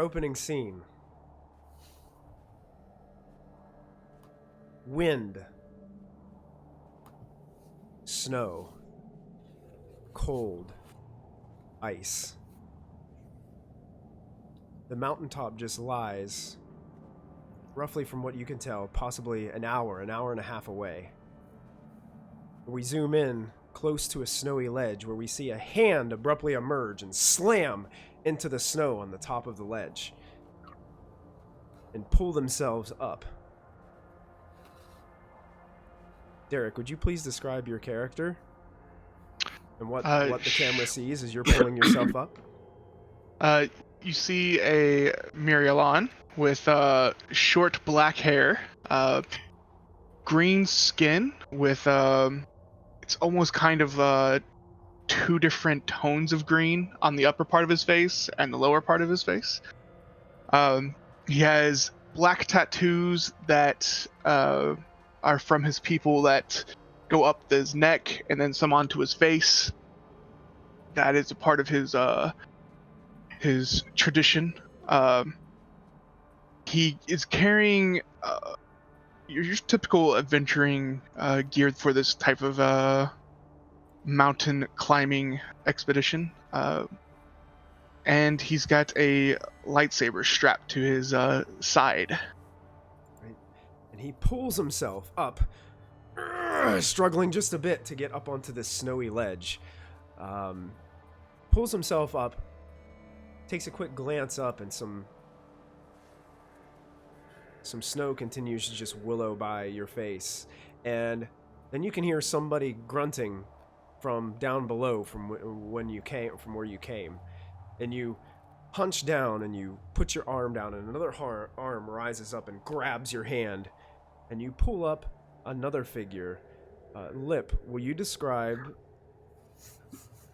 opening scene. Wind, snow, cold, ice. The mountaintop just lies, roughly from what you can tell, possibly an hour and a half away. We zoom in close to a snowy ledge where we see a hand abruptly emerge and slam into the snow on the top of the ledge and pull themselves up. Derek, would you please describe your character and what the camera sees as you're pulling yourself up? You see a Mirielon with short black hair, green skin with it's almost kind of two different tones of green on the upper part of his face and the lower part of his face. He has black tattoos that are from his people that go up his neck and then some onto his face. That is a part of his tradition. He is carrying your typical adventuring geared for this type of mountain climbing expedition. And he's got a lightsaber strapped to his side. Right. And he pulls himself up, struggling just a bit to get up onto this snowy ledge. Pulls himself up, takes a quick glance up, and some snow continues to just willow by your face. And then you can hear somebody grunting from down below from where you came. And you hunch down and you put your arm down, and another arm rises up and grabs your hand, and you pull up another figure. Lip, will you describe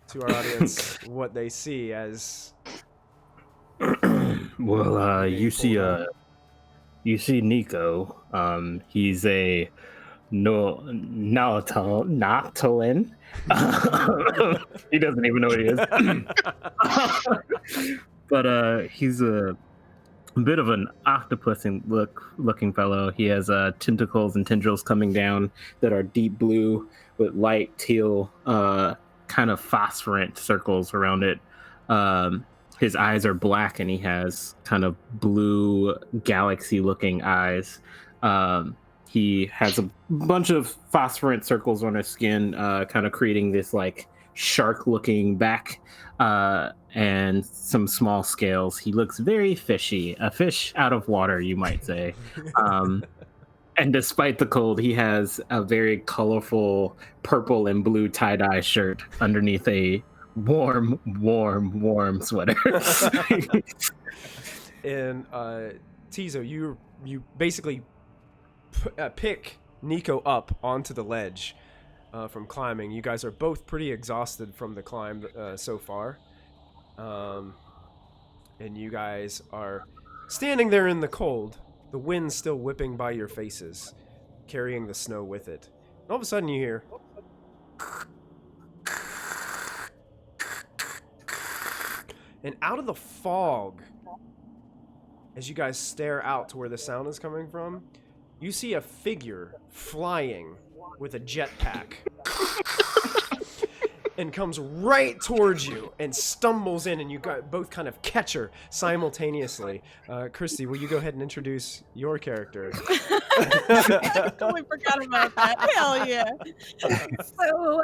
to our audience what they see as? Well, you see Neko. He's a Nautilin. He doesn't even know what he is. But he's a bit of an octopus looking fellow. He has tentacles and tendrils coming down that are deep blue with light teal kind of phosphorant circles around it. His eyes are black and he has kind of blue galaxy looking eyes. He has a bunch of phosphorant circles on his skin, kind of creating this like shark-looking back and some small scales. He looks very fishy, a fish out of water, you might say. And despite the cold, he has a very colorful purple and blue tie-dye shirt underneath a warm sweater. And Tizo, you basically pick Neko up onto the ledge from climbing. You guys are both pretty exhausted from the climb so far. And you guys are standing there in the cold, the wind still whipping by your faces, carrying the snow with it. And all of a sudden you hear... And out of the fog, as you guys stare out to where the sound is coming from, you see a figure flying with a jetpack and comes right towards you and stumbles in, and you both kind of catch her simultaneously. Christy, will you go ahead and introduce your character? I totally forgot about that. Hell yeah. So,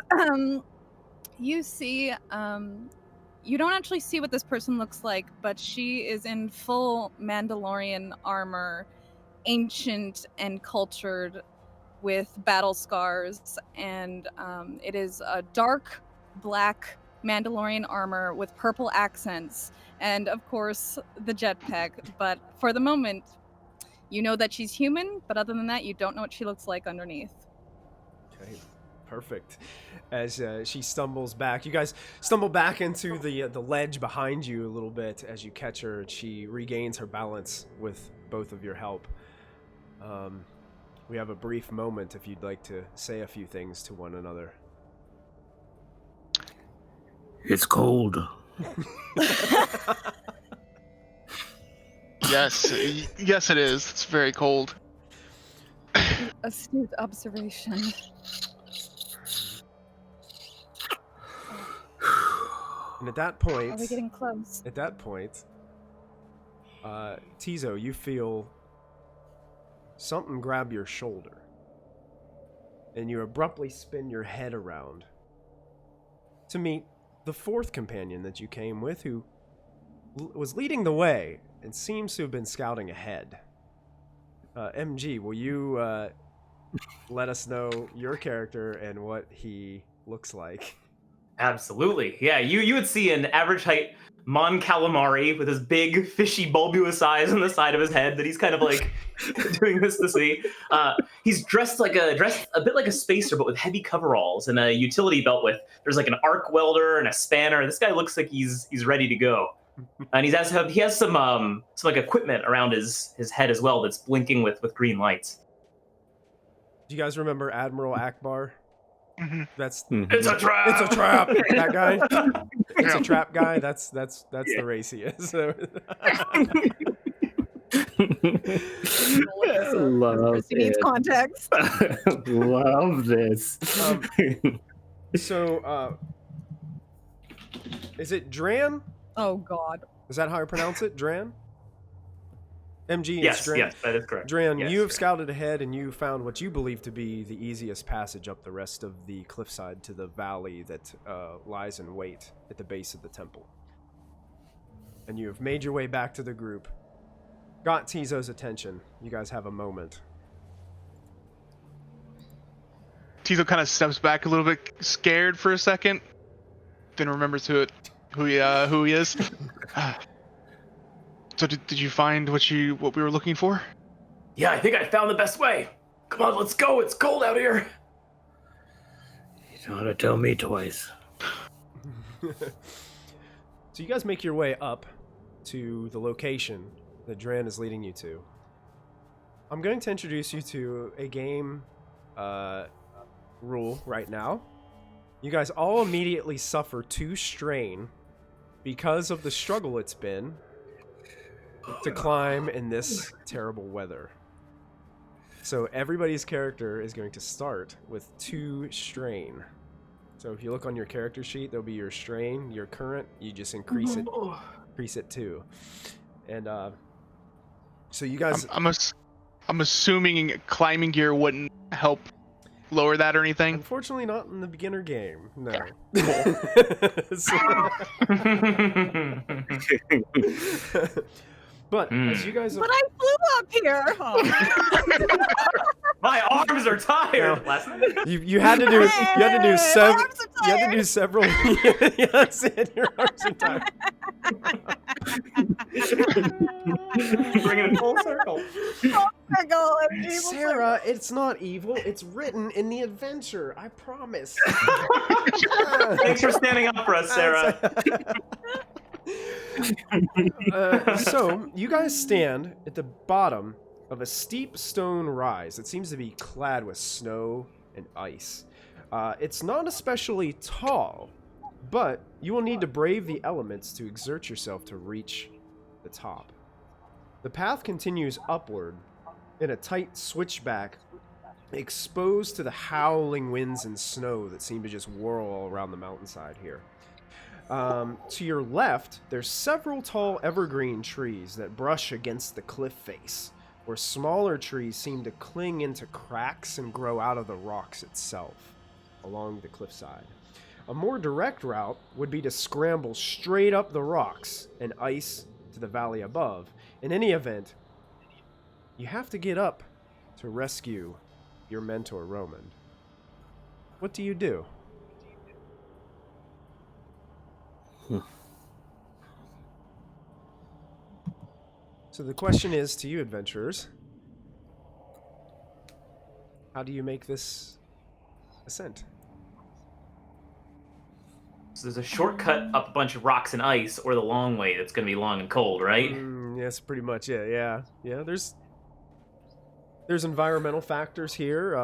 you see, you don't actually see what this person looks like, but she is in full Mandalorian armor, ancient and cultured, with battle scars, and it is a dark black Mandalorian armor with purple accents, and of course the jetpack. But for the moment, you know that she's human, but other than that, you don't know what she looks like underneath. Okay, perfect. As she stumbles back, you guys stumble back into the ledge behind you a little bit as you catch her. She regains her balance with both of your help. We have a brief moment if you'd like to say a few things to one another. It's cold. Yes, yes, it is. It's very cold. Astute observation. And at that point, Are we getting close? Tizo, you feel something grab your shoulder, and you abruptly spin your head around to meet the fourth companion that you came with, who was leading the way and seems to have been scouting ahead. MG, will you let us know your character and what he looks like? Absolutely. Yeah, you would see an average height Mon Calamari with his big, fishy, bulbous eyes on the side of his head that he's kind of like doing this to see. He's dressed a bit like a spacer, but with heavy coveralls and a utility belt there's like an arc welder and a spanner. This guy looks like he's ready to go. And he has some like equipment around his head as well that's blinking with green lights. Do you guys remember Admiral Akbar? Mm-hmm. It's a trap. It's a trap. That guy. It's a trap guy. That's the race he is. So. Love He needs it. context. Love this. So, is it Dran? Oh God. Is that how I pronounce it? Dran? MG, Yes, it's Dran. yes, that is correct. Dran, Yes, you have Dran. scouted ahead and you found what you believe to be the easiest passage up the rest of the cliffside to the valley that lies in wait at the base of the temple. And you have made your way back to the group. Got Tizo's attention. You guys have a moment. Tizo kind of steps back a little bit, scared for a second, then remembers who he is. So did you find what we were looking for? Yeah, I think I found the best way. Come on, let's go. It's cold out here. You don't want to tell me twice. So you guys make your way up to the location that Dran is leading you to. I'm going to introduce you to a game rule right now. You guys all immediately suffer 2 strain because of the struggle it's been to climb in this terrible weather. So everybody's character is going to start with 2 strain. So if you look on your character sheet, there'll be your strain, your current. You just increase it 2. And so you guys, I'm assuming climbing gear wouldn't help lower that or anything. unfortunately, not in the beginner game. No. But as you guys, But I flew up here. Oh. My arms are tired. Last night. you had to do several. arms are You had to do several. Yes, and your arms are tired. Bringing it full circle. Sarah, it's not evil. It's written in the adventure. I promise. Thanks for standing up for us, Sarah. So, you guys stand at the bottom of a steep stone rise that seems to be clad with snow and ice. It's not especially tall, but you will need to brave the elements to exert yourself to reach the top. The path continues upward in a tight switchback, exposed to the howling winds and snow that seem to just whirl all around the mountainside here. To your left, there's several tall evergreen trees that brush against the cliff face, where smaller trees seem to cling into cracks and grow out of the rocks itself along the cliffside. A more direct route would be to scramble straight up the rocks and ice to the valley above. In any event, you have to get up to rescue your mentor, Roman. What do you do? So the question is to you, adventurers, how do you make this ascent? So there's a shortcut up a bunch of rocks and ice, or the long way that's going to be long and cold, right? Yes, pretty much. Yeah. There's environmental factors here.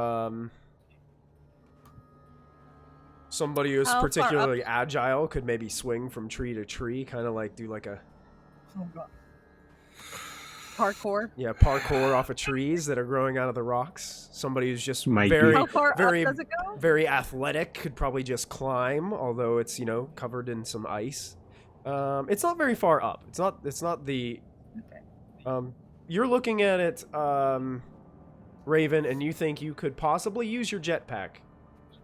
Somebody who's How far particularly agile could maybe swing from tree to tree, kind of like do like a. Oh God. Parkour. Yeah, parkour off of trees that are growing out of the rocks. Somebody who's just Might be. very, How far very, up does it go? very athletic could probably just climb, although it's covered in some ice. It's not very far up. It's not the. Okay. You're looking at it, Raven, and you think you could possibly use your jetpack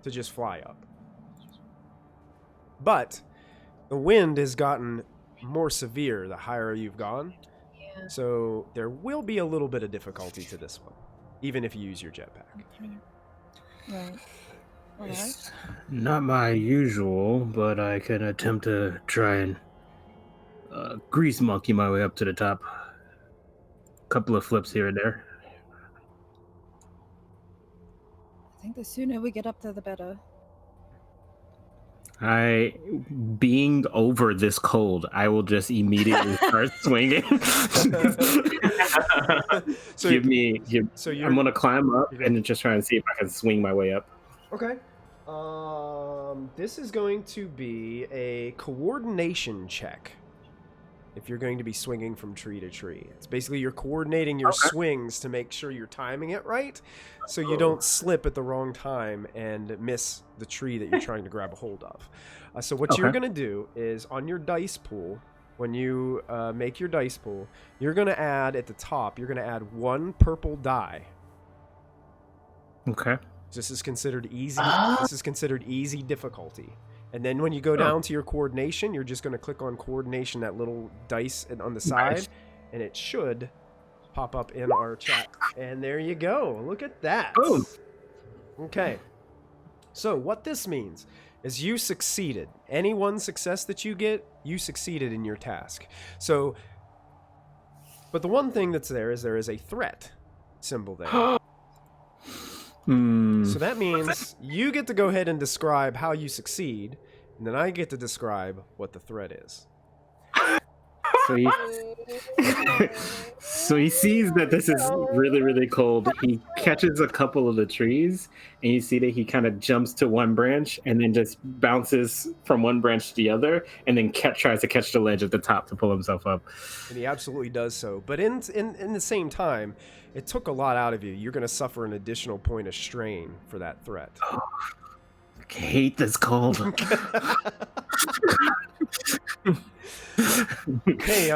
to just fly up. But the wind has gotten more severe the higher you've gone. Yeah. So there will be a little bit of difficulty to this one, even if you use your jetpack. Right. Alright. It's not my usual, but I can attempt to try and grease monkey my way up to the top. Couple of flips here and there. I think the sooner we get up there, the better. Being over this cold, I will just immediately start swinging. So I'm gonna climb up and then just try and see if I can swing my way up. Okay. This is going to be a coordination check. If you're going to be swinging from tree to tree, it's basically you're coordinating your swings to make sure you're timing it right, so you don't slip at the wrong time and miss the tree that you're trying to grab a hold of. So what you're going to do is on your dice pool, when you make your dice pool, you're going to add at the top. You're going to add 1 purple die. Okay. This is considered easy. This is considered easy difficulty. And then when you go down to your coordination, you're just going to click on coordination, that little dice on the side, Nice. and it should pop up in our chat. And there you go. Look at that. Boom. Okay. So what this means is you succeeded. Any one success that you get, you succeeded in your task. So, but the one thing that's there is a threat symbol there. So that means you get to go ahead and describe how you succeed, and then I get to describe what the threat is. So he sees that this is really, really cold. He catches a couple of the trees, and you see that he kind of jumps to one branch and then just bounces from one branch to the other, and then tries to catch the ledge at the top to pull himself up. And he absolutely does so. But in the same time, it took a lot out of you. You're going to suffer an additional point of strain for that threat. Oh, I hate this cold. Hey,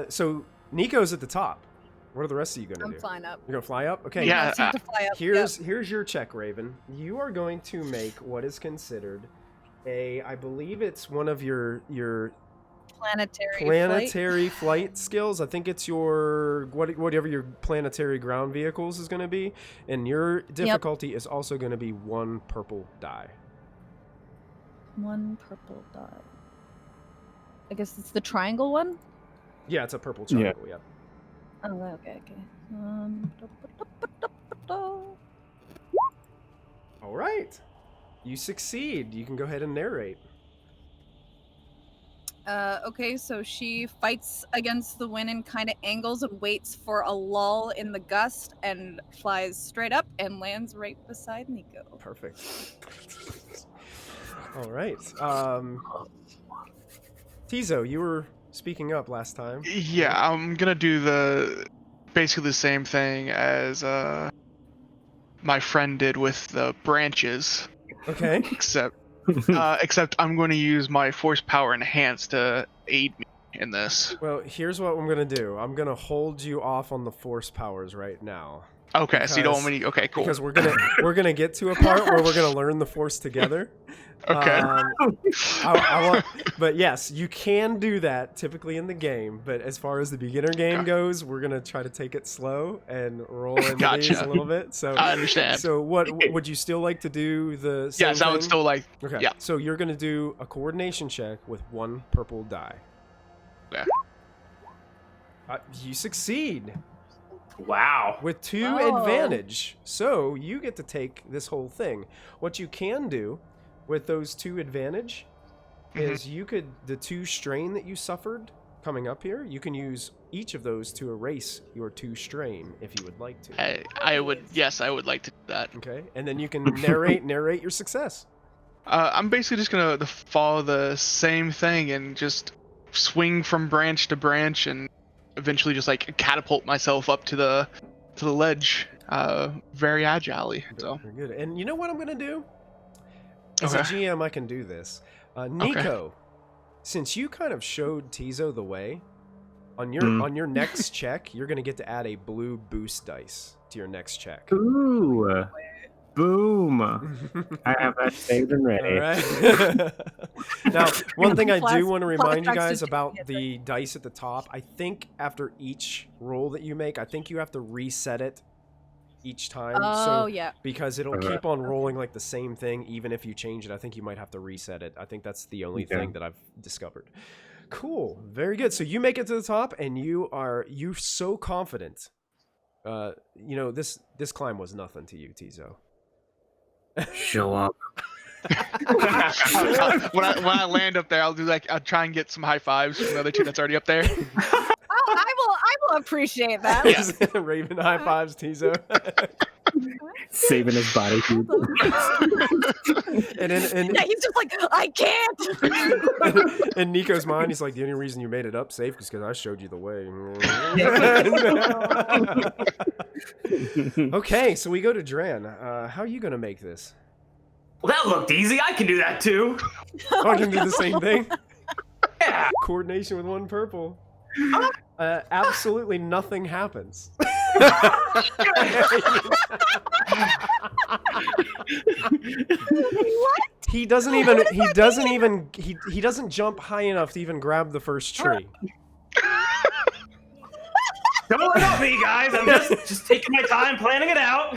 so Nico's at the top. What are the rest of you going to do? I'm flying up. You're going to fly up? Okay. Yeah. I to fly up. Here's your check, Raven. You are going to make what is considered I believe it's one of your planetary flight skills. I think it's your whatever your planetary ground vehicles is going to be, and your difficulty is also going to be 1 purple die. 1 purple die. I guess it's the triangle one. Yeah, it's a purple triangle. Yeah. Oh, okay. All right. You succeed. You can go ahead and narrate. Okay, so she fights against the wind and kind of angles and waits for a lull in the gust and flies straight up and lands right beside Nico. Perfect. All right. Tizo, you were speaking up last time. Yeah, I'm gonna do basically the same thing as my friend did with the branches, Okay. except I'm going to use my force power enhanced to aid me in this. Well, here's what I'm going to do. I'm going to hold you off on the force powers right now. Okay, so you don't want me to... Okay, cool. Because we're gonna get to a part where we're gonna learn the force together. Okay. But yes, you can do that typically in the game. But as far as the beginner game goes, we're gonna try to take it slow and roll into these a little bit. So I understand. So what would you still like to do? The same Yes, I would thing? still like... Okay. Yeah. So you're gonna do a coordination check with 1 purple die. Okay. You succeed. Wow. With 2 Oh. advantage. So you get to take this whole thing. What you can do with those 2 advantage is you could, the 2 strain that you suffered coming up here, you can use each of those to erase your 2 strain if you would like to. I would like to do that. Okay. And then you can narrate your success. I'm basically just gonna follow the same thing and just swing from branch to branch and eventually just like catapult myself up to the ledge, very agilely. So Very good. And you know what I'm gonna do? As a Okay. GM, I can do this. Neko, since you kind of showed Tizo the way, on your next check, you're gonna get to add a blue boost dice to your next check. Ooh. Boom. I have that saved and ready. All right. Now, one thing I do want to remind you MALEFAX guys is about doing it, the dice at the top, I think after each roll that you make, I think you have to reset it each time. Oh, yeah. Because it'll Okay. keep on rolling like the same thing, even if you change it. I think you might have to reset it. I think that's the only thing that I've discovered. Cool. Very good. So you make it to the top, and you're so confident. This climb was nothing to you, Tizo. Show up. when I land up there, I'll try and get some high fives from the other two that's already up there. Oh, I will appreciate that. Raven high fives, Tizo. Saving his body heat. and Yeah, he's just like, I can't. in Nico's mind, he's like, the only reason you made it up safe is because I showed you the way. Okay, so we go to Dran. How are you going to make this? Well, that looked easy. I can do that too. Oh, I can do the same thing? Yeah. Coordination with one purple. Absolutely nothing happens. What? He doesn't jump high enough to even grab the first tree. Don't worry about me, guys. I'm just taking my time planning it out.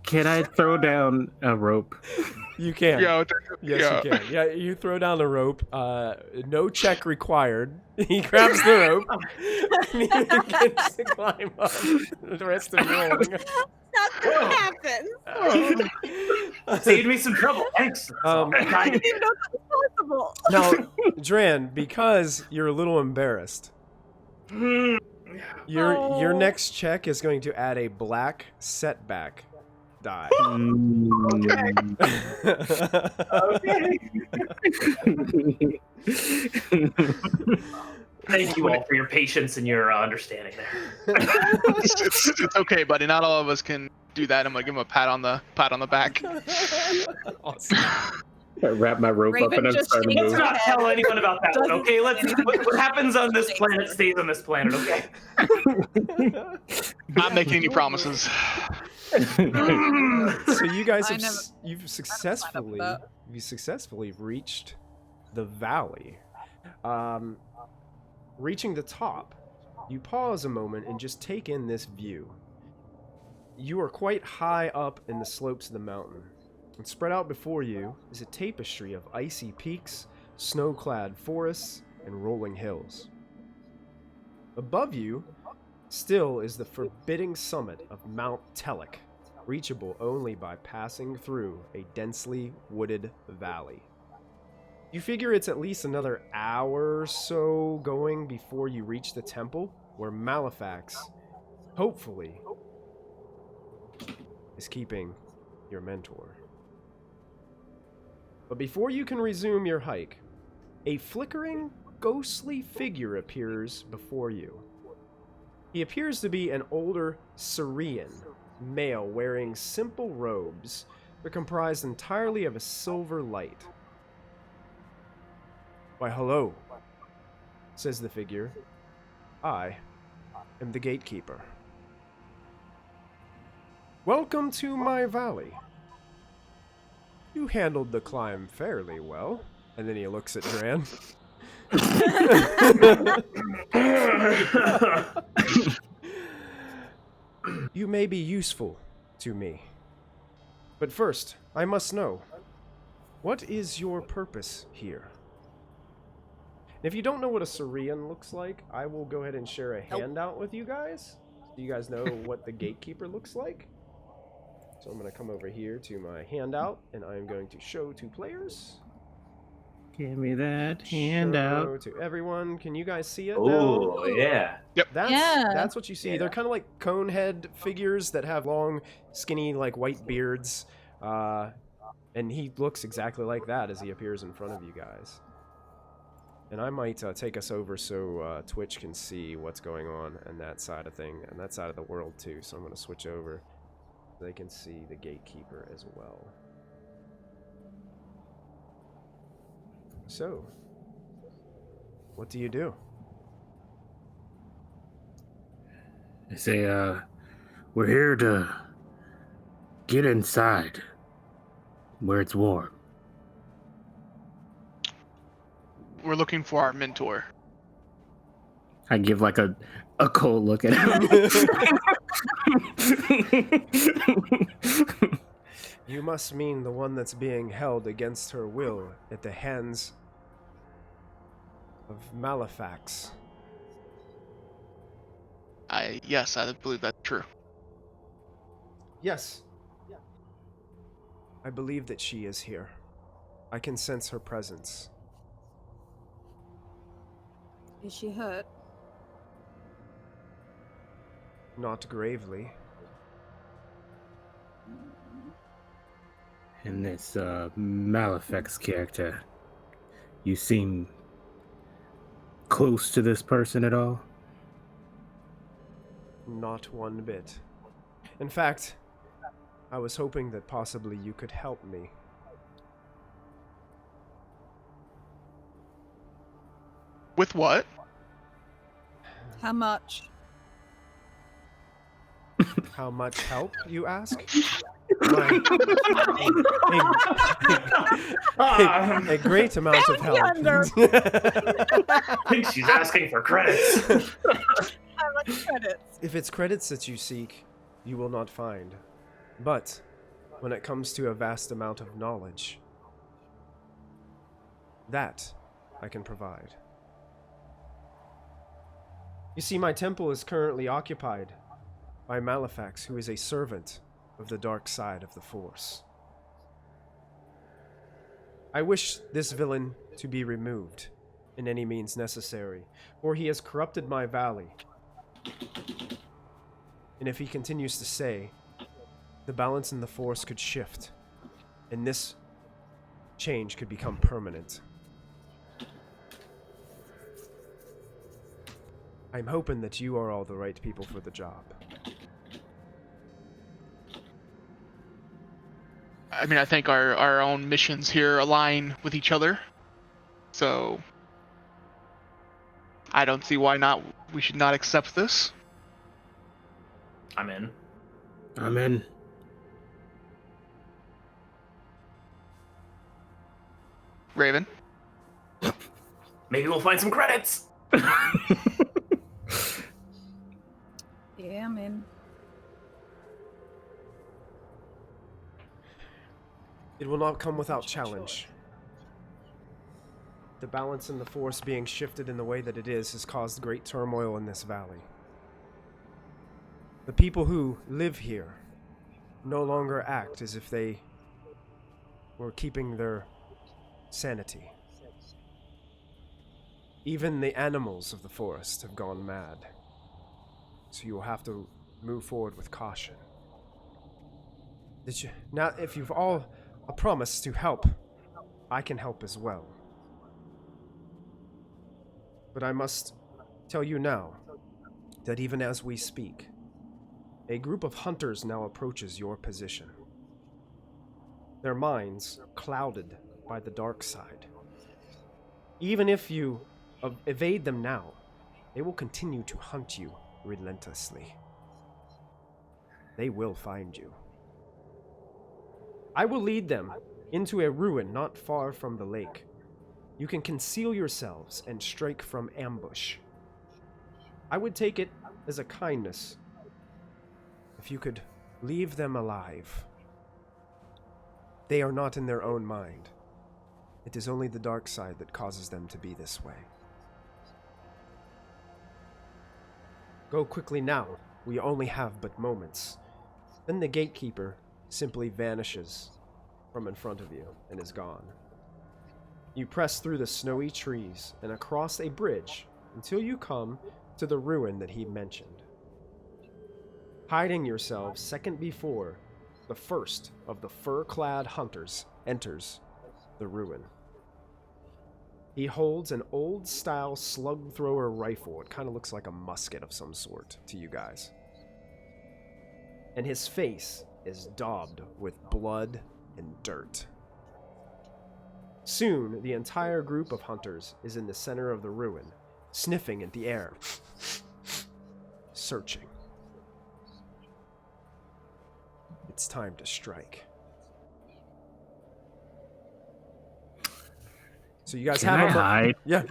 Can I throw down a rope? You can. Yeah, Yes, you can. Yeah, you throw down the rope. No check required. He grabs the rope. And he begins to climb up. The rest of the rolling. Nothing happens. Saved me some trouble. Thanks. Um, I didn't even know that was possible. Now, Dran, because you're a little embarrassed, your next check is going to add a black setback die. Thank you all for your patience and your understanding there. it's okay, buddy. Not all of us can do that. I'm gonna give him a pat on the back. Awesome. I wrap my rope up Raven and I'm just starting to Let's move. not tell anyone about that one, okay? What happens on this planet stays on this planet, okay? Not making any promises. So you guys I have never- you've successfully reached the valley. Reaching the top, you pause a moment and just take in this view. You are quite high up in the slopes of the mountain, and spread out before you is a tapestry of icy peaks, snow-clad forests, and rolling hills. Above you still is the forbidding summit of Mount Telek, reachable only by passing through a densely wooded valley. You figure it's at least another hour or so going before you reach the temple, where MALEFAX, hopefully, is keeping your mentor. But before you can resume your hike, a flickering, ghostly figure appears before you. He appears to be an older Syrian male wearing simple robes, but comprised entirely of a silver light. "Why, hello," says the figure. "I am the gatekeeper. Welcome to my valley. You handled the climb fairly well." And then he looks at Dran. "You may be useful to me. But first, I must know, what is your purpose here?" If you don't know what a Syrian looks like, I will go ahead and share a handout with you guys, so you guys know what the gatekeeper looks like. So I'm going to come over here to my handout, and I'm going to show to players. Give me that handout. Show to everyone. Can you guys see it now? Oh, yeah. That's what you see. They're kind of like cone head figures that have long, skinny, like white beards. And he looks exactly like that as he appears in front of you guys. And I might take us over so Twitch can see what's going on and that side of thing, and that side of the world too. So I'm going to switch over so they can see the gatekeeper as well. So, what do you do? They say, we're here to get inside where it's warm. We're looking for our mentor. I give like a cold look at him. You must mean the one that's being held against her will at the hands of MALEFAX. Yes, I believe that's true. Yes. I believe that she is here. I can sense her presence. Is she hurt? Not gravely. And this MALEFAX character, you seem close to this person at all? Not one bit. In fact, I was hoping that possibly you could help me. With what? How much? How much help, you ask? A great amount of help. I think she's asking for credits. How much credits? If it's credits that you seek, you will not find. But when it comes to a vast amount of knowledge, that I can provide. You see, my temple is currently occupied by MALEFAX, who is a servant of the dark side of the Force. I wish this villain to be removed in any means necessary, for he has corrupted my valley. And if he continues to stay, the balance in the Force could shift, and this change could become permanent. I'm hoping that you are all the right people for the job. I mean, I think our own missions here align with each other. So, I don't see why not. We should not accept this. I'm in. I'm in. Raven? Maybe we'll find some credits. Yeah, I'm in. It will not come without challenge. The balance in the Force being shifted in the way that it is has caused great turmoil in this valley. The people who live here no longer act as if they were keeping their sanity. Even the animals of the forest have gone mad. So you will have to move forward with caution. Now, if you've all a promise to help, I can help as well. But I must tell you now that even as we speak, a group of hunters now approaches your position. Their minds clouded by the dark side. Even if you evade them now, they will continue to hunt you relentlessly. They will find you. I will lead them into a ruin not far from the lake. You can conceal yourselves and strike from ambush. I would take it as a kindness if you could leave them alive. They are not in their own mind. It is only the dark side that causes them to be this way. Go quickly now. We only have but moments. Then the gatekeeper simply vanishes from in front of you and is gone. You press through the snowy trees and across a bridge until you come to the ruin that he mentioned. Hiding yourselves second before the first of the fur-clad hunters enters the ruin. He holds an old-style slug-thrower rifle. It kind of looks like a musket of some sort to you guys. And his face is daubed with blood and dirt. Soon, the entire group of hunters is in the center of the ruin, sniffing at the air, searching. It's time to strike. So you guys Can have I hide? Yeah.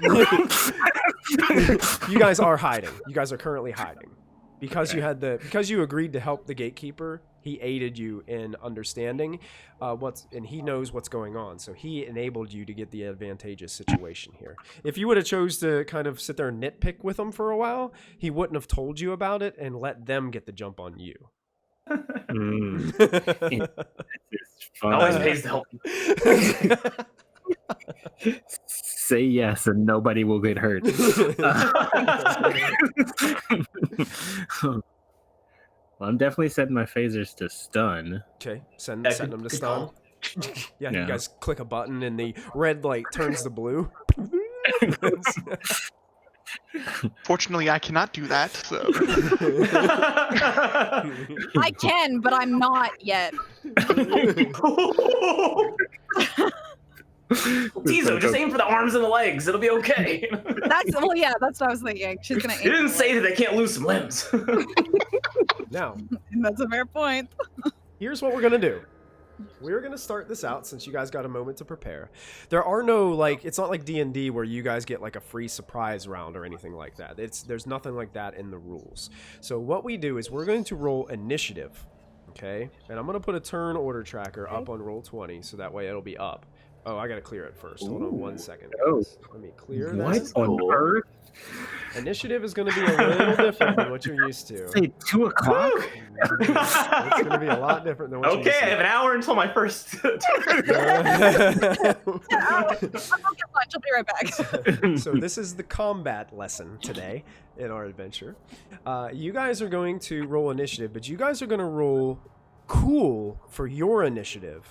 You guys are hiding. You guys are currently hiding. Because because you agreed to help the gatekeeper, he aided you in understanding and he knows what's going on. So he enabled you to get the advantageous situation here. If you would have chose to kind of sit there and nitpick with him for a while, he wouldn't have told you about it and let them get the jump on you. It always pays to help. Say yes and nobody will get hurt. Well, I'm definitely setting my phasers to stun. Okay, send them to stun. Yeah, you guys click a button and the red light turns to blue. Fortunately, I cannot do that. So. I can, but I'm not yet. Tizo, just aim for the arms and the legs. It'll be okay. That's what I was thinking. She's gonna. You didn't say that they can't lose some limbs. Now, that's a fair point. Here's what we're gonna do. We're gonna start this out since you guys got a moment to prepare. There are no it's not like D&D where you guys get like a free surprise round or anything like that. There's nothing like that in the rules. So what we do is we're going to roll initiative, okay? And I'm gonna put a turn order tracker up on roll 20 so that way it'll be up. Oh, I gotta clear it first. Hold on 1 second. Guys. Let me clear What this. on earth? Initiative is going to be a little different than what you're used to. Say 2 o'clock? It's going to be a lot different than what you're used Okay, to. I have an hour until my first turn. I'll get lunch. I'll be right back. So this is the combat lesson today in our adventure. You guys are going to roll initiative, but you guys are going to roll cool for your initiative.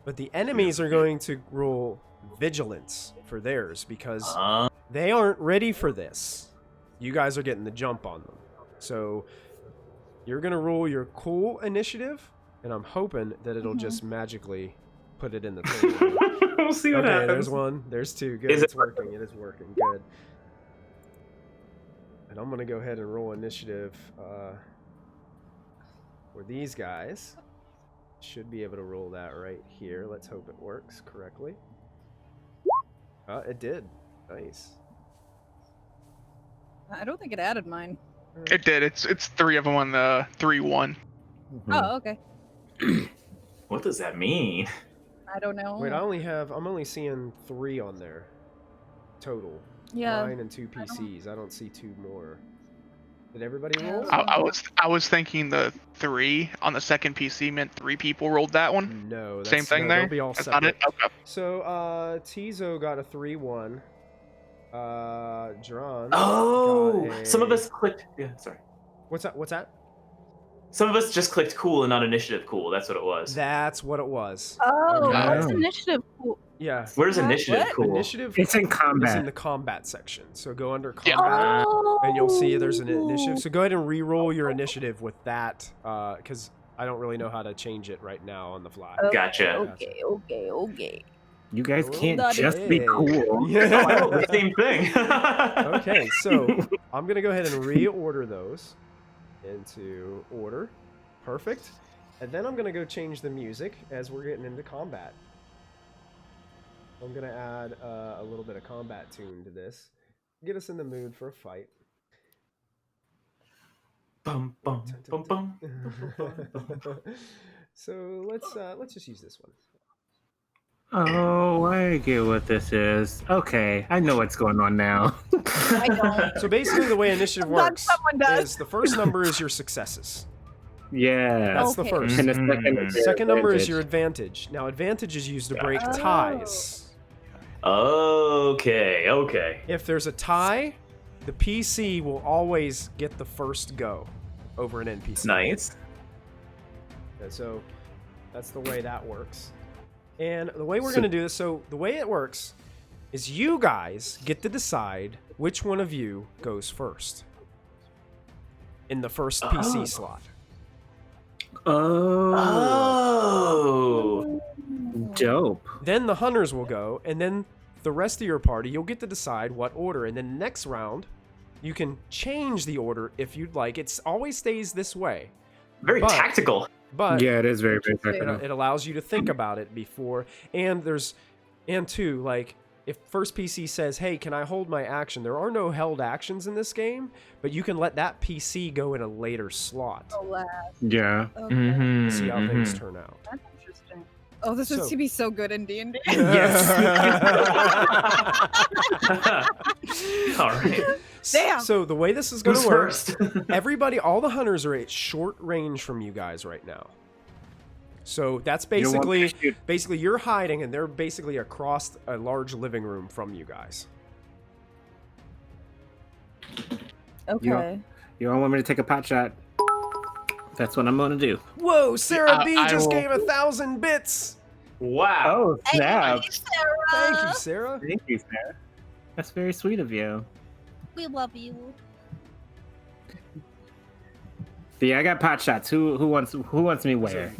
But the enemies are going to roll vigilance for theirs because they aren't ready for this. You guys are getting the jump on them. So you're going to roll your cool initiative, and I'm hoping that it'll just magically put it in the table. We'll see what happens. There's 1. There's 2. Good. It's working. It is working. Good. And I'm going to go ahead and roll initiative for these guys. Should be able to roll that right here. Let's hope it works correctly. It did. Nice. I don't think it added mine. It did. It's 3 of them on the 3-1. Oh, okay. What does that mean? I don't know. Wait, I'm only seeing 3 on there. Total. Yeah. Mine and 2 PCs. I don't see 2 more. Did everybody roll? I was thinking the 3 on the second PC meant 3 people rolled that one. No. Same thing there? They'll be all That's separate. not it? Okay. So, Tizo got a 3-1. Dran. Oh! got a... Some of us clicked... Yeah, sorry. What's that? Some of us just clicked cool and not initiative cool. That's what it was. That's what it was. Oh, Okay. what's initiative? Yeah. Where's initiative What? cool? Initiative It's in combat. is in the combat section. So go under Yeah. combat, Oh. and you'll see there's an initiative. So go ahead and re-roll your initiative with that, because I don't really know how to change it right now on the fly. Gotcha. Okay. You guys can't That just is- be cool. No, I wrote the same thing. Okay, so I'm going to go ahead and reorder those into order. Perfect. And then I'm going to go change the music as we're getting into combat. I'm going to add a little bit of combat tune to this. Get us in the mood for a fight. Bum, bum, bum, bum. So let's just use this one. Oh, I get what this is. Okay, I know what's going on now. I don't. So basically, the way initiative Sometimes works someone does. is the first number is your successes. Yeah. That's the Okay. first. And the second is your Second number is advantage. your advantage. Now, advantage is used to break Oh. ties. Okay. If there's a tie, the PC will always get the first go over an NPC. Nice. And so that's the way that works. And the way we're going to do this, so the way it works is you guys get to decide which one of you goes first in the first PC slot. Oh, dope. Then the hunters will go, and then the rest of your party, you'll get to decide what order. And then next round, you can change the order if you'd like. It always stays this way. Very tactical. But Yeah, it is very, very technical. it allows you to think about it before. And two, like, if first PC says, hey, can I hold my action? There are no held actions in this game, but you can let that PC go in a later slot. Oh, last. Yeah. Okay. Mm-hmm. See how things turn out. That's interesting. Oh, this would be so good in D&D. Yes. All right. Damn. So the way this is going Who's to work, first? everybody, all the hunters are at short range from you guys right now. So that's You don't want basically, to shoot. you're hiding, and they're basically across a large living room from you guys. Okay. You all want me to take a pot shot? That's what I'm gonna do. Whoa, Sarah B I just will- gave 1,000 bits. Wow. Oh, snap. Thank you, Sarah. Thank you, Sarah. That's very sweet of you. We love you. But yeah, I got pot shots. Who wants me where?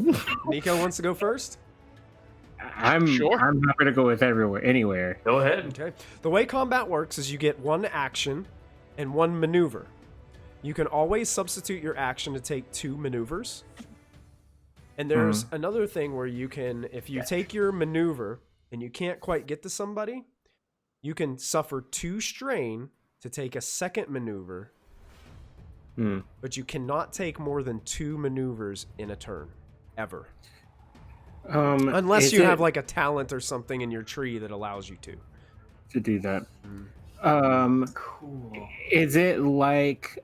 Nico wants to go first. I'm Sure. I'm happy to go with anywhere. Go ahead. Okay. The way combat works is you get one action and one maneuver. You can always substitute your action to take 2 maneuvers. And there's another thing where you can, if you take your maneuver and you can't quite get to somebody, you can suffer 2 strain to take a second maneuver, but you cannot take more than 2 maneuvers in a turn, ever. Unless you have like a talent or something in your tree that allows you to. do that. Cool. Is it like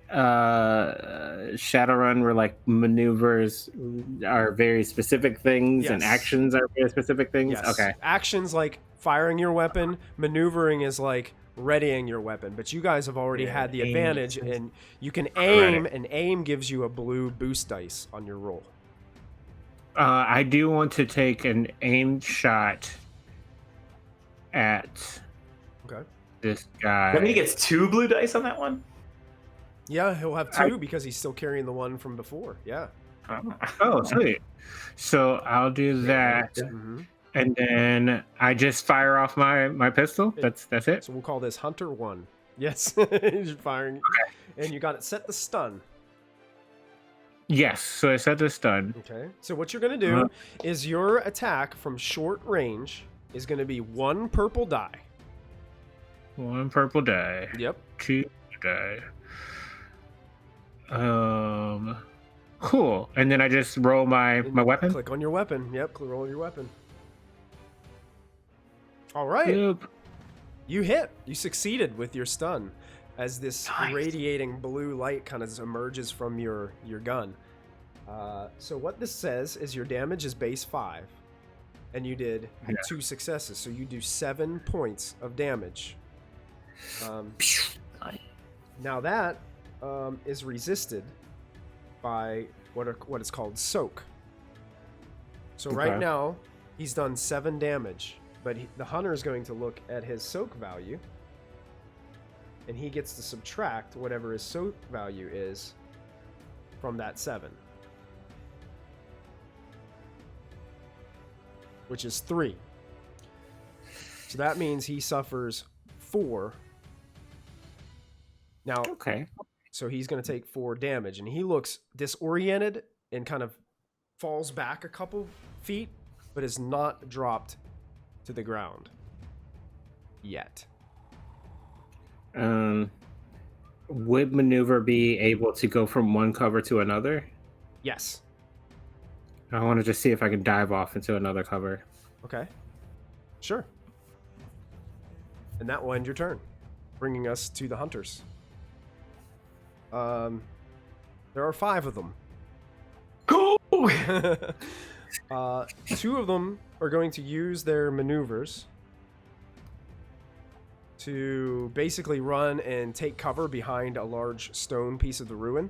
Shadowrun, where like maneuvers are very specific things and Yes. actions are very specific things? Yes. Okay. Actions like firing your weapon, maneuvering is like readying your weapon, but you guys have already had the aim advantage, is- and you can aim, and aim gives you a blue boost dice on your roll. I do want to take an aimed shot at Okay. this guy. That mean he gets 2 blue dice on that one? Yeah, he'll have 2 because he's still carrying the one from before. Yeah. Oh, sweet. So I'll do that, Mhm. and then I just fire off my pistol. That's it. So we'll call this Hunter 1. Yes. You're firing. And you got it set to stun. Yes. So I set the stun. Okay. So what you're going to do is your attack from short range is going to be 1 purple die. 1 purple die. Yep. 2 die. Cool. And then I just roll my weapon. Click on your weapon. Yep. Roll your weapon. All right. Yep. You hit. You succeeded with your stun as this Nice. radiating blue light kind of emerges from your gun. So what this says is your damage is base 5, and you did 2 successes, so you do 7 points of damage. Now that is resisted by what is called soak. So right Okay. now he's done 7 damage, but the hunter is going to look at his soak value, and he gets to subtract whatever his soak value is from that 7, which is 3. So that means he suffers 4. Now, Okay. so he's going to take 4 damage, and he looks disoriented and kind of falls back a couple feet, but is not dropped to the ground yet. Would maneuver be able to go from one cover to another? Yes. I want to just see if I can dive off into another cover. Okay. Sure. And that will end your turn, bringing us to the hunters. There are 5 of them. Cool. 2 of them are going to use their maneuvers to basically run and take cover behind a large stone piece of the ruin.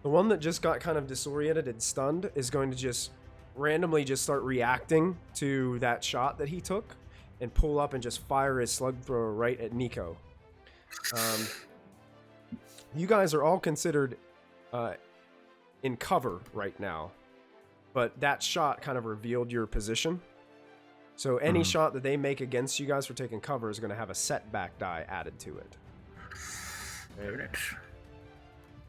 The one that just got kind of disoriented and stunned is going to just randomly just start reacting to that shot that he took, and pull up and just fire his slug thrower right at Neko. You guys are all considered in cover right now, but that shot kind of revealed your position. So any shot that they make against you guys for taking cover is going to have a setback die added to it. Okay.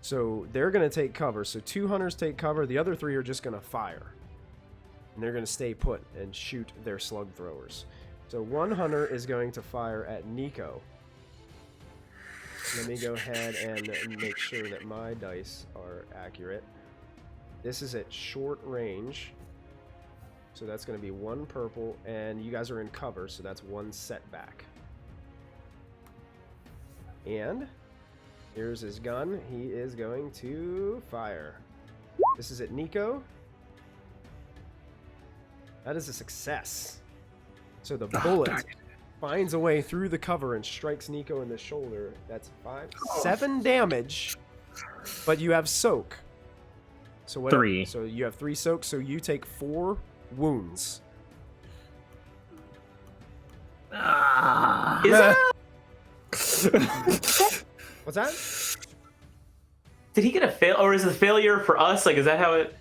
So they're going to take cover. So 2 hunters take cover. The other 3 are just going to fire. And they're going to stay put and shoot their slug throwers. So 1 hunter is going to fire at Neko. Let me go ahead and make sure that my dice are accurate. This is at short range. So that's going to be 1 purple, and you guys are in cover, so that's 1 setback. And here's his gun. He is going to fire. This is at Neko. That is a success. So the bullet finds a way through the cover and strikes Neko in the shoulder. That's 7 damage, but you have soak. So what? 3. So you have 3 soaks, so you take 4 wounds. Is that? What's that? Did he get a fail, or is the failure for us? Like, is that how it?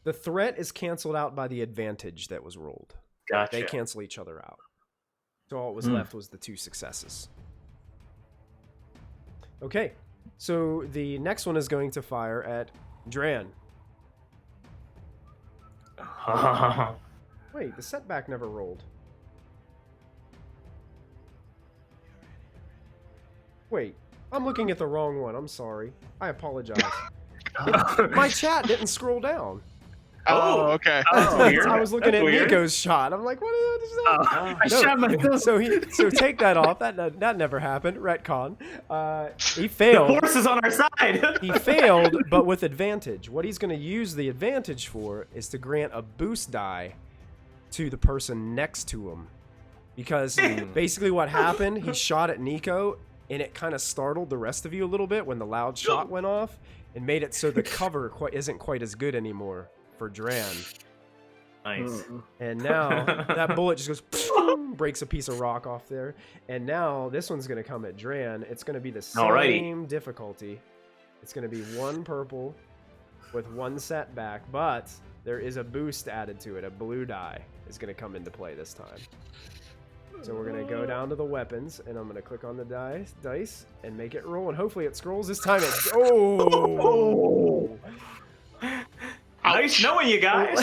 The threat is canceled out by the advantage that was rolled. Gotcha. They cancel each other out. So all that was left was the 2 successes. Okay, so the next one is going to fire at Dran. Wait, the setback never rolled. Wait, I'm looking at the wrong one. I'm sorry. I apologize. My chat didn't scroll down. Oh, okay. Weird. I was looking That's at weird. Neko's shot. I'm like, what is that? I shot myself. So take that off. That never happened. Retcon. He The failed. force is on our side. He failed, but with advantage. What he's going to use the advantage for is to grant a boost die to the person next to him. Because basically what happened, he shot at Neko, and it kind of startled the rest of you a little bit when the loud shot went off, and made it so the cover isn't quite as good anymore for Dran. Nice. And now that bullet just goes, breaks a piece of rock off there. And now this one's going to come at Dran. It's going to be the same Alrighty. difficulty. It's going to be 1 purple with 1 setback, but there is a boost added to it. A blue die is going to come into play this time. So we're going to go down to the weapons, and I'm going to click on the dice and make it roll, and hopefully it scrolls this time. Nice knowing you guys.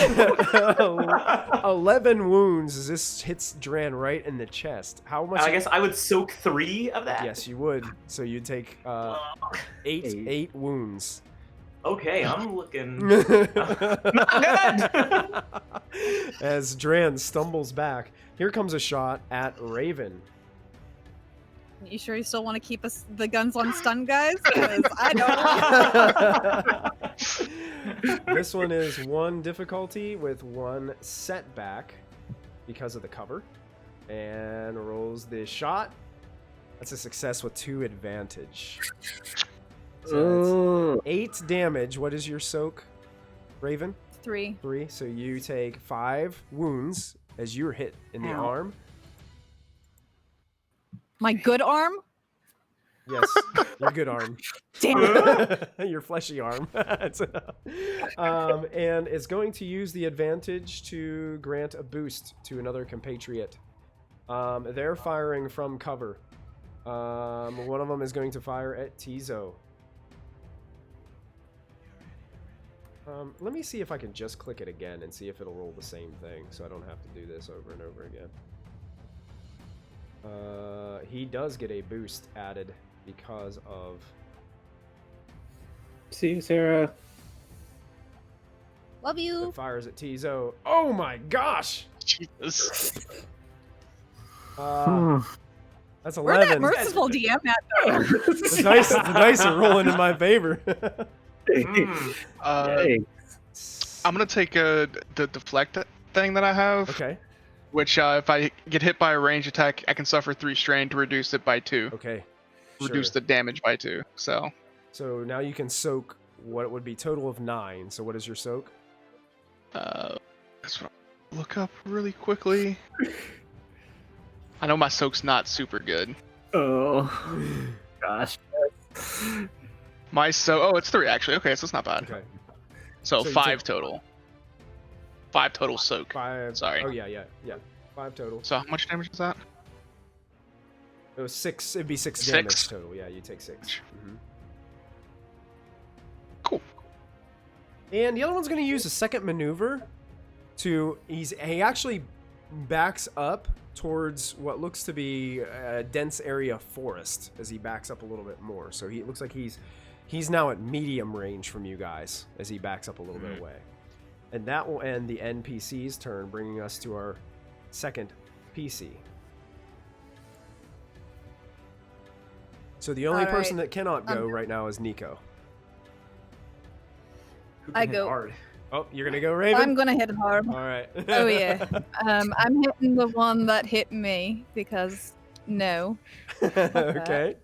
11 wounds. This hits Dran right in the chest. How much? I guess I would soak 3 of that. Yes, you would. So you take 8 wounds. Okay, I'm looking not good. As Dran stumbles back, here comes a shot at Raven. You sure you still want to keep the guns on stun, guys? Because I don't. This one is 1 difficulty with 1 setback because of the cover. And rolls the shot. That's a success with 2 advantage. So that's 8 damage. What is your soak, Raven? 3. 3. So you take 5 wounds as you're hit in the arm. My good arm? Yes, your good arm. Damn it. Your fleshy arm. And it's going to use the advantage to grant a boost to another compatriot. They're firing from cover. One of them is going to fire at Tizo. Let me see if I can just click it again and see if it'll roll the same thing, so I don't have to do this over and over again. He does get a boost added because of... See you, Sarah. Love you. It fires at Tizo. Oh my gosh! Jesus. That's Where'd 11. that merciful DM at, though? The dice are rolling in my favor. I'm gonna take the deflect thing that I have. Okay. Which, if I get hit by a range attack, I can suffer 3 strain to reduce it by 2. Okay. Reduce Sure. the damage by 2. So So now you can soak what would be total of 9. So what is your soak? that's what I'll look up really quickly. I know my soak's not super good. Oh, gosh. My soak. Oh, it's 3 actually. Okay, so it's not bad. Okay. So So you 5 take- total. 5 total soak. 5. Sorry. Oh yeah. 5 total. So how much damage is that? It was 6. It'd be 6 6? damage total. Yeah, you take 6. Cool. And the other one's going to use a second maneuver to. He actually backs up towards what looks to be a dense area of forest as he backs up a little bit more. So it looks like he's now at medium range from you guys as he backs up a little bit away. And that will end the NPC's turn, bringing us to our second PC. So the only All person right. that cannot go right now is Neko. Who I can hit go. hard? Oh, you're gonna go, Raven? I'm gonna hit hard. All right. Oh yeah. I'm hitting the one that hit me because no. Okay.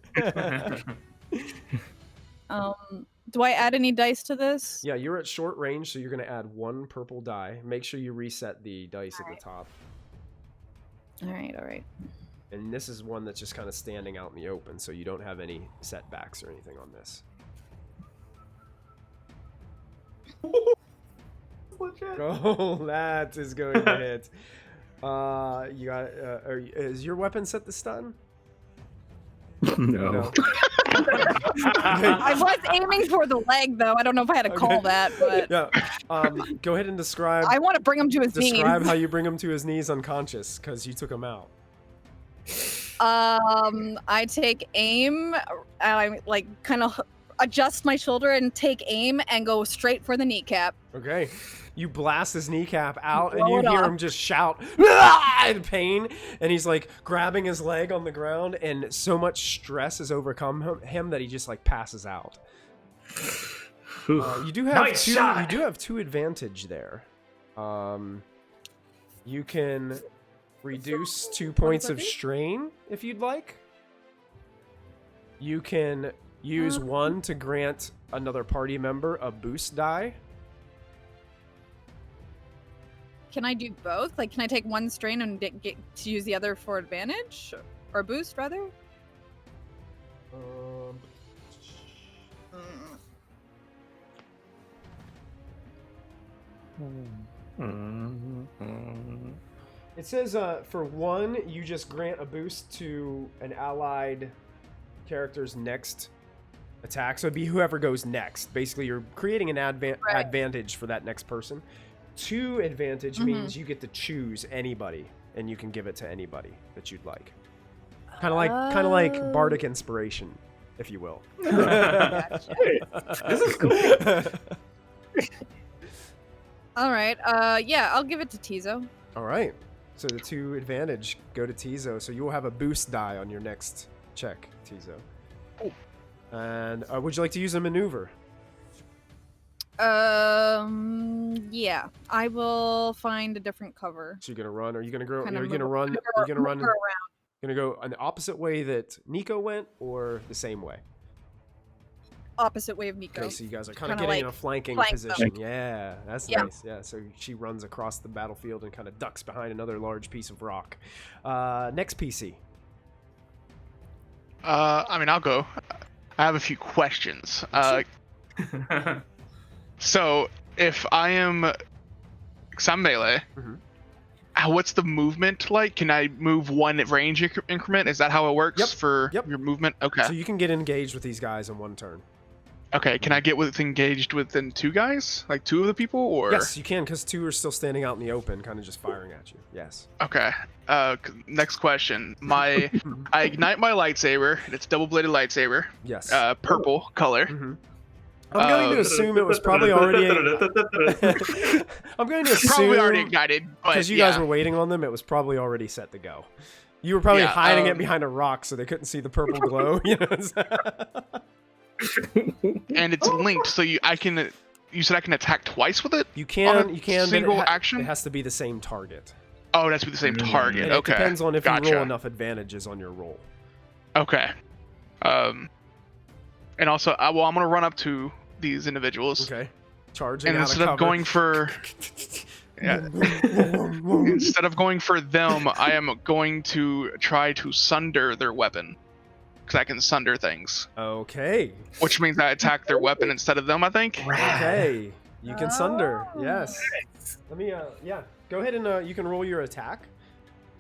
Do I add any dice to this? Yeah, you're at short range, so you're gonna add 1 purple die. Make sure you reset the dice at the top. All right. And this is one that's just kind of standing out in the open, so you don't have any setbacks or anything on this. Oh, that is going to hit. You got. Is your weapon set to stun? No. I was aiming for the leg though. I don't know if I had to call that, but Yeah. Go ahead and describe. I want to bring him to his Describe knees. how you bring him to his knees unconscious because you took him out. I take aim. I like kind of adjust my shoulder and take aim and go straight for the kneecap. Okay. You blast his kneecap out and Blow you it hear off. him just shout "Ah!" in pain, and he's like grabbing his leg on the ground, and so much stress has overcome him that he just like passes out. You do have Nice two. shot. You do have 2 advantage there. You can reduce 2 points of strain if you'd like. You can use 1 to grant another party member a boost die. Can I do both? Like, can I take 1 strain and get to use the other for advantage or boost rather? It says for 1, you just grant a boost to an allied character's next attack. So it'd be whoever goes next. Basically, you're creating an advantage for that next person. 2 advantage means you get to choose anybody, and you can give it to anybody that you'd like. Kind of like bardic inspiration, if you will. Gotcha. This is cool. All right. Yeah, I'll give it to Tizo. All right. So the 2 advantage go to Tizo. So you will have a boost die on your next check, Tizo. Oh. And would you like to use a maneuver? Yeah. I will find a different cover. So you're gonna run? Are you gonna go? Kind Are of you gonna move- run? move Are you gonna run? her around. Gonna go an opposite way that Neko went, or the same way? Opposite way of Neko. Okay, so you guys are kind of Kinda getting in like a flanking flank position. Yeah, that's Yeah. nice. Yeah, so she runs across the battlefield and kind of ducks behind another large piece of rock. Next PC. I mean, I'll go. I have a few questions. So if I am, some melee, Mhm. what's the movement like? Can I move 1 range increment? Is that how it works Yep, for yep. your movement? Okay. So you can get engaged with these guys in 1 turn. Okay. Can I get engaged within 2 guys, like 2 of the people, or? Yes, you can, because 2 are still standing out in the open, kind of just firing at you. Yes. Okay. Next question. I ignite my lightsaber. And it's double-bladed lightsaber. Yes. Purple color. Mhm. I'm going to assume it was probably already. I'm going to assume Probably already ignited, but because you yeah. guys were waiting on them. It was probably already set to go. You were probably Yeah, hiding it behind a rock so they couldn't see the purple glow. You know. And it's linked, so you said I can attack twice with it? You can. On a You can. but single it action? It has to be the same target. Oh, it has to be the same target. And Okay. it depends on if you Gotcha. roll enough advantages on your roll. Okay. And also, I'm gonna run up to these individuals, Okay. Charging and out instead of of cover. going for Yeah. Instead of going for them, I am going to try to sunder their weapon. Because I can sunder things. Okay. Which means I attack their weapon instead of them, I think. Okay. You can sunder. Oh. Yes. Let me. Yeah. Go ahead and you can roll your attack.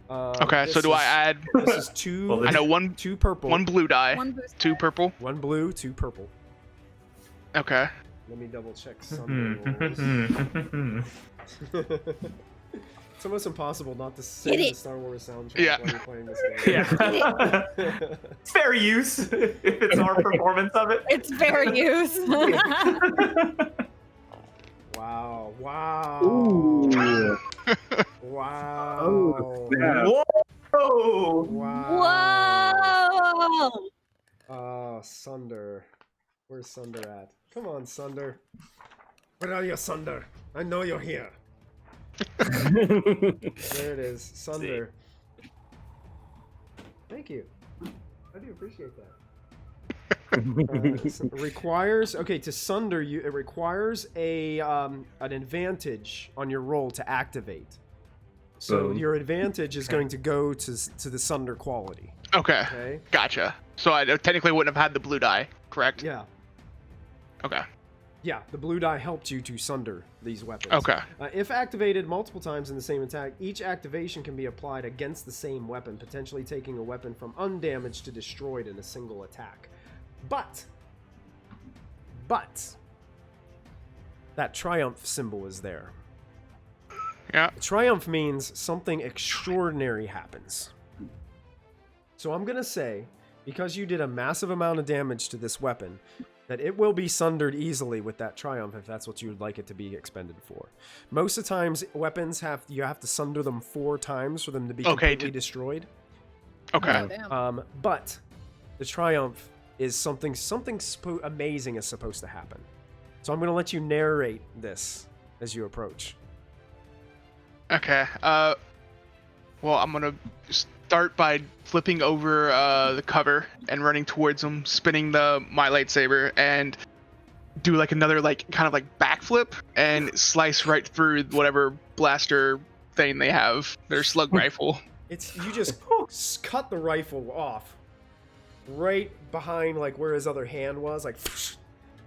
Okay, so this do I is- add... This is two. Well, I know one Two purple. blue die, One boost. 2 purple. One blue. Two purple. Okay. Let me double check sunder rolls. It's almost impossible not to sing Get the it. Star Wars soundtrack Yeah. while you're playing this game. Yeah. Fair use if it's our performance of it. It's fair use. Wow. Wow. Ooh. Wow. Oh, snap. Whoa! Wow. Whoa! Oh, Sunder. Where's Sunder at? Come on, Sunder. Where are you, Sunder? I know you're here. There it is, Sunder. Thank you. I do appreciate that. Requires to sunder you. It requires an advantage on your roll to activate. So Boom. your advantage is going to go to the sunder quality. Okay. Okay. Gotcha. So I technically wouldn't have had the blue die, correct? Yeah. Okay. Yeah. The blue die helped you to sunder these weapons. Okay. If activated multiple times in the same attack, each activation can be applied against the same weapon, potentially taking a weapon from undamaged to destroyed in a single attack. But that triumph symbol is there. Yeah. Triumph means something extraordinary happens. So I'm going to say, because you did a massive amount of damage to this weapon, that it will be sundered easily with that triumph if that's what you would like it to be expended for. Most of the times, weapons you have to sunder them 4 times for them to be completely destroyed. Okay. Oh, damn. But the triumph is something amazing is supposed to happen. So I'm going to let you narrate this as you approach. Okay. Well, I'm gonna start by flipping over the cover and running towards them, spinning my lightsaber, and do like another kind of backflip and slice right through whatever blaster thing they have, their slug rifle. You just cut the rifle off right behind where his other hand was,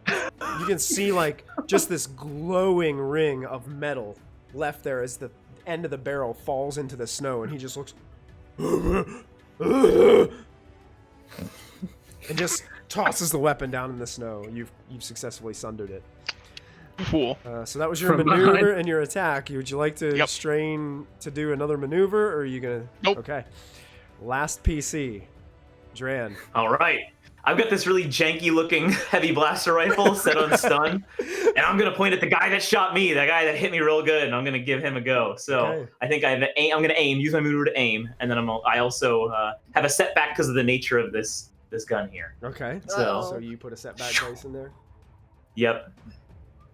you can see just this glowing ring of metal left there as the end of the barrel falls into the snow, and he just looks and just tosses the weapon down in the snow. You've successfully sundered it. Cool. So that was your From maneuver behind. and your attack. Would you like to Yep. strain to do another maneuver, or are you gonna? Nope. Okay. Last PC, Dran. All right. I've got this really janky looking heavy blaster rifle set on stun, and I'm gonna point at the guy that shot me, that guy that hit me real good, and I'm gonna give him a go. So Okay. I think I'm gonna aim, use my maneuver to aim, and then I also have a setback because of the nature of this gun here. Okay. So- So you put a setback dice in there. Yep.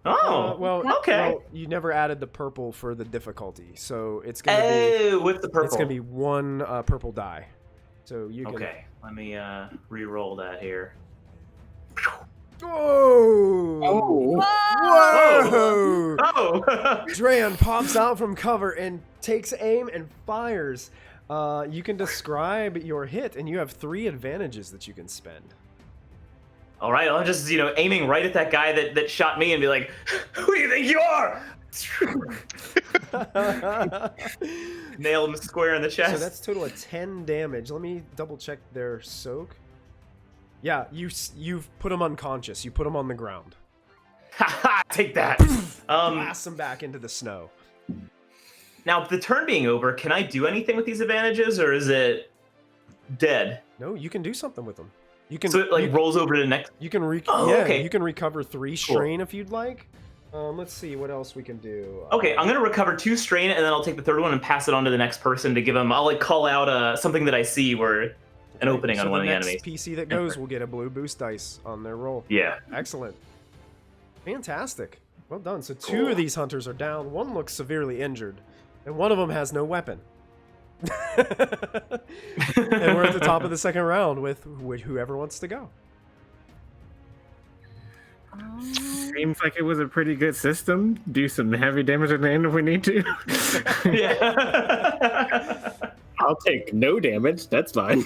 Oh. okay. Well, you never added the purple for the difficulty, so it's gonna be Oh, with the purple. it's gonna be 1 purple die. So you can. Okay. Let me re-roll that here. Oh! Oh. Whoa! Oh. Dran pops out from cover and takes aim and fires. You can describe your hit, and you have 3 advantages that you can spend. All right. I'm just aiming right at that guy that shot me and be like, "Who do you think you are?" Nail him square in the chest. So that's total of 10 damage. Let me double check their soak. Yeah, you've put him unconscious. You put him on the ground. Haha, take that. Blast him back into the snow. Now, the turn being over, can I do anything with these advantages, or is it dead? No, you can do something with them. You can So it rolls over to the next. you can okay. you can recover 3 Cool. strain if you'd like. Let's see what else we can do. Okay, I'm gonna recover 2 strain, and then I'll take the third one and pass it on to the next person to give them. I'll call out something that I see where an opening on one of the enemies. next PC that goes will get a blue boost dice on their roll. Yeah. Excellent. Fantastic. Well done. So 2 Cool. of these hunters are down. One looks severely injured, and one of them has no weapon. And we're at the top of the second round with whoever wants to go. Seems like it was a pretty good system. Do some heavy damage at the end if we need to. Yeah. I'll take no damage. That's fine.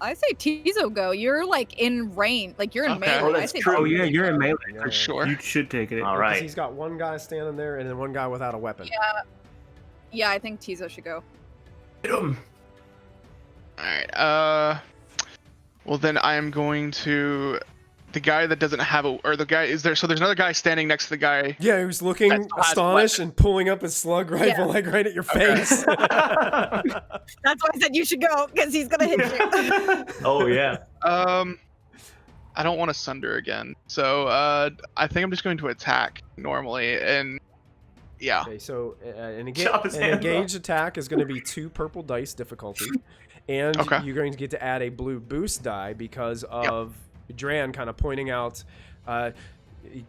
I say Tizo go. You're like in range, like you're in Okay. melee. Oh, that's I say true. Oh yeah, you're in melee. For sure. You should take it. All Because right. he's got one guy standing there and then one guy without a weapon. Yeah, I think Tizo should go. Hit him. Alright, well then I am going to... The guy that doesn't have a... Or the guy... Is there... So there's another guy standing next to the guy... Yeah, he was looking That's the last astonished and pulling up his slug rifle like right at your face. That's why I said you should go, because he's gonna hit you. Oh yeah. I don't want to sunder again. So, I think I'm just going to attack normally, and... Yeah. Okay, so Chop his an hands engaged attack is going to be 2 purple dice difficulty, and Okay. you're going to get to add a blue boost die because of Dran kind of pointing out, kind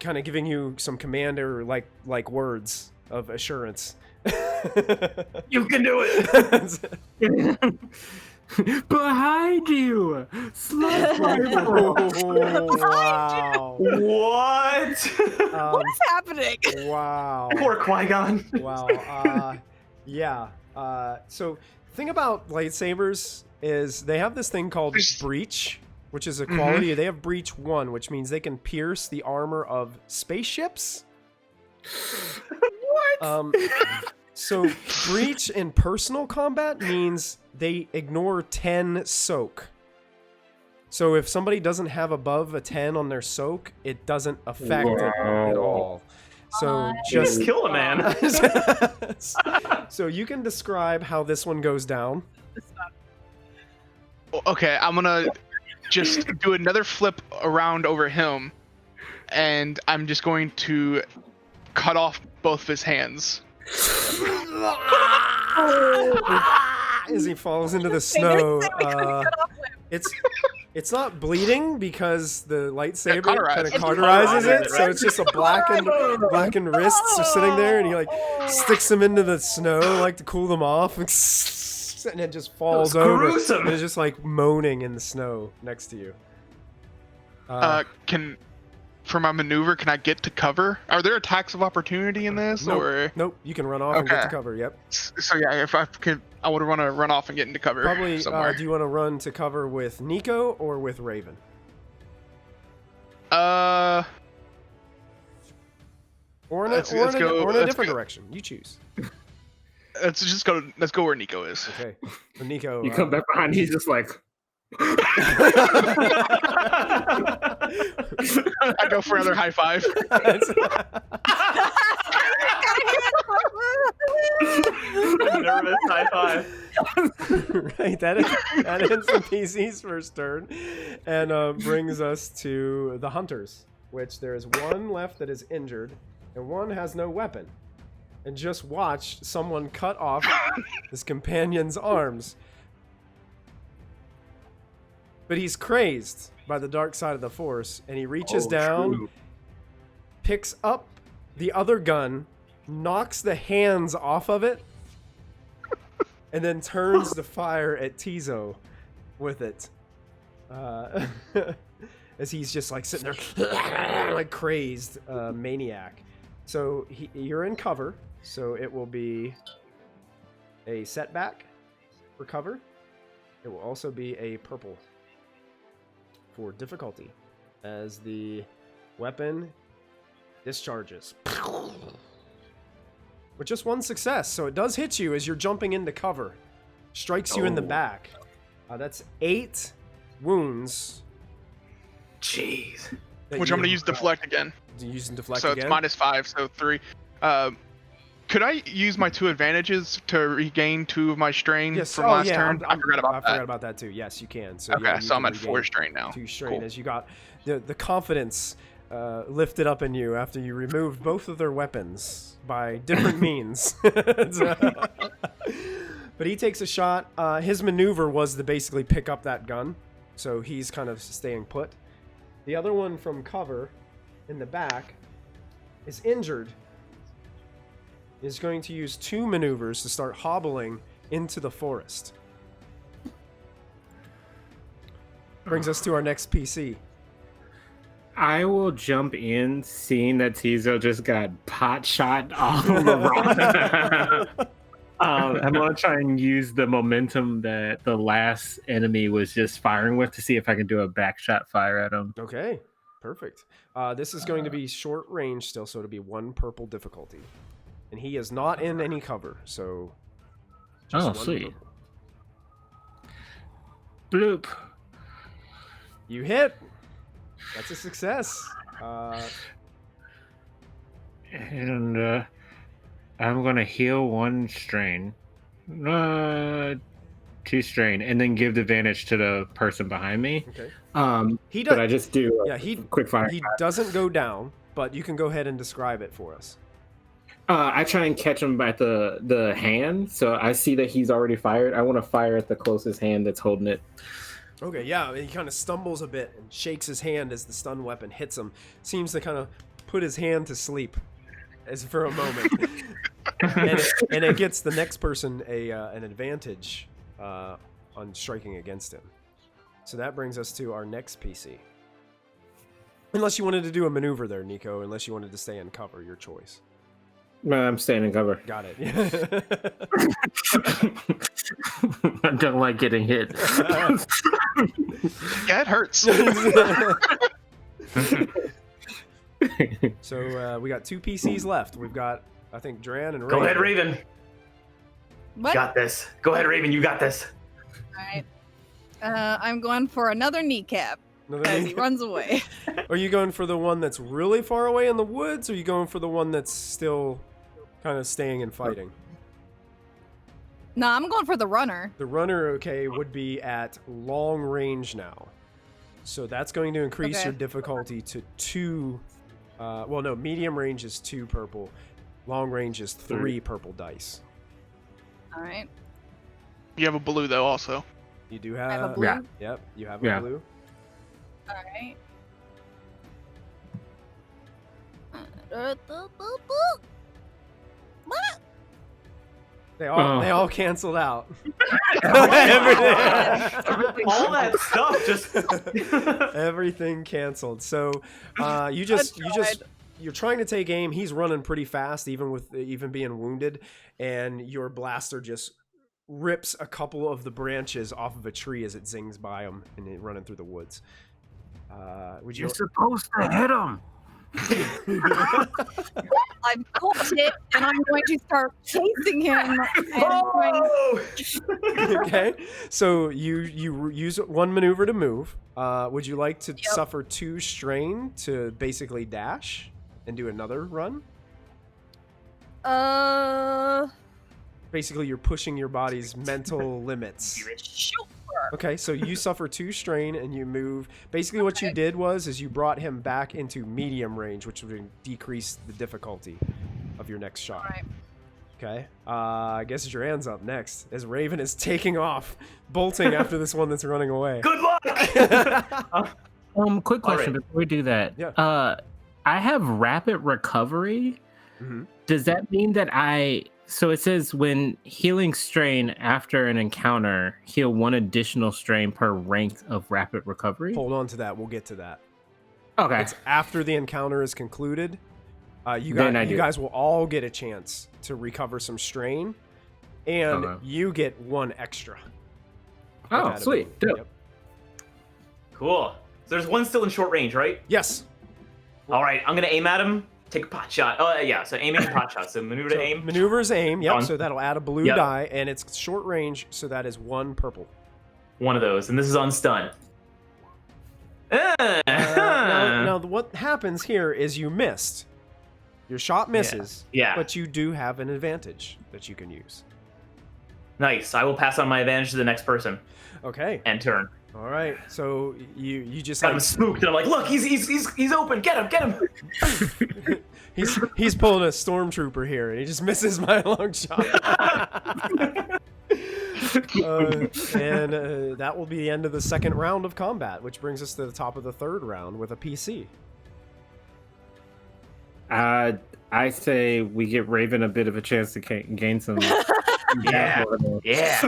of giving you some commander like words of assurance. You can do it. Behind you, slug Wow! What? What is happening? Wow! Poor Qui-Gon. Wow. Yeah. So, thing about lightsabers is they have this thing called breach, which is a quality. They have breach 1, which means they can pierce the armor of spaceships. What? So, breach in personal combat means they ignore 10 soak. So if somebody doesn't have above a 10 on their soak, it doesn't affect it at all. So Just kill a man. So you can describe how this one goes down. Okay, I'm gonna just do another flip around over him, and I'm just going to cut off both of his hands. As he falls into the snow. It's not bleeding because the lightsaber kind of cauterizes it, so it's just a blackened wrists are sitting there, and he like sticks them into the snow like to cool them off, and it just falls over. gruesome. And it's just like moaning in the snow next to you. For my maneuver, can I get to cover? Are there attacks of opportunity in this, or? Nope, you can run off and get to Okay. cover. Yep. So yeah, if I could, I would want to run off and get into cover. Probably. somewhere. Do you want to run to cover with Neko or with Raven? Uh, Or in a, Let's- or let's in a, go- or in a let's different go. direction. You choose. let's go where Nico is. Okay. So Neko. You come back behind, he's just like, I go for another high five. Nervous high five. Right, that ends the PC's first turn, and brings us to the hunters, which there is one left that is injured, and one has no weapon, and just watched someone cut off his companion's arms. But he's crazed by the dark side of the Force, and he reaches down, true. picks up the other gun, knocks the hands off of it, and then turns to fire at Tizo with it. As he's just like sitting there like crazed maniac. So you're in cover, so it will be a setback for cover. It will also be a purple for difficulty as the weapon discharges. With just one success, so it does hit you as you're jumping into cover. Strikes you in the back. That's 8 wounds. Jeez. that Which you- I'm gonna use deflect again. Using deflect So again. it's -5, so 3. Could I use my 2 advantages to regain 2 of my strain Yes. from last turn? I I forgot about forgot that. about that too. Yes, you can. So Okay, yeah, you so I'm can at 4 regain strain now. 2 strain Cool. as you got the confidence lifted up in you after you removed both of their weapons by different means. But he takes a shot. His maneuver was to basically pick up that gun, so he's kind of staying put. The other one from cover in the back is injured. Is going to use 2 maneuvers to start hobbling into the forest. Brings us to our next PC. I will jump in, seeing that Tizo just got pot shot off of the rock. I'm gonna try and use the momentum that the last enemy was just firing with to see if I can do a back shot fire at him. Okay, perfect. This is going to be short range still, so it'll be 1 purple difficulty. And he is not in any cover, so... just Oh, 1 sweet. purple. Bloop. You hit! That's a success. And I'm gonna heal 1 strain. 2 strain, and then give the advantage to the person behind me. Okay. He does- But I just do quick fire. He doesn't go down, but you can go ahead and describe it for us. I try and catch him at the hand, so I see that he's already fired. I want to fire at the closest hand that's holding it. Okay, yeah, he kind of stumbles a bit and shakes his hand as the stun weapon hits him. Seems to kind of put his hand to sleep as for a moment. and it gets the next person an advantage on striking against him. So that brings us to our next PC. Unless you wanted to do a maneuver there, Neko, unless you wanted to stay in cover, your choice. No, I'm staying in cover. Got it. I don't like getting hit. Yeah, it hurts. So we got 2 PCs left. We've got, I think, Dran and Raven. Go ahead, Raven. What? Got this. Go ahead, Raven. You got this. All right. I'm going for another kneecap Another as he kneecap? runs away. Are you going for the one that's really far away in the woods, or are you going for the one that's still kind of staying and fighting? No, I'm going for the runner. The runner, okay, would be at long range now. So that's going to increase Okay. your difficulty to 2. Well, no, medium range is 2 purple. Long range is 3 purple dice. All right. You have a blue though, also. You do I have a have... blue. Yeah. Yep, you have a Yeah. blue. All right. They all canceled out. All that stuff just. Everything canceled. So you're trying to take aim. He's running pretty fast, even being wounded, and your blaster just rips a couple of the branches off of a tree as it zings by him and it running through the woods. Would you? You're supposed to hit him. I've caught it, and I'm going to start chasing him. Oh! Okay, so you use 1 maneuver to move. Would you like to suffer 2 strain to basically dash and do another run? Basically, you're pushing your body's mental limits. Sure. Okay, so you suffer 2 strain and you move. Basically, what you did is you brought him back into medium range, which would decrease the difficulty of your next shot. All right. Okay, I guess Dran's up next as Raven is taking off, bolting after this one that's running away. Good luck. Quick All question right. before we do that. Yeah. I have rapid recovery. Mm-hmm. Does that mean that so it says when healing strain after an encounter, heal 1 additional strain per rank of rapid recovery? Hold on to that. We'll get to that. Okay. It's after the encounter is concluded. You Then I do. guys will all get a chance to recover some strain, and Okay. you get 1 extra. Oh, With that sweet. ability. Dope. Yep. Cool. So there's one still in short range, right? Yes. All right. I'm gonna aim at him. Take a pot shot. Oh yeah. So aiming a pot shot. So maneuver to aim. Maneuver's aim. Yep. On. So that'll add a blue Yep. die, and it's short range, so that is 1 purple. One of those, and this is on stun. Now, what happens here is you missed. Your shot misses. Yeah. But you do have an advantage that you can use. Nice. I will pass on my advantage to the next person Okay. and turn. All right. So you just Got him spooked, and I'm like, look, he's open. Get him. he's pulling a stormtrooper here, and he just misses my long shot. And that will be the end of the 2nd round of combat, which brings us to the top of the 3rd round with a PC. I say we get Raven a bit of a chance to gain some. Yeah. Yeah.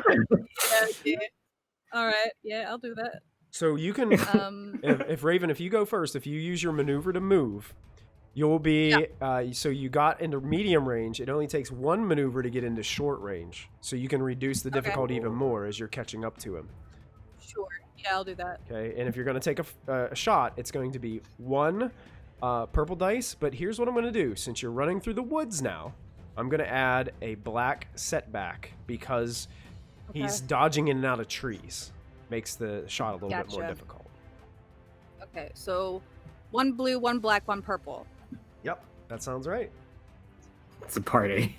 All right. Yeah, I'll do that. So you can, if Raven, if you go first, if you use your maneuver to move, you'll be, so you got into medium range. It only takes one maneuver to get into short range. So you can reduce the difficulty even more as you're catching up to him. Sure. Yeah, I'll do that. Okay, and if you're going to take a shot, it's going to be one purple dice. But here's what I'm going to do. Since you're running through the woods now, I'm going to add a black setback because he's dodging in and out of trees. Makes the shot a little bit more difficult. Okay, so one blue, one black, one purple. Yep, that sounds right. It's a party.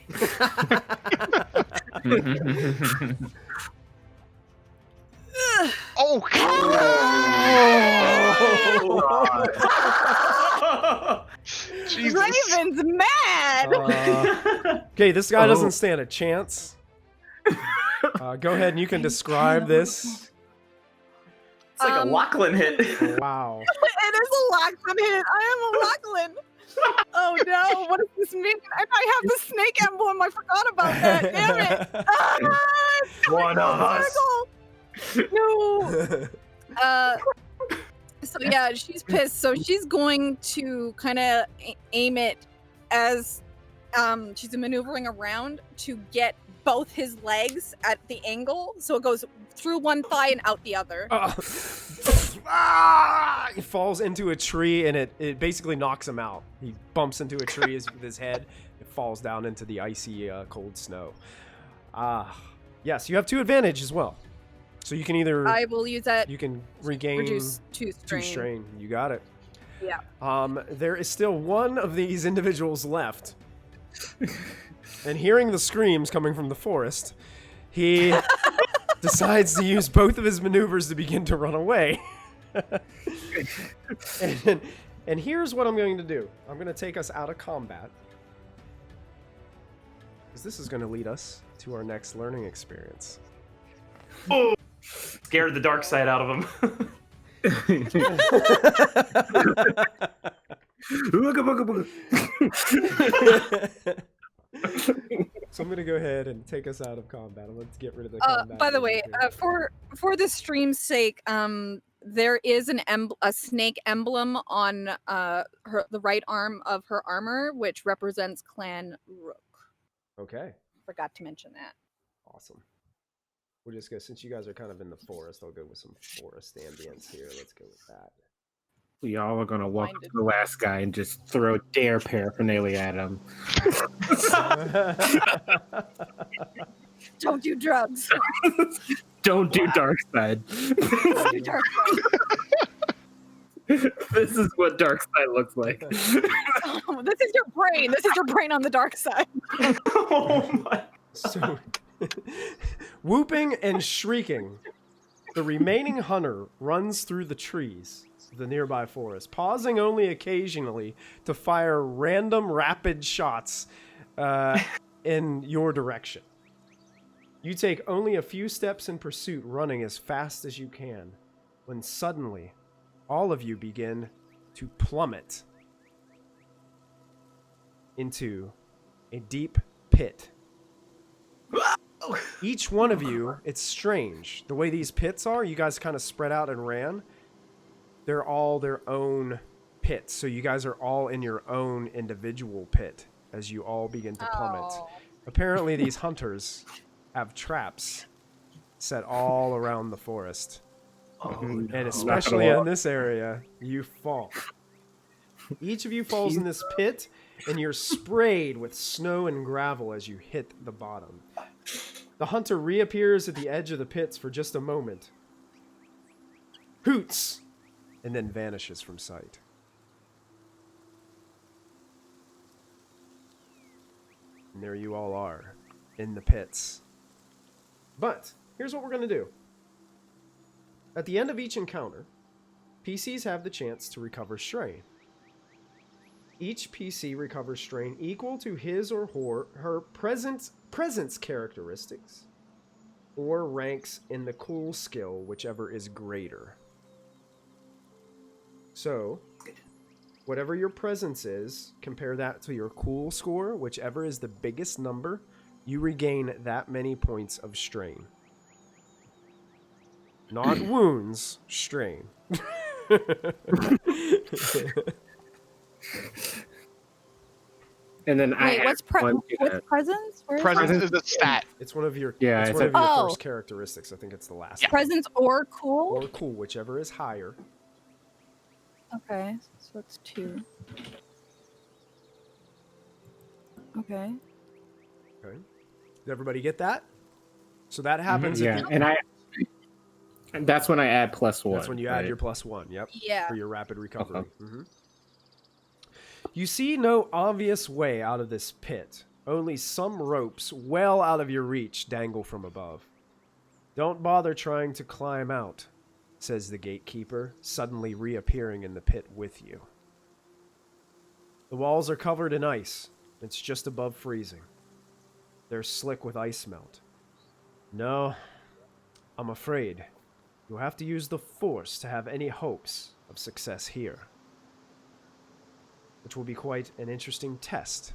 Oh, Jesus. Raven's mad! Okay, this guy doesn't stand a chance. Go ahead and you can describe this. It's like a Lachlan hit. Wow. It is a Lachlan hit. I am a Lachlan. Oh no, what does this mean? I have the snake emblem. I forgot about that. Damn it. One of us. No. So yeah, she's pissed. So she's going to kind of aim it as she's maneuvering around to get both his legs at the angle, so it goes through one thigh and out the other. He falls into a tree and it basically knocks him out. He bumps into a tree with his head. It falls down into the icy cold snow. Yes, you have 2 advantage as well. So you can either I will use that. You can regain reduce 2 strain. 2 strain. You got it. Yeah. There is still one of these individuals left. And hearing the screams coming from the forest, he decides to use both of his maneuvers to begin to run away. and here's what I'm going to do. I'm going to take us out of combat. Because this is going to lead us to our next learning experience. Oh, scared the dark side out of him. So I'm gonna go ahead and take us out of combat. Let's get rid of the combat. By the way, for the stream's sake, there is a snake emblem on the right arm of her armor, which represents Clan Rook. Okay. Forgot to mention that. Awesome. We'll just go, since you guys are kind of in the forest, I'll go with some forest ambience here. Let's go with that. We all are gonna walk up to the last guy and just throw dare paraphernalia at him. Don't do drugs. Don't do dark side. Don't do dark side. This is what dark side looks like. Oh, this is your brain. This is your brain on the dark side. Oh my. So, whooping and shrieking, the remaining hunter runs through the trees of the nearby forest, pausing only occasionally to fire random rapid shots in your direction. You take only a few steps in pursuit, running as fast as you can, when suddenly all of you begin to plummet into a deep pit. Each one of you, it's strange. The way these pits are, you guys kind of spread out and ran. They're all their own pits. So you guys are all in your own individual pit as you all begin to plummet. Oh. Apparently these hunters have traps set all around the forest. And especially in this area, you fall. Each of you falls in this pit, and you're sprayed with snow and gravel as you hit the bottom. The hunter reappears at the edge of the pits for just a moment, hoots, and then vanishes from sight. And there you all are, in the pits. But here's what we're going to do. At the end of each encounter, PCs have the chance to recover strain. Each PC recovers strain equal to his or her presence characteristics, or ranks in the cool skill, whichever is greater. So, whatever your presence is, compare that to your cool score, whichever is the biggest number, you regain that many points of strain. Not wounds, strain. And then Wait, what's presence? Where is Presence is a stat. It's one of your Yeah, it's it's one of your Oh. first characteristics. I think it's the last. Yeah. one. presence or cool? Or cool, whichever is higher. Okay, so it's 2. Okay. Okay. Did everybody get that? So that happens. Yeah, and that's when I add +1. That's when you add your +1. Yep. Yeah. For your rapid recovery. Okay. Mhm. You see no obvious way out of this pit. Only some ropes well out of your reach dangle from above. Don't bother trying to climb out, says the gatekeeper, suddenly reappearing in the pit with you. The walls are covered in ice. It's just above freezing. They're slick with ice melt. No, I'm afraid you'll have to use the Force to have any hopes of success here. Which will be quite an interesting test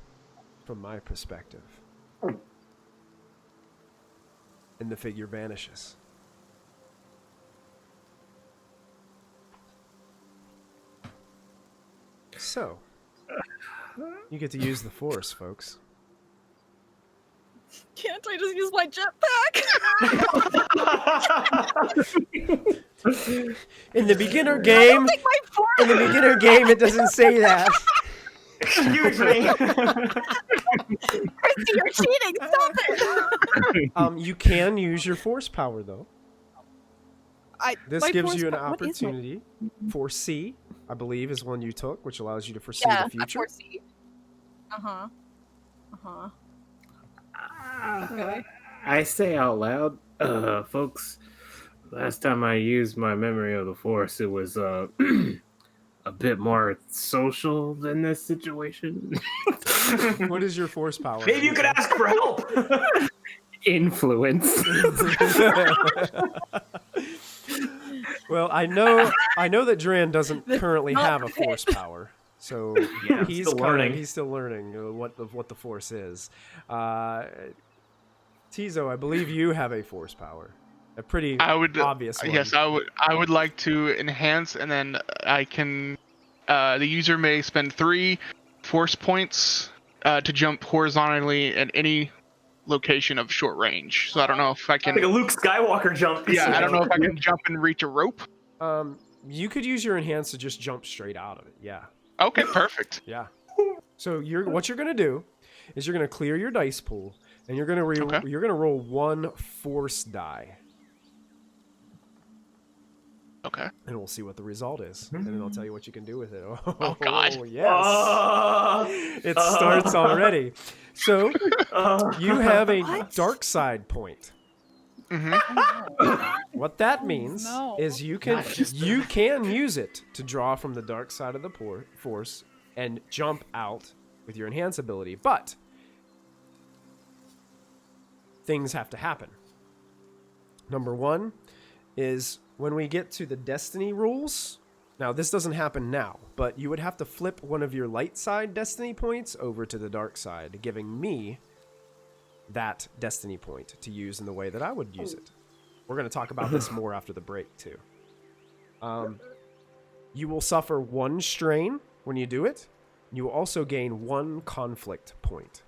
from my perspective. And the figure vanishes. So, you get to use the Force, folks. Can't I just use my jetpack? In the beginner game, Take my force. in the beginner game, it doesn't say that. Excuse me. Christy, you're cheating. Stop it. You can use your Force power, though. This my gives force you an what is my- opportunity. Foresee, I believe, is one you took, which allows you to foresee Yeah, the future. I foresee. Uh-huh. Uh-huh. Okay. I say out loud, folks, last time I used my memory of the Force, it was a bit more social than this situation. What is your Force power? Maybe you could ask for help. Influence. Well, I know that Dran doesn't currently Not have a prepared. Force power, so Yeah, he's still learning. He's still learning what the Force is. Tizo, I believe you have a Force power, a pretty obvious one. Yes, I would like to enhance, and then I can. The user may spend 3 force points to jump horizontally at any location of short range. So I don't know if I can. Like a Luke Skywalker jump. Yeah, I don't know if I can jump and reach a rope. You could use your enhance to just jump straight out of it. Yeah. Okay, perfect. Yeah. So what you're gonna do is you're gonna clear your dice pool, and you're gonna Okay. you're gonna roll 1 Force die, Okay. and we'll see what the result is, and then I'll tell you what you can do with it. Oh, God. Yes. It starts already. So you have a What? dark side point. Mm-hmm. What that means no. is you can use it to draw from the dark side of the Force and jump out with your enhance ability, but things have to happen. Number 1 is when we get to the destiny rules. Now, this doesn't happen now, but you would have to flip one of your light side destiny points over to the dark side, giving me that destiny point to use in the way that I would use it. We're going to talk about this more after the break, too. You will suffer 1 strain when you do it. You will also gain 1 conflict point.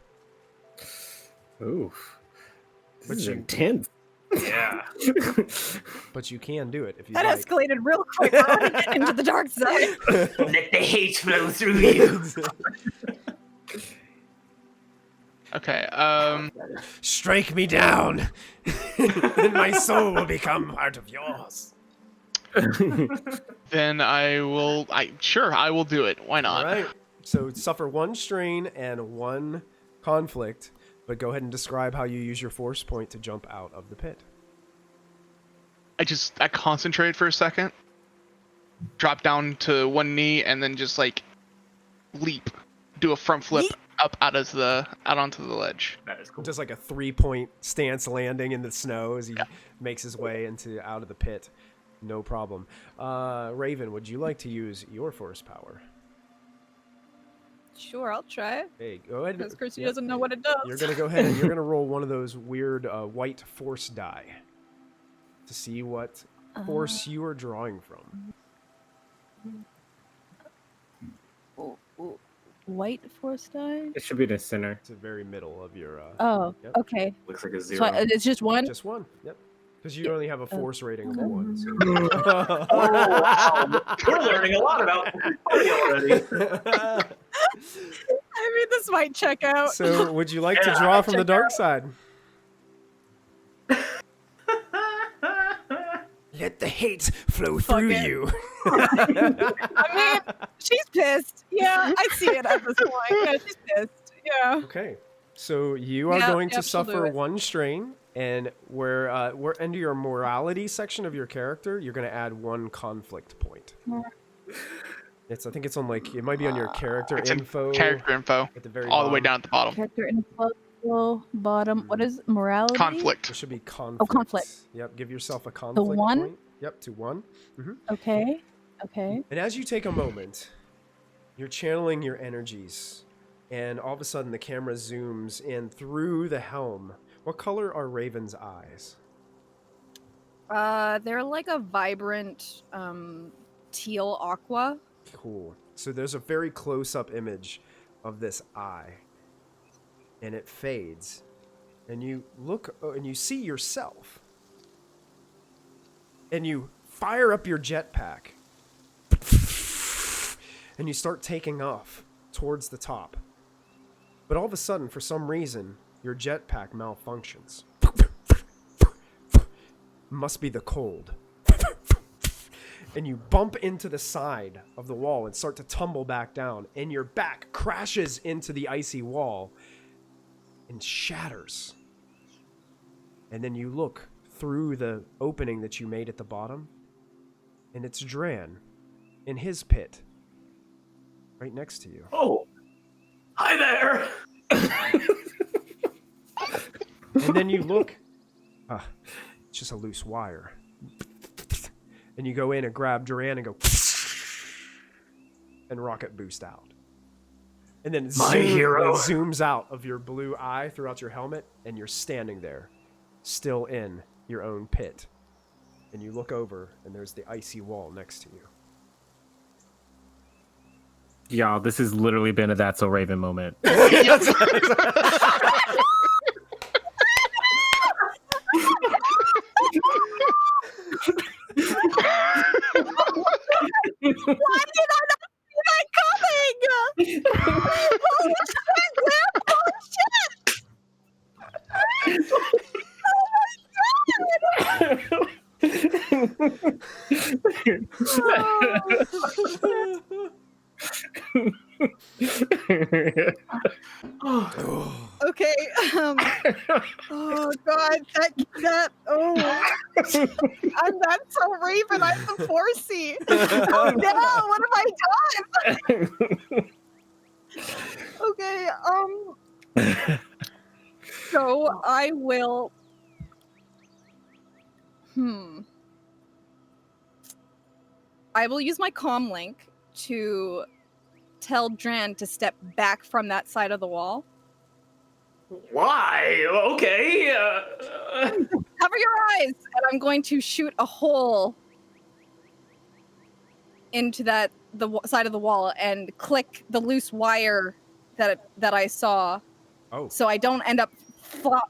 Oof. But This is you- intense. Yeah. But you can do it if you That like. escalated real quick. I want to get into the dark side. Let the hate flow through you. Okay. Strike me down, and my soul will become part of yours. Then I will. I will do it. Why not? All right. So suffer 1 strain and 1 conflict, but go ahead and describe how you use your Force point to jump out of the pit. I concentrate for a second, drop down to 1 knee, and then just like leap, do a front flip up out onto the ledge. That is cool. Just like a 3-point stance landing in the snow as he makes his way out of the pit. No problem. Raven, would you like to use your Force power? Sure, I'll try it. Hey, go ahead. Because Chrissy Yep. doesn't know what it does. You're gonna go ahead and you're gonna roll one of those weird white Force die to see what force you are drawing from? White force die? It should be the center. It's the very middle of your. Oh, Yep. okay. Looks like a So 0. it's just one? Just one. Yep. Because you only have a force rating of 1. So. Oh, wow. We're learning a lot about party already. I mean, this might check out. So, would you like to Yeah, draw from the check dark out. side? Let the hate flow Fuck through it. you. I mean, she's pissed. Yeah, I see it at this point. Yeah, she's pissed. Yeah. Okay. So you are Yep, going to yep, she'll do suffer it. 1 strain, and we're under your morality section of your character. You're going to add 1 conflict point. I think it's on it might be on your character It's in info. Character info, at the very all the way bottom. down at the bottom. Character info, bottom. What is morality? Conflict. There should be conflict. conflict. Yep. Give yourself a conflict 1? point. Yep, to 1. Okay. Okay. And as you take a moment, you're channeling your energies, and all of a sudden the camera zooms in through the helm. What color are Raven's eyes? They're like a vibrant teal aqua. Cool. So there's a very close-up image of this eye, and it fades, and you look and you see yourself, and you fire up your jetpack, and you start taking off towards the top. But all of a sudden, for some reason, your jetpack malfunctions. Must be the cold. And you bump into the side of the wall and start to tumble back down, and your back crashes into the icy wall and shatters. And then you look through the opening that you made at the bottom, and it's Dran in his pit right next to you. Oh, hi there. And then you look, it's just a loose wire. And you go in and grab Duran and go, and rocket boost out. And then hero. it zooms out of your blue eye throughout your helmet, and you're standing there, still in your own pit. And you look over, and there's the icy wall next to you. Y'all, this has literally been a That's So Raven moment. Why did I not see that coming? Holy shit, Graham! Okay. Oh God, that. Oh, I'm not so Raven. I'm the 4C. Oh no! What have I done? Okay. So I will. I will use my comm link to tell Dran to step back from that side of the wall. Why? Okay. Cover your eyes, and I'm going to shoot a hole into the side of the wall and click the loose wire that I saw. Oh, So I don't end up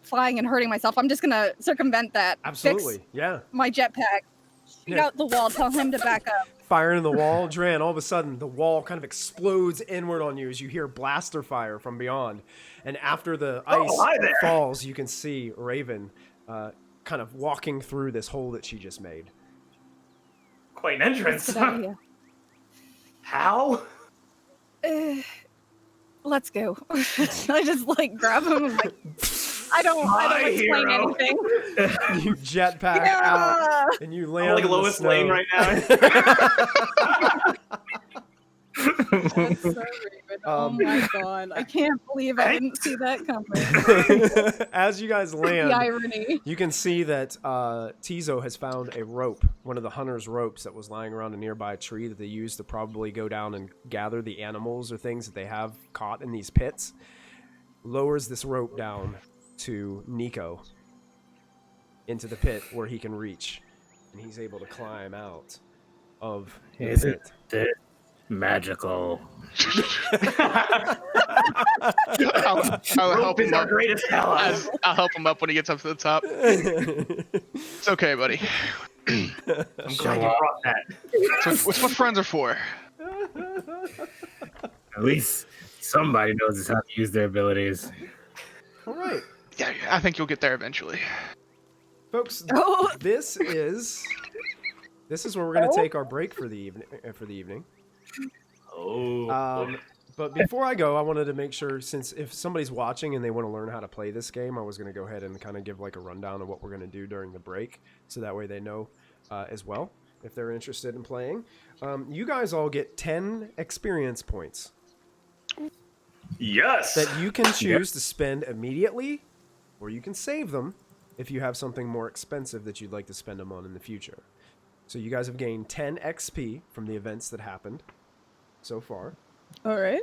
flying and hurting myself. I'm just gonna circumvent that. absolutely. Fix Yeah. my jetpack. Shoot Yeah. out the wall. Tell him to back up. Firing in the wall, Dran, all of a sudden, the wall kind of explodes inward on you as you hear blaster fire from beyond. And after the ice hi there. falls, you can see Raven kind of walking through this hole that she just made. Quite an entrance. Get out of here. How? Let's go. I just grab him and I don't explain hero. anything. You jetpack Yeah. out and you land I'm like on the Lois snow. Lane right now. That's so Raven. Oh my God. I can't believe I didn't see that coming. As you guys land, The irony. you can see that Tizo has found a rope, one of the hunter's ropes that was lying around a nearby tree that they use to probably go down and gather the animals or things that they have caught in these pits. Lowers this rope down to Neko into the pit where he can reach. and he's able to climb out of the Isn't pit. this magical? I'll help Rope is him our up. greatest ally. I'll help him up when he gets up to the top. It's okay, buddy. I'm glad you brought that. It's what friends are for. At least somebody knows how to use their abilities. All right, Yeah, I think you'll get there eventually. folks. Oh. This is where we're gonna take our break for the evening. Oh. But before I go, I wanted to make sure, since if somebody's watching and they want to learn how to play this game, I was going to go ahead and kind of give like a rundown of what we're going to do during the break, so that way they know as well if they're interested in playing. You guys all get 10 experience points Yes. that you can choose to spend immediately, or you can save them if you have something more expensive that you'd like to spend them on in the future. So you guys have gained 10 XP from the events that happened so far. All right.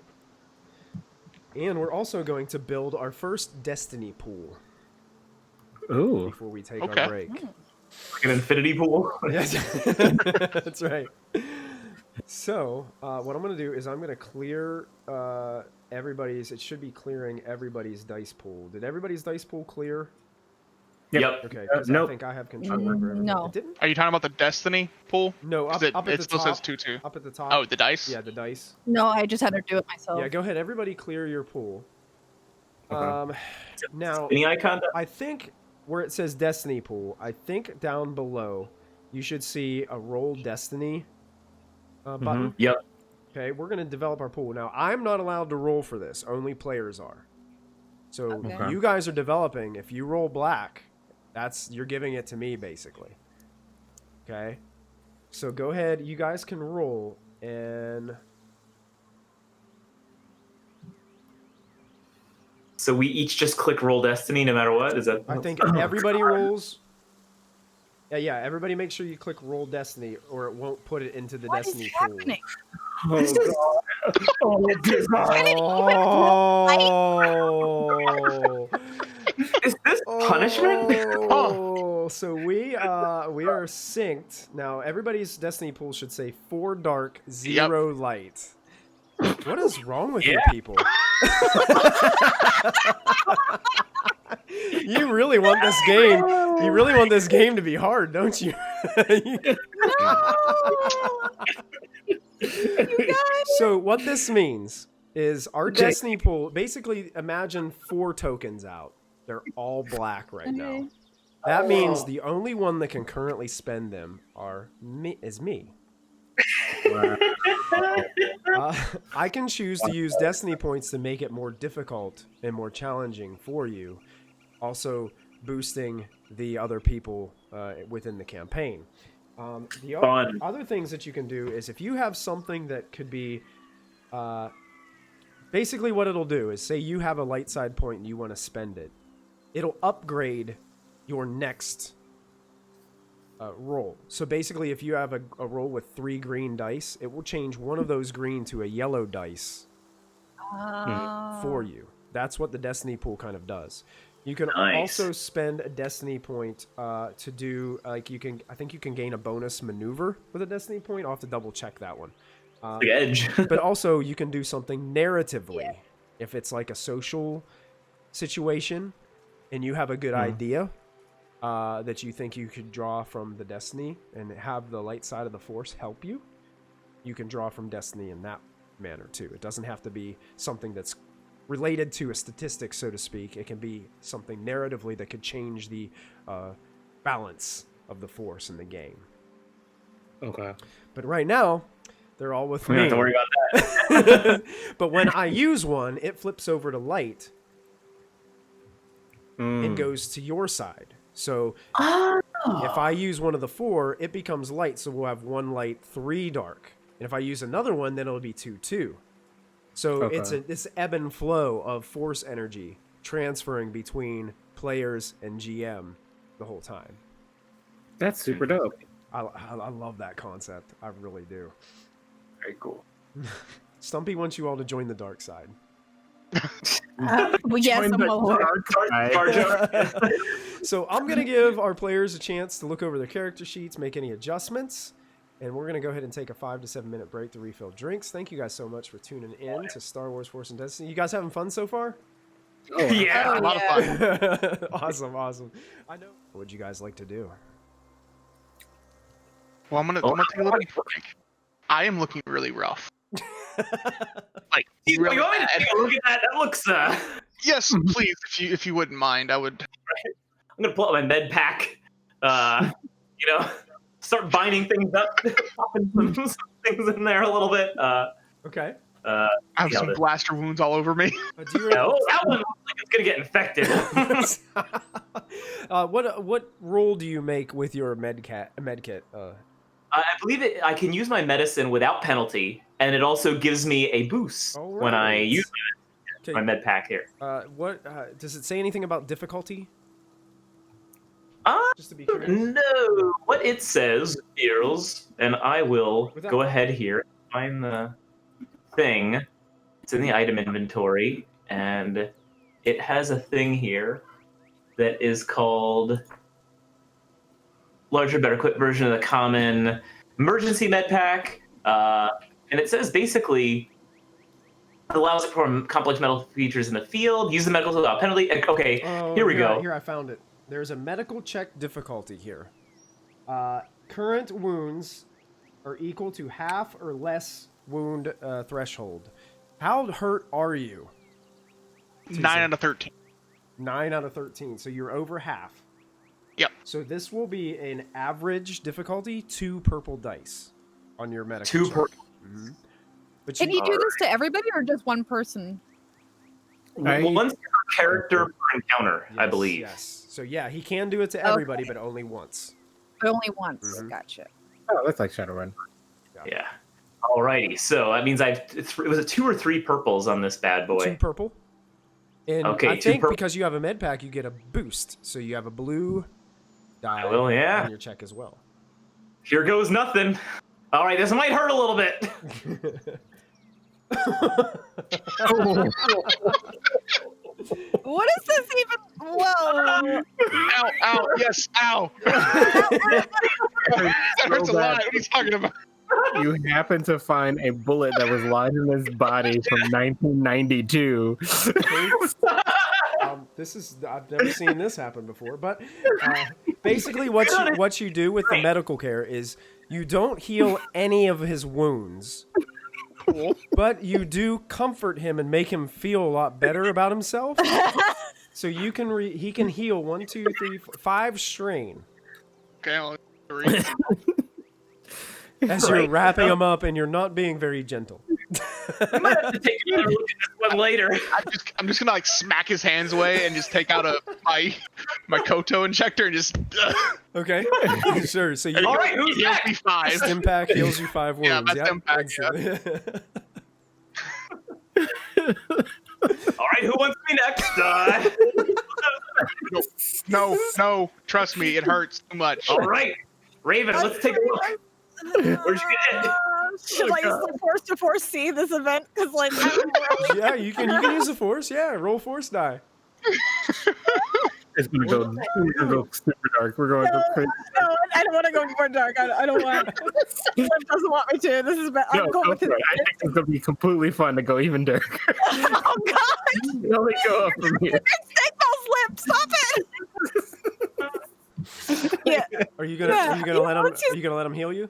And we're also going to build our first destiny pool Ooh. before we take Okay. our break. Like an infinity pool. Yes, that's right. So, what I'm going to do is I'm going to clear everybody's... It should be clearing everybody's dice pool. Did everybody's dice pool clear? Yep. Okay, because nope. I think I have control over everything. No. It didn't? Are you talking about the Destiny pool? No, 'Cause up at it the still top. says 2-2. Up at the top. Oh, the dice? Yeah, the dice. No, I just had to do it myself. Yeah, go ahead. Everybody clear your pool. Okay. Now, Any icon? I think where it says Destiny Pool, I think down below you should see a Roll Destiny button. Yep. Okay, we're going to develop our pool. Now, I'm not allowed to roll for this. Only players are. So Okay. you guys are developing. If you roll black, you're giving it to me, basically. Okay? So go ahead. You guys can roll, and... So we each just click roll destiny no matter what? Is that? I think everybody rolls. Yeah, everybody make sure you click Roll Destiny, or it won't put it into the What is Destiny pool. happening? Oh, This is- oh, Oh. Is this punishment? Oh, so we are synced. Now everybody's Destiny pool should say 4 dark, 0 light. What is wrong with you people? You really want this game. You really want this game to be hard, don't you? So what this means is our Destiny pool, basically imagine 4 tokens out. They're all black right now. That means the only one that can currently spend them is me. I can choose to use Destiny points to make it more difficult and more challenging for you, also boosting the other people within the campaign. The other things that you can do is if you have something that could be... basically what it'll do is, say you have a light side point and you want to spend it. It'll upgrade your next roll. So basically, if you have a roll with 3 green dice, it will change one of those green to a yellow dice for you. That's what the Destiny pool kind of does. You can also spend a Destiny point to do, like, I think you can gain a bonus maneuver with a Destiny point. I'll have to double check that one. The edge. But also you can do something narratively. If it's like a social situation and you have a good idea that you think you could draw from the Destiny and have the light side of the Force help you, you can draw from Destiny in that manner too. It doesn't have to be something that's related to a statistic, so to speak. It can be something narratively that could change the balance of the Force in the game. Okay. But right now, they're all with We me. don't have to worry about that. But when I use one, it flips over to light and goes to your side. So if I use one of the 4, it becomes light. So we'll have 1 light, 3 dark. And if I use another one, then it'll be 2-2. So it's this ebb and flow of Force energy transferring between players and GM the whole time. That's super dope. I love that concept. I really do. Very cool. Stumpy wants you all to join the dark side. Well, yes, I'm well aware. So I'm going to give our players a chance to look over their character sheets, make any adjustments, and we're going to go ahead and take a 5 to 7 minute break to refill drinks. Thank you guys so much for tuning in to Star Wars Force and Destiny. You guys having fun so far? Oh, Yeah. A lot of fun. Awesome. I know. What would you guys like to do? Well, I'm gonna take a little break. I am looking really rough. Like You really want me to bad. take a look at that? That looks. Yes, please, if you wouldn't mind, I would. I'm gonna pull out my med pack. Start binding things up, popping some things in there a little bit. Okay. I have some blaster wounds all over me. Do you That one looks like it's gonna get infected. what roll do you make with your med kit? I believe I can use my medicine without penalty, and it also gives me a boost All when I right. use my med pack here. What does it say anything about difficulty? Just to be curious. No, what it says, Earls, and I will Without- go ahead here and find the thing. It's in the item inventory, and it has a thing here that is called larger, better equipped version of the common emergency med pack, and it says basically it allows it to perform complex medical features in the field, use the medical without penalty. Okay, here we go. Here I found it. There's a medical check difficulty here. Current wounds are equal to half or less wound threshold. How hurt are you? 9 out of 13. 9 out of 13. So you're over half. Yep. So this will be an average difficulty, 2 purple dice on your medical 2 check. purple. Mm-hmm. But Can you do this to everybody or just one person? Once per character per encounter, I Yes, believe. Yes. So yeah, he can do it to everybody, but only once. But only once. Mhm. Gotcha. Oh, that's like Shadowrun. Yeah. Alrighty. So that means was it 2 or 3 purples on this bad boy? 2 purple. And Okay, I 2 think purple. because you have a med pack, you get a boost. So you have a blue die Well, yeah. on your check as well. Here goes nothing. All right, this might hurt a little bit. What is this even? Whoa! Ow, ow, yes, ow. That hurts a lot. What are you talking about? You happen to find a bullet that was lodged in his body from 1992. I've never seen this happen before, but basically what you do with the medical care is you don't heal any of his wounds, but you do comfort him and make him feel a lot better about himself. So you can he can heal 1, 2, 3, 4, 5 strain Okay, I'll 3. as you're wrapping him up, and you're not being very gentle. I might have to take another look at this one later. I'm just gonna like smack his hands away and just take out my Koto injector and just. Okay, sure. So you All right, who's Heals next? me 5. Stimpak heals you 5 wounds. Yeah, my Stimpak, All right, who wants to be next? No, trust me, it hurts too much. All right, Raven, let's take a look. Where'd you get it? Should I use the force to foresee this event? Because like, I'm really... Yeah, you can use the force. Yeah, roll force die. It's gonna go super dark. We're going to crazy. No, I don't want to go more dark. I don't want. It doesn't want me to. This is bad. I'm No, going go with for it. it. I think it's gonna be completely fun to go even darker. Oh God! You only go up from here. Snake ball slip. Stop it! Yeah, Are you gonna let him heal you?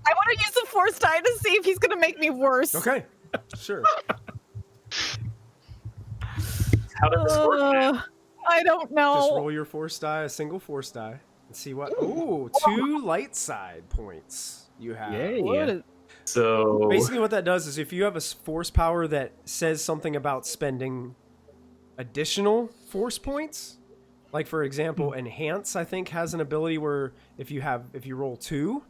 I want to use the force die to see if he's gonna make me worse. Okay, sure. How does this work? I don't know. Just roll your force die, a single force die, and see what. Ooh, 2 light side points you have. What is- So Basically, what that does is if you have a force power that says something about spending additional force points, like for example, enhance, I think has an ability where if you roll 2,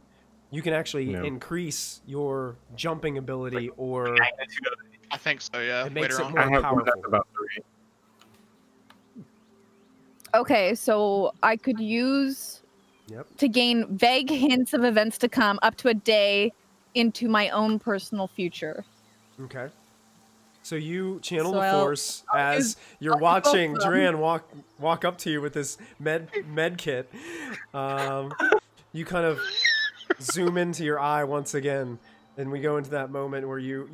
you can actually increase your jumping ability, or I think so. Yeah. it makes Later it on. more I have one that's powerful. about 3. Okay, so I could use Yep. to gain vague hints of events to come up to a day into my own personal future. Okay. So you channel So the I'll- force I'll as use- you're I'll use both watching of them. Dran walk up to you with this med kit. You kind of zoom into your eye once again, and we go into that moment where you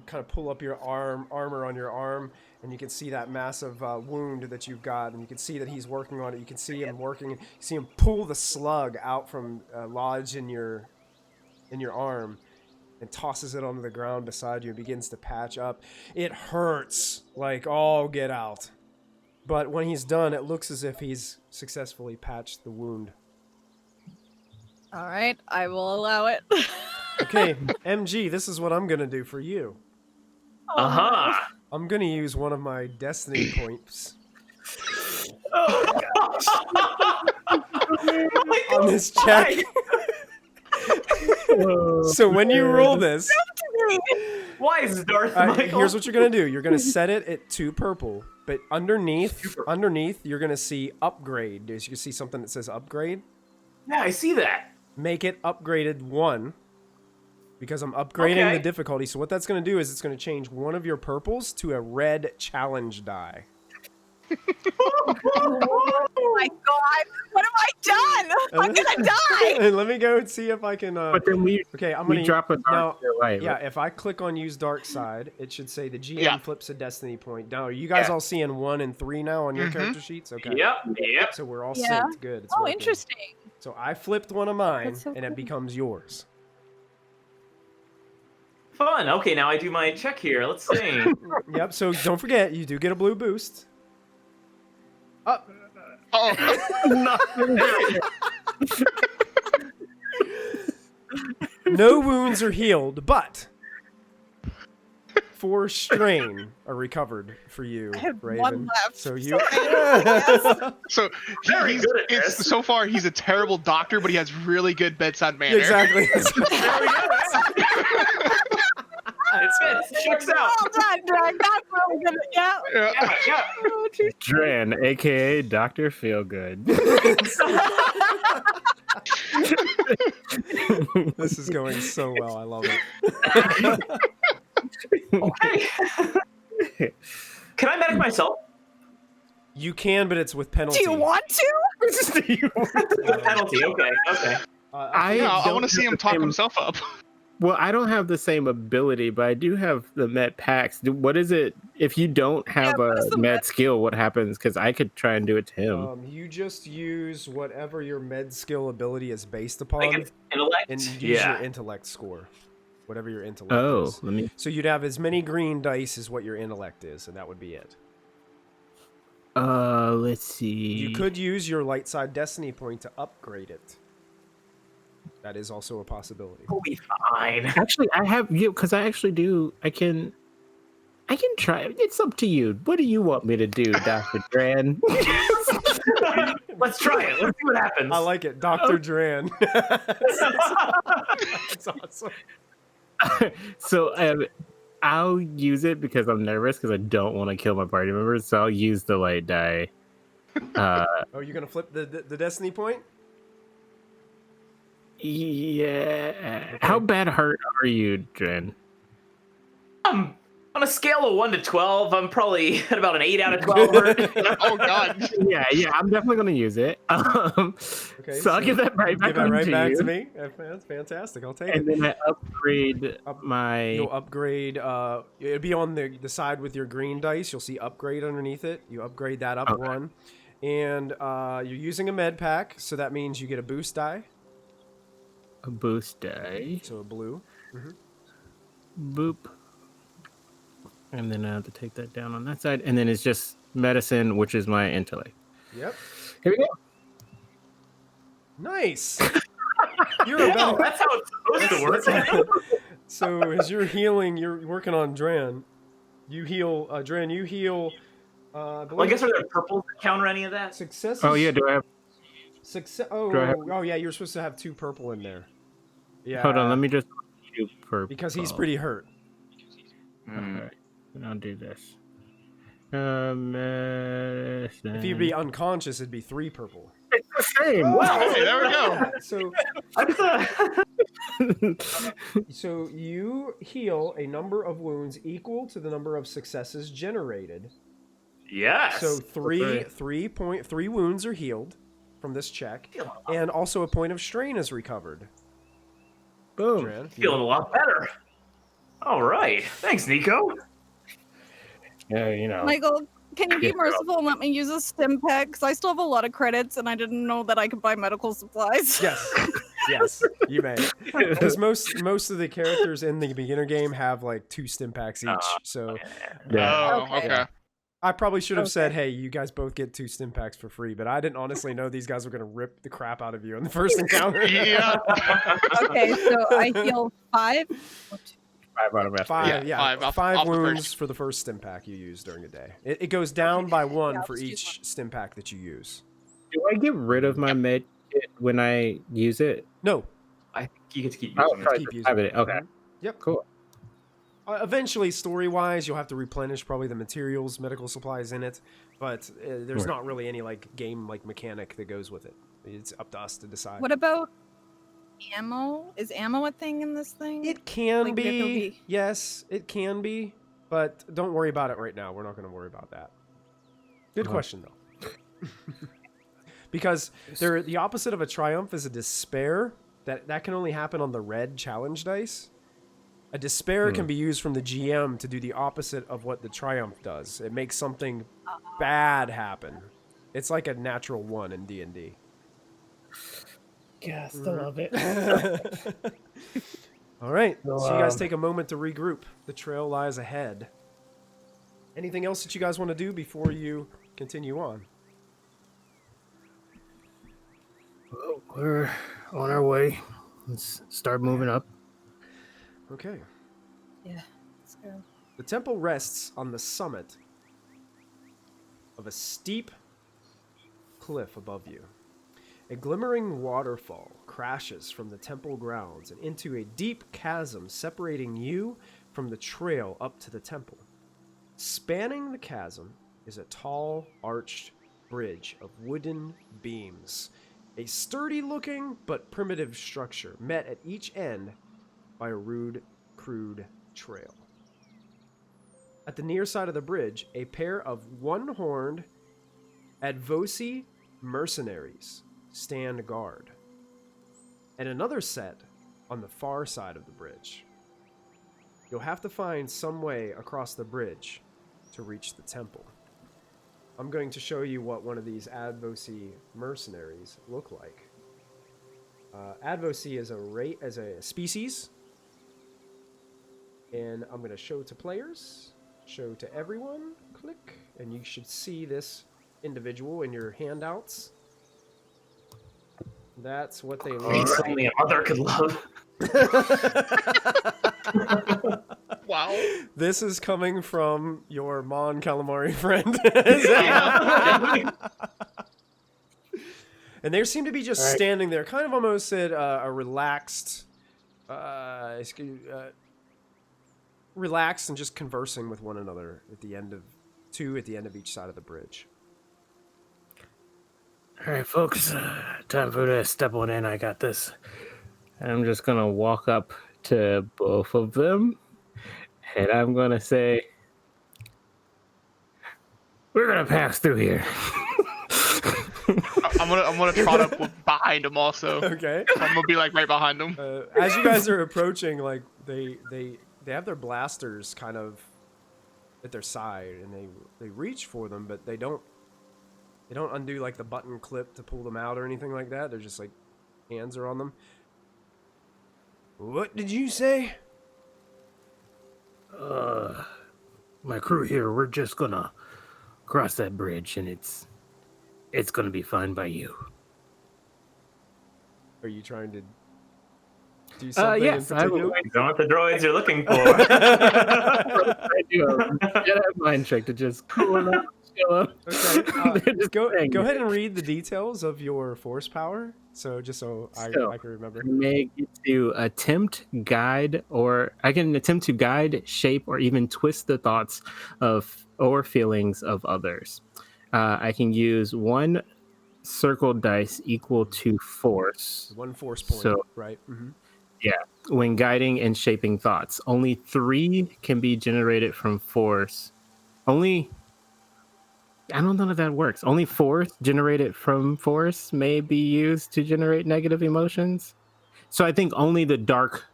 kind of pull up your armor on your arm, and you can see that massive wound that you've got, and you can see that he's working on it. You can see him working. You see him pull the slug out from lodge in your arm, and tosses it onto the ground beside you and begins to patch up. It hurts like all get out. But when he's done, it looks as if he's successfully patched the wound. All right, I will allow it. Okay, MG, this is what I'm going to do for you. Uh-huh. I'm going to use one of my destiny points on this check. So when you roll this, Why is Darth Michael? here's what you're gonna do. You're gonna set it at 2 purple, but underneath, you're gonna see upgrade. You can see something that says upgrade. Yeah, I see that. Make it upgraded 1, because I'm upgrading Okay. the difficulty. So what that's gonna do is it's gonna change one of your purples to a red challenge die. Oh my god! What have I done? I'm gonna die! And let me go and see if I can. But then Okay, I'm we gonna drop a now. dark to the right. Yeah, right? if I click on use dark side, it should say the GM Yeah. flips a destiny point. Now, are you guys all seeing 1 and 3 now on your character sheets? Okay. Yep. So we're all Yeah. synced. Good. It's Oh, working. interesting. So I flipped one of mine, That's so and it cool. becomes yours. Fun. Okay, now I do my check here. Let's see. Yep. So don't forget, you do get a blue boost. Up. Oh, No wounds are healed, but 4 strain are recovered for you, I have Raven. 1 left. So you. so Very good at it's this. so far he's a terrible doctor, but he has really good bedside manner. Exactly. There we go. It's good. It checks out. Well done, Drag. That's really good. Yeah. Yeah. Yeah. Dran, aka Dr. Feelgood. This is going so well. I love it. Okay. Can I medic myself? You can, but it's with penalty. Do you want to? With penalty. Okay. I I don't want to see have him the talk same- himself up. Well, I don't have the same ability, but I do have the med packs. What is it? If you don't have what is a the med skill, what happens? Because I could try and do it to him. You just use whatever your med skill ability is based upon, Like it's intellect. and use yeah. your intellect score, whatever your intellect Oh, is. let me. So you'd have as many green dice as what your intellect is, and that would be it. Let's see. You could use your light side destiny point to upgrade it. That is also a possibility. We'll be fine. Actually, I have you because I actually do. I can try. It's up to you. What do you want me to do, Dr. Dran? Let's try it. Let's see what happens. I like it, Dr. Dran. That's awesome. So I'll use it because I'm nervous because I don't want to kill my party members. So I'll use the light die. Oh, you're gonna flip the destiny point? Yeah. How bad hurt are you, Dran? On a scale of 1 to 12, I'm probably at about an 8 out of 12. Oh God. Yeah, I'm definitely gonna use it. Okay, so I'll give that right back, Give that right to back you. to me. That's fantastic. I'll take And it. then I upgrade You'll upgrade. It'll be on the side with your green dice. You'll see upgrade underneath it. You upgrade that up 1, and you're using a med pack, so that means you get a boost die. a boost die. So a blue. Boop. And then I have to take that down on that side. And then it's just medicine, which is my intellect. Yep. Here we go. Nice. You're a Well, better. that's how it's supposed to work. So as you're healing, you're working on Dran. You heal, Dran. You heal. I Well, I guess are there purples that counter any of that? success. Oh, yeah. Do I have. Success. Do I have- Oh, yeah. You're supposed to have 2 purple in there. Yeah. Hold on. Let me just do purple. Because he's pretty hurt. Okay. And I'll do this. If he'd be unconscious, it'd be 3 purple. It's the same. Well, Hey, there we go. So that's So you heal a number of wounds equal to the number of successes generated. Yes. So three wounds are healed from this check, and also a point of strain is recovered. Boom. Dran, Feeling a lot better. All right. Thanks, Nico. Yeah, you know. Michael, can you be Yeah. merciful and let me use a stim pack? Because I still have a lot of credits and I didn't know that I could buy medical supplies. Yes, yes, you may. Because most of the characters in the beginner game have like 2 stim packs each. So Yeah. Oh, Okay. okay. I probably should have said, Okay. "Hey, you guys both get 2 stim packs for free," but I didn't honestly know these guys were gonna rip the crap out of you in the first encounter. Yeah. Okay, so I heal 5. 5 out of rest. Five, Yeah, yeah, five five off the wounds first. for the first stim pack you use during the day. It goes down by 1 I'll for just use each stim pack that you use. Do I get rid of my med kit when I use it? No, I think you get to keep I'll using it. try keep to using have it. it. Okay. Mhm. Yep. Cool. Eventually, story-wise, you'll have to replenish probably the materials, medical supplies in it, but there's Right. not really any like game like mechanic that goes with it. It's up to us to decide. What about ammo? Is ammo a thing in this thing? It can Like, be, FOB. yes, it can be, but don't worry about it right now. We're not going to worry about that. Good question though, because the opposite of a triumph is a despair. That can only happen on the red challenge dice. A despair can be used from the GM to do the opposite of what the triumph does. It makes something bad happen. It's like a natural 1 in D&D. Yeah, I still love it. All right, So, so you guys take a moment to regroup. The trail lies ahead. Anything else that you guys want to do before you continue on? Well, we're on our way. Let's start moving up. Okay. Yeah, let's go. The temple rests on the summit of a steep cliff above you. A glimmering waterfall crashes from the temple grounds and into a deep chasm separating you from the trail up to the temple. Spanning the chasm is a tall, arched bridge of wooden beams. A sturdy-looking but primitive structure met at each end by a rude, crude trail. At the near side of the bridge, a pair of one-horned Advosi mercenaries stand guard, and another set on the far side of the bridge. You'll have to find some way across the bridge to reach the temple. I'm going to show you what one of these Advosi mercenaries look like. Advosi is a species, and I'm going to show to players, show to everyone, click, and you should see this individual in your handouts. That's what they look He's like. only a mother could love. Wow. This is coming from your Mon Calamari friend. And they seem to be just All right. standing there, kind of almost at a relaxed, relaxed and just conversing with one another at the end of each side of the bridge. All right, folks. Time for to step on in. I got this. I'm just gonna walk up to both of them, and I'm gonna say, We're gonna pass through here. I'm gonna trot up behind him also. Okay. I'm gonna be like right behind him. As you guys are approaching, like they have their blasters kind of at their side, and they reach for them, but they don't undo like the button clip to pull them out or anything like that. They're just like hands are on them. What did you say? My crew here, we're just gonna cross that bridge, and it's gonna be fine by you. Are you trying to do something yes, in I particular? will. You don't want the droids you're looking for. I do a Jedi mind trick to just cool them, chill them. Okay, They're just go hanging. ahead and read the details of your force power. So just so I can remember. I may get to attempt, guide, or I can attempt to guide, shape, or even twist the thoughts of or feelings of others. I can use one circle dice equal to force. 1 force point, So- right? Mm-hmm. When guiding and shaping thoughts, only 3 can be generated from force. I don't know if that works. Only force generated from force may be used to generate negative emotions. So I think only the dark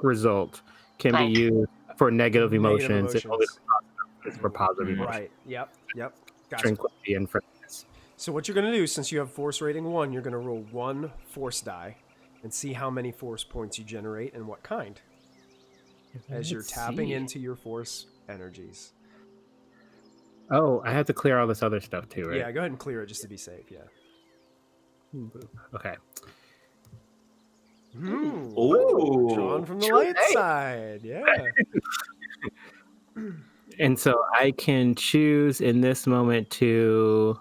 result can be used for negative emotions, and only the positive is for positive emotions. Right. Yep. Gotcha. Tranquility and friendliness. So what you're going to do, since you have force rating 1, you're going to roll 1 force die and see how many force points you generate and what kind as you're tapping into your force energies. Oh, I have to clear all this other stuff too, right? Yeah, go ahead and clear it just to be safe, yeah. Okay. Ooh. Drawn from the light side, yeah. And so I can choose in this moment to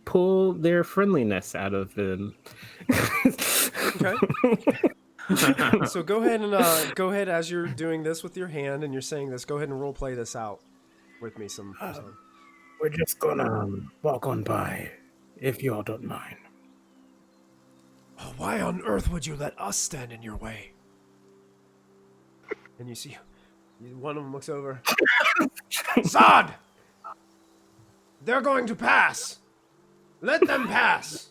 pull their friendliness out of them. Okay. So go ahead as you're doing this with your hand and you're saying this, go ahead and role play this out with me some. We're just gonna walk on by, if you all don't mind. Oh, why on earth would you let us stand in your way? And you see one of them looks over. Zod! They're going to pass! Let them pass!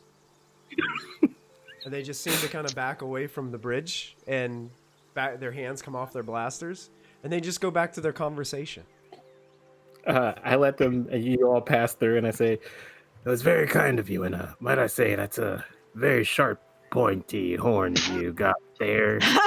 And they just seem to kind of back away from the bridge, and their hands come off their blasters, and they just go back to their conversation. I let them, you all pass through, and I say, It was very kind of you, and might I say, that's a very sharp, pointy horn you got there. That's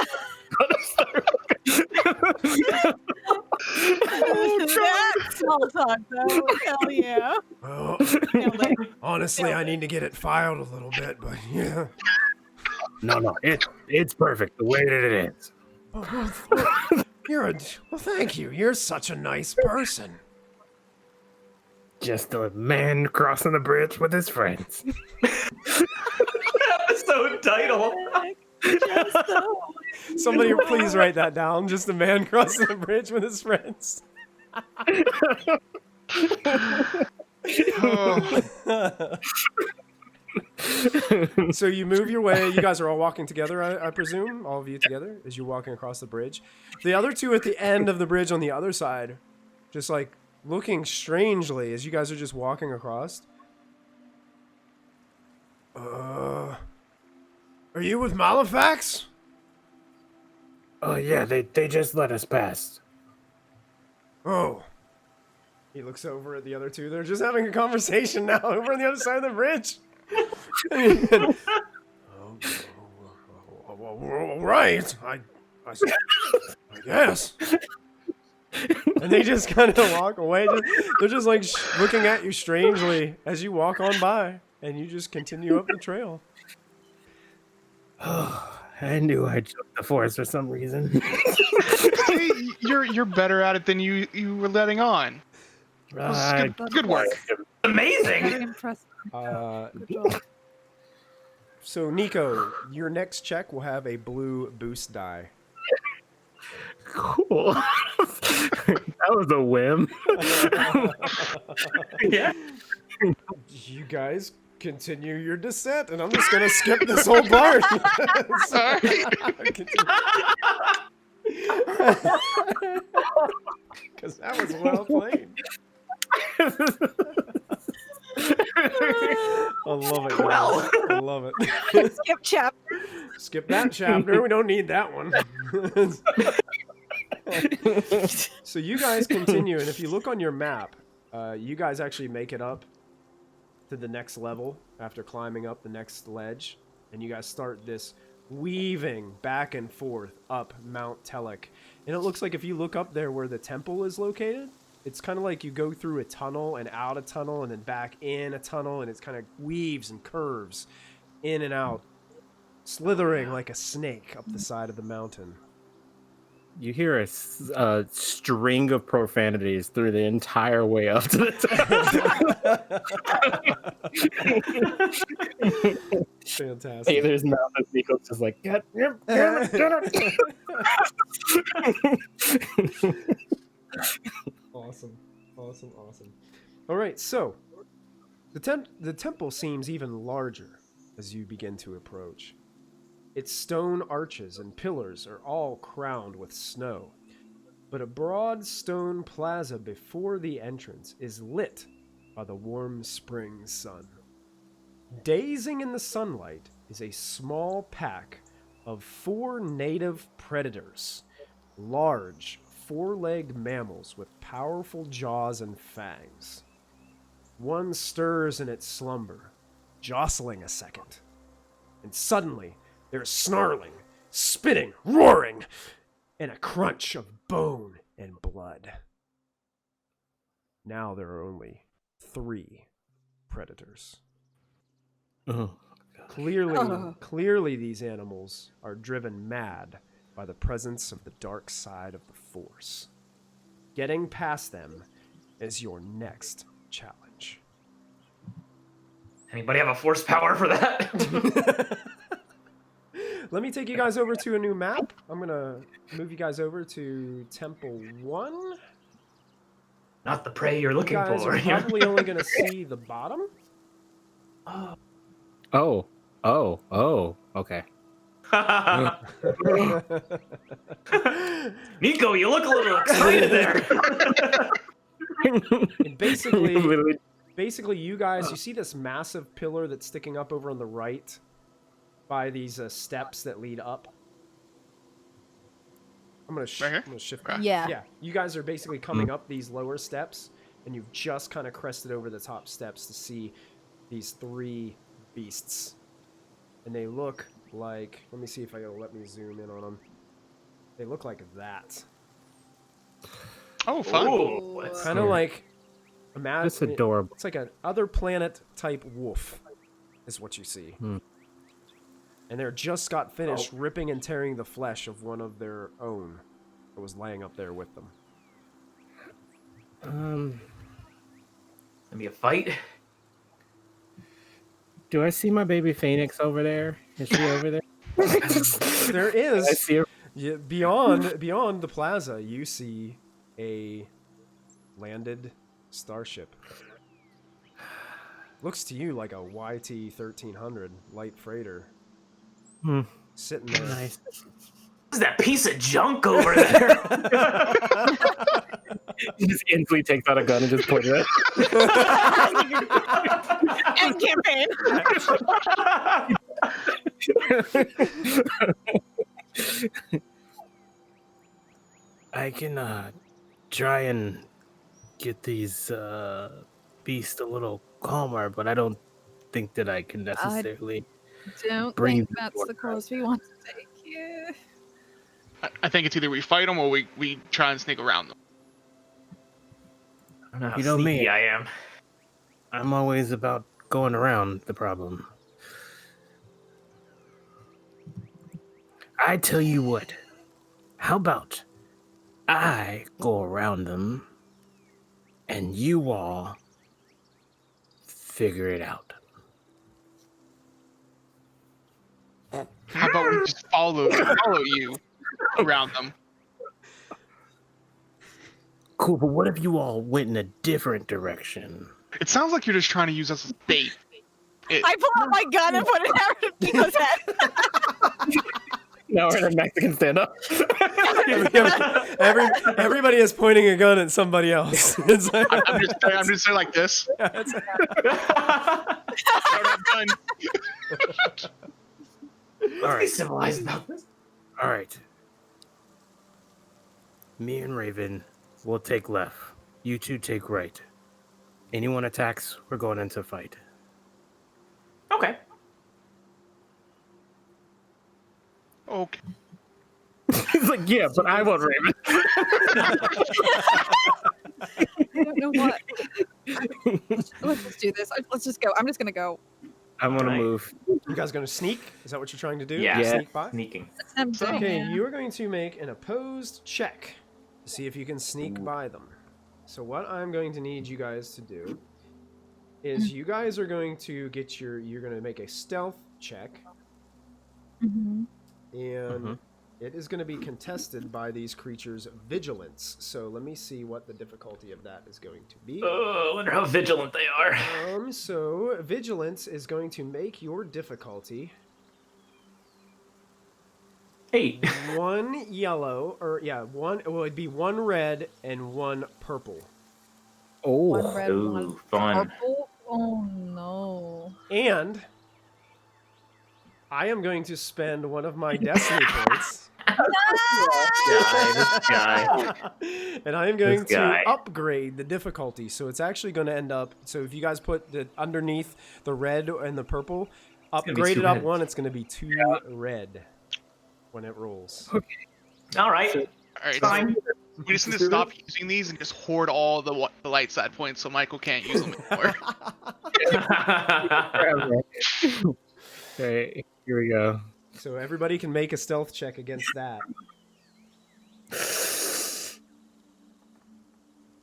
small talk, though. Hell yeah. Oh, Nailed it. honestly, I need to get it filed a little bit, but yeah. No, it's perfect the way that it is. Oh, well, thank you. You're such a nice person. Just a man crossing the bridge with his friends. Episode title. Somebody please write that down. Just a man crossing the bridge with his friends. So you move your way. You guys are all walking together, I presume? All of you together as you're walking across the bridge. The other two at the end of the bridge on the other side, just like looking strangely as you guys are just walking across. Are you with MALEFAX? Oh yeah, they just let us pass. Oh. He looks over at the other two. They're just having a conversation now over on the other side of the bridge. Right. I guess. And they just kind of walk away. They're just like looking at you strangely as you walk on by. And you just continue up the trail. I knew I jumped the forest for some reason. See, you're better at it than you were letting on. Good work. Amazing. Very impressive. Good job. So, Neko, your next check will have a blue boost die. cool. That was a whim. Yeah. You guys continue your descent, and I'm just going to skip this whole part. Sorry. Because that was well played. I love it. Well. Guys. I love it. Skip chapter. Skip that chapter. We don't need that one. So you guys continue, and if you look on your map, you guys actually make it up to the next level after climbing up the next ledge, and you guys start this weaving back and forth up Mount Telek. And it looks like if you look up there where the temple is located, it's kind of like you go through a tunnel and out a tunnel and then back in a tunnel, and it's kind of weaves and curves in and out, slithering like a snake up the side of the mountain. You hear a string of profanities through the entire way up to the top. Fantastic. Hey, there's nothing. Nico's just like, get it. Awesome. All right, so the temple seems even larger as you begin to approach. Its stone arches and pillars are all crowned with snow, but a broad stone plaza before the entrance is lit by the warm spring sun. Dazing in the sunlight is a small pack of 4 native predators, large, 4-legged mammals with powerful jaws and fangs. One stirs in its slumber, jostling a second, and suddenly there's snarling, spitting, roaring, and a crunch of bone and blood. Now there are only 3 predators. Oh, Clearly these animals are driven mad by the presence of the dark side of the Force. Getting past them is your next challenge. Anybody have a force power for that? Let me take you guys over to a new map. I'm going to move you guys over to Temple 1. Not the prey you're You looking guys for. are probably only going to see the bottom. Okay. Nico, you look a little excited there. And basically, Literally. you guys, you see this massive pillar that's sticking up over on the right by these steps that lead up. I'm gonna shift. Okay. Yeah. Yeah, you guys are basically coming up these lower steps, and you've just kind of crested over the top steps to see these 3 beasts, and they look like. Let me see if it'll let me zoom in on them. They look like that. Oh, fun. Ooh, Kind of like. Imagine. That's adorable. It's like an other planet type wolf, is what you see. And they're just got finished ripping and tearing the flesh of one of their own that was laying up there with them. Gonna be a fight. Do I see my baby Phoenix over there? Is she over there? There I is see her. beyond the plaza. You see a landed starship. Looks to you like a YT-1300 light freighter sitting there. Nice. What's that piece of junk over there? He just instantly takes out a gun and just points it at. End campaign. I can try and get these beasts a little calmer, but I don't think that I can necessarily. Don't Bring think them that's forward. the course we want to take. Yeah. I think it's either we fight them or we try and sneak around them. I don't know how You know sneaky me. I am. I'm always about going around the problem. I tell you what, how about I go around them and you all figure it out? How about we just follow you around them? Cool, but what if you all went in a different direction? It sounds like you're just trying to use us as bait. I pull out my gun and put it out of Nico's head. Now we're in a Mexican standoff. Everybody is pointing a gun at somebody else. It's like, I'm just saying like this. Throw that gun. All Be right, civilized about this. all right. Me and Raven will take left. You two take right. Anyone attacks, we're going into fight. Okay. Okay. He's like, yeah, but I want Raven. I don't know what. Let's just do this. Let's just go. I'm just gonna go. I'm gonna Alright. move. you guys going to sneak? Is that what you're trying to do? Yeah. Sneak by? Sneaking. I'm doing Okay, it. you are going to make an opposed check to see if you can sneak by them. So what I'm going to need you guys to do is you guys are going to get you're going to make a stealth check, Mhm. and it is going to be contested by these creatures' vigilance. So let me see what the difficulty of that is going to be. Oh, I wonder how vigilant they are. So vigilance is going to make your difficulty 8. one yellow, or yeah, one. Well, it'd be one red and one purple. One Oh, red, one Ooh, fun. purple. Oh no. And I am going to spend one of my destiny points. This guy. And I am going This guy. to upgrade the difficulty. So it's actually going to end up. So if you guys put the underneath the red and the purple, gonna be upgrade two it up reds. one, it's going to be 2 red when it rolls. All right. All right, Fine. so we just need to stop using these and just hoard all the light side points so Michael can't use them anymore. okay, here we go. So everybody can make a stealth check against that.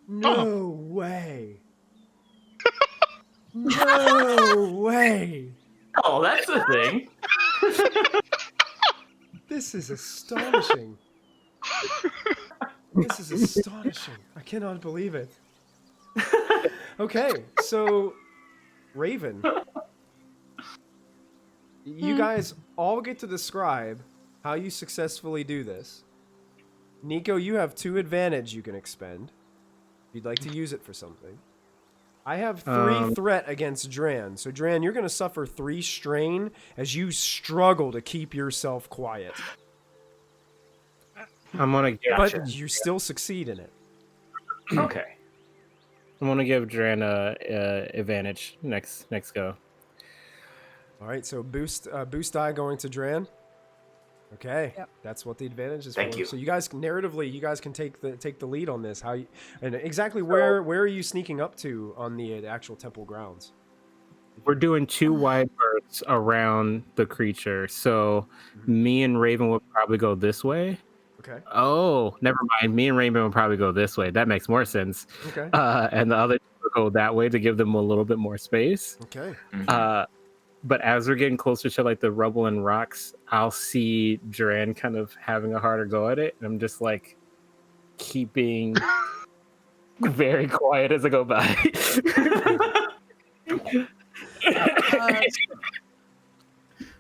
No way. No way. Oh, that's a thing. This is astonishing. This is astonishing. I cannot believe it. Okay, so Raven, you guys all get to describe how you successfully do this. Neko, you have 2 advantage you can expend if you'd like to use it for something. I have 3 threat against Dran. So Dran, you're going to suffer 3 strain as you struggle to keep yourself quiet. I'm gonna give. But you still succeed in it. Okay. I'm gonna give Dran a advantage next go. All right, so boost die going to Dran. Okay, Yep. that's what the advantage is Thank for. you. So you guys narratively, you guys can take the lead on this. How you, and exactly where are you sneaking up to on the actual temple grounds? We're doing 2 wide berths around the creature, so me and Raven will probably go this way. Okay. Oh, never mind. Me and Raven will probably go this way. That makes more sense. Okay. And the other two will go that way to give them a little bit more space. Okay. But as we're getting closer to like the rubble and rocks, I'll see Duran kind of having a harder go at it. And I'm just like keeping very quiet as I go by.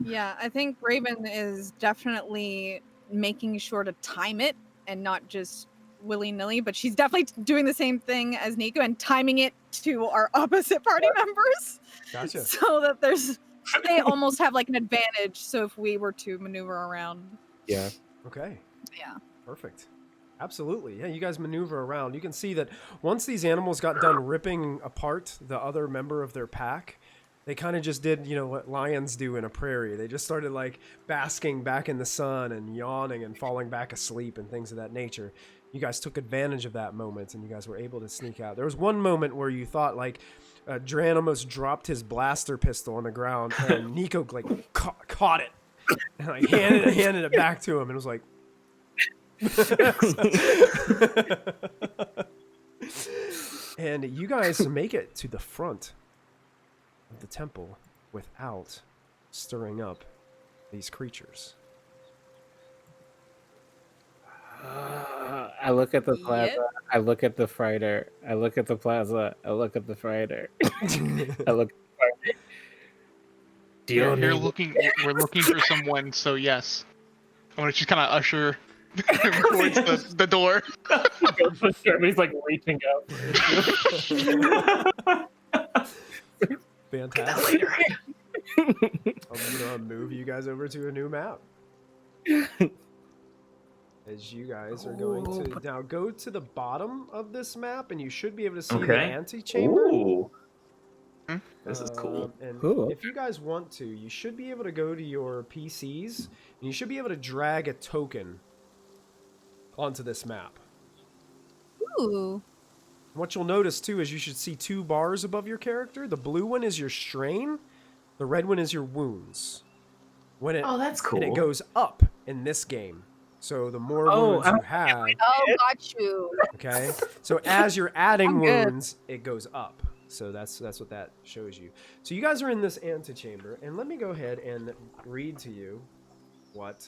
Yeah, I think Raven is definitely making sure to time it and not just willy-nilly, but she's definitely doing the same thing as Neko and timing it to our opposite party members. Gotcha. So that they almost have like an advantage. So if we were to maneuver around. Yeah. Okay. Yeah. Perfect. Absolutely. Yeah, you guys maneuver around. You can see that once these animals got done ripping apart the other member of their pack, they kind of just did, what lions do in a prairie. They just started like basking back in the sun and yawning and falling back asleep and things of that nature. You guys took advantage of that moment and you guys were able to sneak out. There was one moment where you thought like Dran almost dropped his blaster pistol on the ground and Neko like caught it and like handed it back to him and was like, and you guys make it to the front of the temple without stirring up these creatures. I look at the plaza. Yep. I look at the fighter. I look at the plaza. I look at the fighter. I look. We're looking for someone, so yes. I want to just kind of usher him towards the door. Everybody's like reaching up. Fantastic. I'll move you guys over to a new map. As you guys are going to now go to the bottom of this map, and you should be able to see the antechamber. Ooh. This is cool. And Cool. if you guys want to, you should be able to go to your PCs, and you should be able to drag a token onto this map. Ooh. What you'll notice too is you should see 2 bars above your character. The blue one is your strain, the red one is your wounds. That's cool. And it goes up in this game. So the more wounds you have, Oh, got you. okay? So as you're adding I'm good. wounds, it goes up. So that's what that shows you. So you guys are in this antechamber, and let me go ahead and read to you what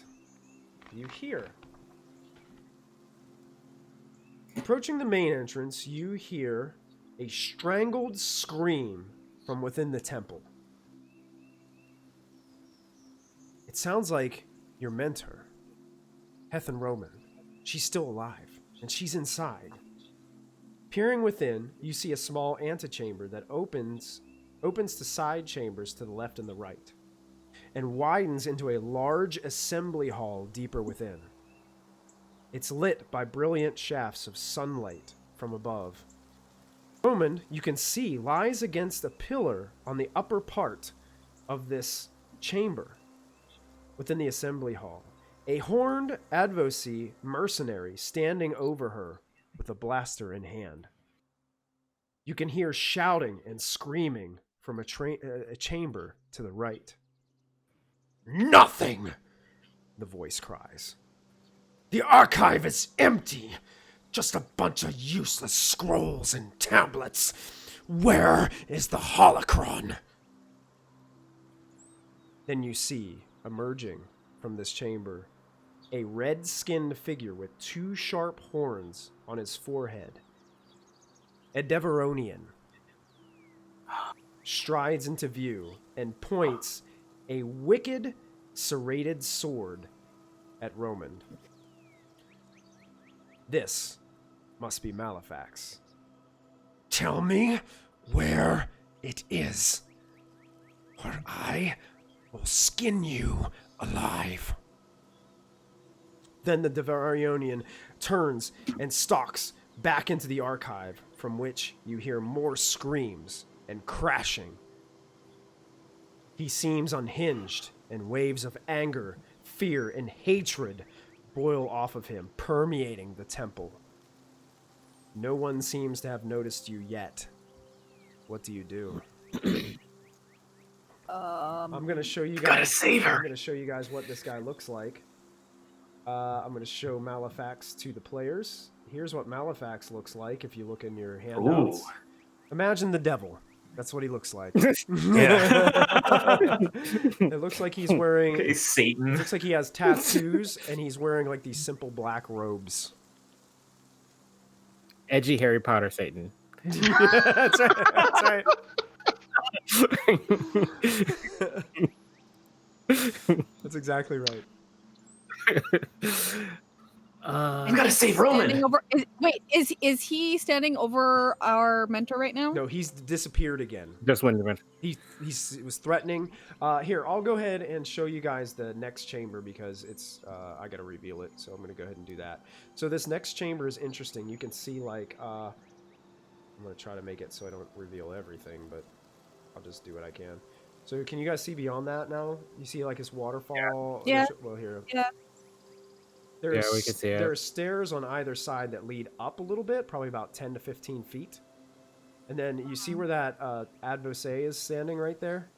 you hear. Approaching the main entrance, you hear a strangled scream from within the temple. It sounds like your mentor. Heth and Roman. She's still alive, and she's inside. Peering within, you see a small antechamber that opens to side chambers to the left and the right, and widens into a large assembly hall deeper within. It's lit by brilliant shafts of sunlight from above. Roman, you can see, lies against a pillar on the upper part of this chamber within the assembly hall. A horned advocacy mercenary standing over her with a blaster in hand. You can hear shouting and screaming from a chamber to the right. "Nothing!" the voice cries. "The archive is empty. Just a bunch of useless scrolls and tablets. Where is the holocron?" Then you see, emerging from this chamber, a red-skinned figure with 2 sharp horns on his forehead. A Deveronian strides into view and points a wicked, serrated sword at Roman. This must be MALEFAX. "Tell me where it is, or I will skin you alive." Then the Deveronian turns and stalks back into the archive, from which you hear more screams and crashing. He seems unhinged, and waves of anger, fear, and hatred boil off of him, permeating the temple. No one seems to have noticed you yet. What do you do? I'm gonna show you guys. Gotta save her. I'm gonna show you guys what this guy looks like. I'm gonna show MALEFAX to the players. Here's what MALEFAX looks like if you look in your handouts. Ooh. Imagine the devil. That's what he looks like. Yeah. It looks like he's wearing. Okay, Satan. It looks like he has tattoos, and he's wearing like these simple black robes. Edgy Harry Potter Satan. That's right. That's right. That's exactly right. You gotta save Roman. Is he standing over our mentor right now? No, he's disappeared again. Just when you went. He was threatening. Here, I'll go ahead and show you guys the next chamber because it's I gotta reveal it, so I'm gonna go ahead and do that. So this next chamber is interesting. You can see like I'm gonna try to make it so I don't reveal everything, but I'll just do what I can. So can you guys see beyond that now? You see like this waterfall? Yeah. Well, here. Yeah. Yeah, we can see it. There are stairs on either side that lead up a little bit, probably about 10 to 15 feet. And then you see where that adversary is standing right there?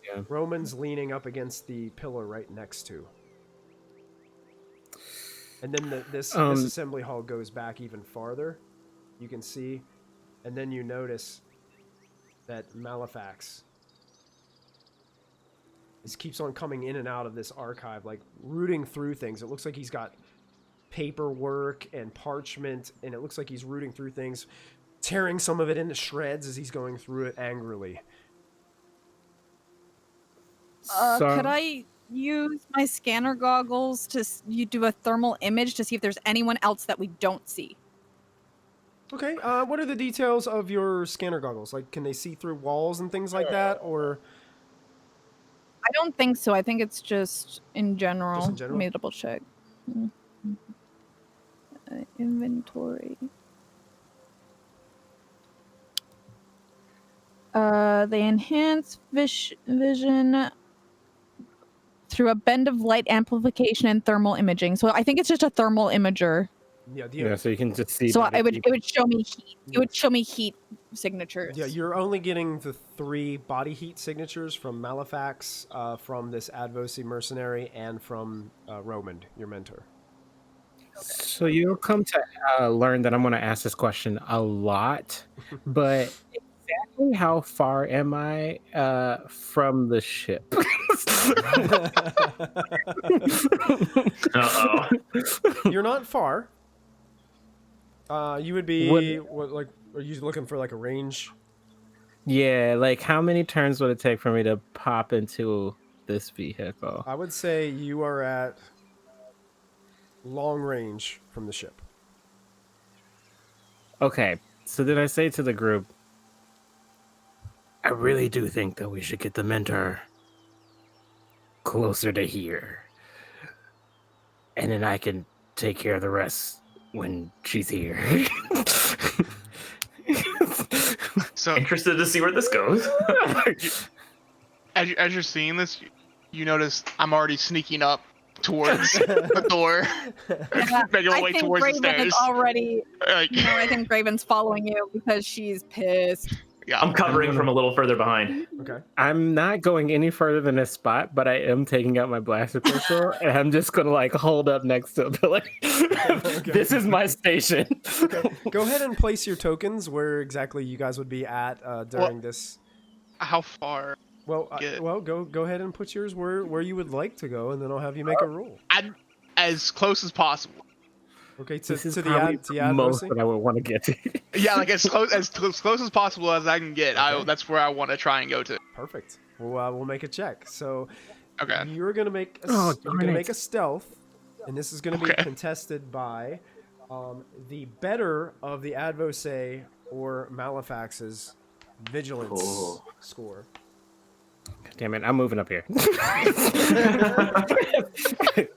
Yeah. Roman's leaning up against the pillar right next to. And then this assembly hall goes back even farther. You can see. And then you notice that MALEFAX keeps on coming in and out of this archive, like rooting through things. It looks like he's got paperwork and parchment, and it looks like he's rooting through things, tearing some of it into shreds as he's going through it angrily. Could I use my scanner goggles to do a thermal image to see if there's anyone else that we don't see? Okay, what are the details of your scanner goggles? Like, can they see through walls and things like that, or... I don't think so. I think it's just in general. Just in general? Let me double check. Inventory. They enhance vision through a bend of light amplification and thermal imaging. So I think it's just a thermal imager. Yeah, So you can just see. So it would show me heat. It would show me heat signatures. Yeah, you're only getting the 3 body heat signatures from MALEFAX, from this advocacy mercenary, and from Roman, your mentor. So you'll come to learn that I'm going to ask this question a lot, but exactly how far am I from the ship? Uh-oh. You're not far. You would be like? Are you looking for like a range? Yeah, like how many turns would it take for me to pop into this vehicle? I would say you are at long range from the ship. Okay, so then I say to the group, I really do think that we should get the mentor closer to here. And then I can take care of the rest when she's here. So Interested to see where this goes. as you're seeing this, you notice I'm already sneaking up towards the door, making my I way think towards the Graven stairs. is already. Like, I think Graven's following you because she's pissed. yeah, I'm covering from a little further behind. Okay. I'm not going any further than this spot, but I am taking out my blaster pistol, and I'm just gonna like hold up next to it. Like, this is my station. Okay. Go ahead and place your tokens where exactly you guys would be at during this. how far? Well, Good. go ahead and put yours where you would like to go, and then I'll have you make a roll. As close as possible. Okay, This is to the probably ad most advocacy? that I would want to get to. Yeah, like as close as possible as I can get. Okay. That's where I want to try and go to. Perfect. We'll make a check. So Okay. you're gonna make Oh, you're darn gonna it. make a stealth, and this is gonna be Okay. contested by the better of the advocate or MALEFAX's vigilance Cool. score. Damn it, I'm moving up here.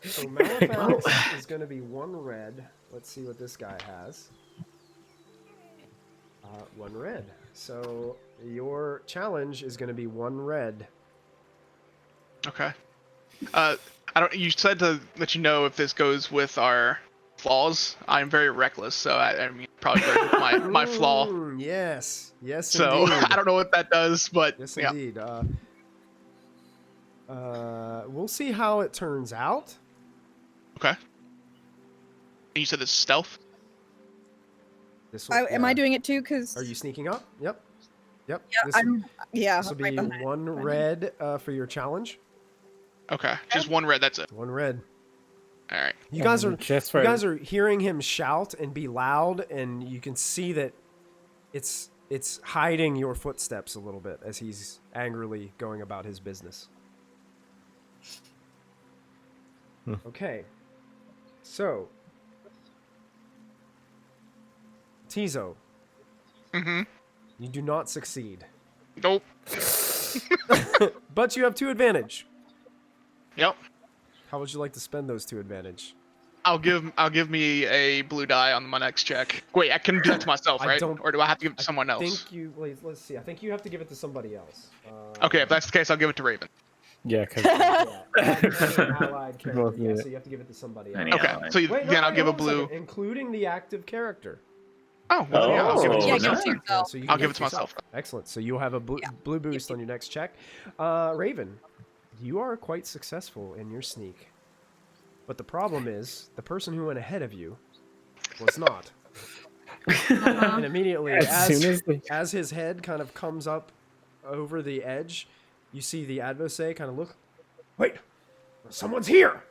So MALEFAX is going to be 1 red. Let's see what this guy has. 1 red. So your challenge is going to be 1 red. Okay. I don't. You said to let you know if this goes with our flaws. I'm very reckless, so I mean probably goes with my flaw. Yes. Yes, So indeed. I don't know what that does, but Yes, yeah. indeed. We'll see how it turns out. Okay. And you said it's stealth. This Am I doing it too? Because Are you sneaking up? Yep. Yep. Yeah, This will be right behind. 1 red for your challenge. Okay. Just 1 red. That's it. 1 red. All right. You guys are just you guys are hearing him shout and be loud, and you can see that it's hiding your footsteps a little bit as he's angrily going about his business. Okay. So, Tizo, Mm-hmm. you do not succeed. Nope. But you have 2 advantage. Yep. How would you like to spend those 2 advantage? I'll give me a blue die on my next check. Wait, I can do that to myself, I right? don't- Or do I have to give it to someone else? Let's see. I think you have to give it to somebody else. Okay, if that's the case, I'll give it to Raven. yeah, because Allied character. Both Yeah, unit. so you have to give it to somebody else. Any Okay, ally. so Wait, then I'll wait, give a hold blue. second, including the active character. Oh, well, yeah, I'll give it to Oh, Yeah, myself. give it to Yeah, yourself. so you I'll can give it to yourself. myself. Excellent. So you'll have a blue boost on your next check. Raven, you are quite successful in your sneak. But the problem is, the person who went ahead of you was not. And immediately, as his head kind of comes up over the edge, you see the adversary kind of look. Wait, someone's here.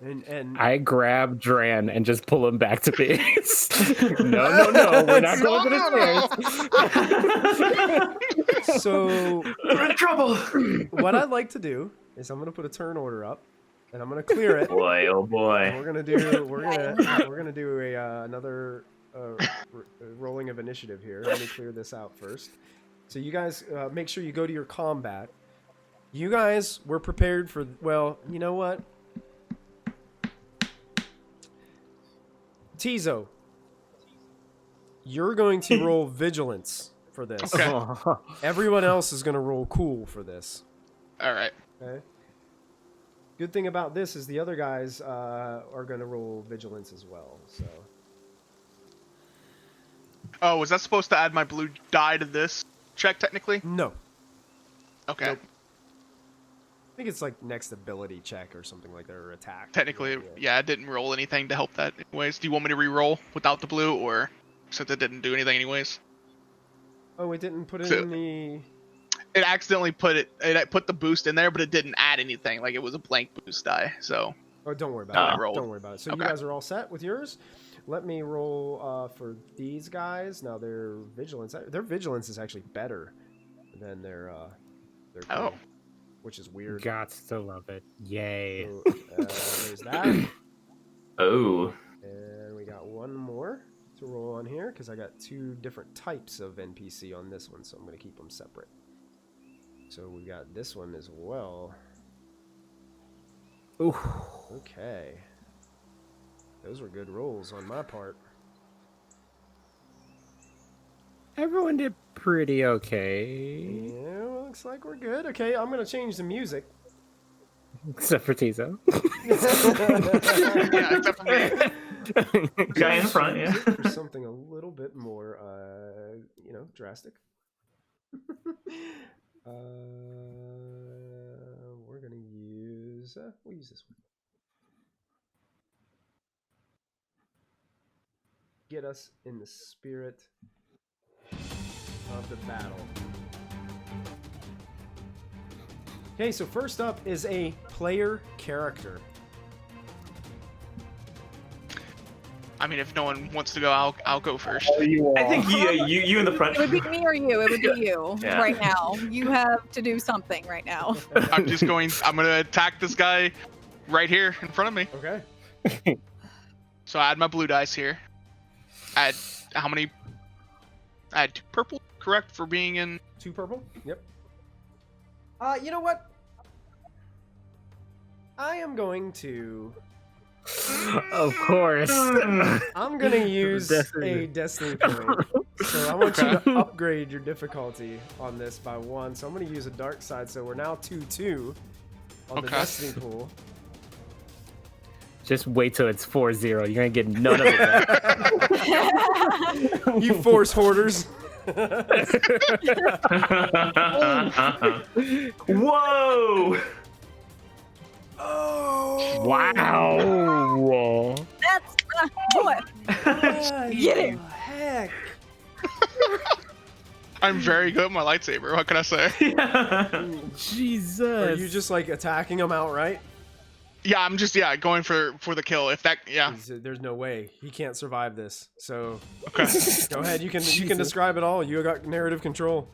And I grab Dran and just pull him back to base. no, we're not going to the stairs. so We're in trouble. what I'd like to do is I'm going to put a turn order up, and I'm going to clear it. Boy, oh And boy. we're gonna do another rolling of initiative here. Let me clear this out first. So you guys make sure you go to your combat. You guys were prepared for. Well, you know what? Tizo, you're going to roll vigilance for this. Okay. Everyone else is going to roll cool for this. All right. Okay. Good thing about this is the other guys are going to roll vigilance as well. So Oh, was that supposed to add my blue die to this check technically? no, Okay. Nope. I think it's like next ability check or something like that, or attack. Technically, yeah, I didn't roll anything to help that anyways. Do you want me to re-roll without the blue, or since it didn't do anything anyways? Oh, it didn't put it So- in the. It accidentally put put the boost in there, but it didn't add anything. Like it was a blank boost die. So Oh, don't worry I about it. rolled. Don't worry about it. So Okay. you guys are all set with yours. Let me roll for these guys. Now their vigilance is actually better than their Oh. which is weird. Gots to love it. Yay. So, there's that. Oh. And we got one more to roll on here because I got 2 different types of NPC on this one, so I'm going to keep them separate. So we got this one as well. Ooh. Okay. Those were good rolls on my part. Everyone did pretty okay. Yeah, well, looks like we're good. Okay, I'm going to change the music. Except for Tizo. Yeah, except for me. Guy in the front, yeah. For something a little bit more, drastic. We're gonna use. We'll use this one. Get us in the spirit of the battle. Okay, so first up is a player character. I mean, if no one wants to go, I'll go first. I think you in the front. It would be me or you. It would be you Yeah. right now. You have to do something right now. I'm gonna attack this guy right here in front of me. Okay. So I add my blue dice here. Add how many? Add 2 purple, correct, for being in. 2 purple. Yep. You know what? I am going to. Of course. I'm gonna use a destiny point. So I want you to upgrade your difficulty on this by 1. So I'm gonna use a dark side. So we're now 2-2 on the destiny pool. Just wait till it's 4-0. You're gonna get none of it back. You force hoarders. Whoa! Oh! Wow. That's boy. Get him. Heck. I'm very good with my lightsaber. What can I say? Jesus. Are you just like attacking him outright? Yeah, I'm just going for the kill. If that There's no way he can't survive this. So Okay. go ahead. You can describe it all. You got narrative control.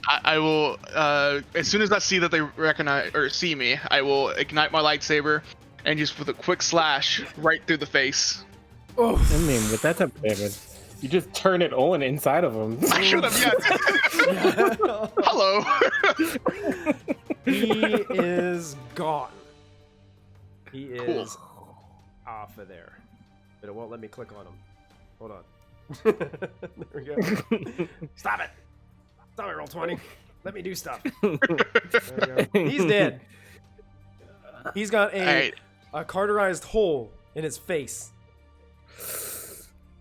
I will as soon as I see that they recognize or see me, I will ignite my lightsaber and just with a quick slash right through the face. Oh, I mean, with that type of damage, you just turn it on inside of him. I should have. Yeah. Hello. He is gone. He is off of there. But it won't let me click on him. Hold on. There we go. Stop it. Stop it, roll 20. Let me do stuff. There we go. He's dead. He's got a cauterized hole in his face.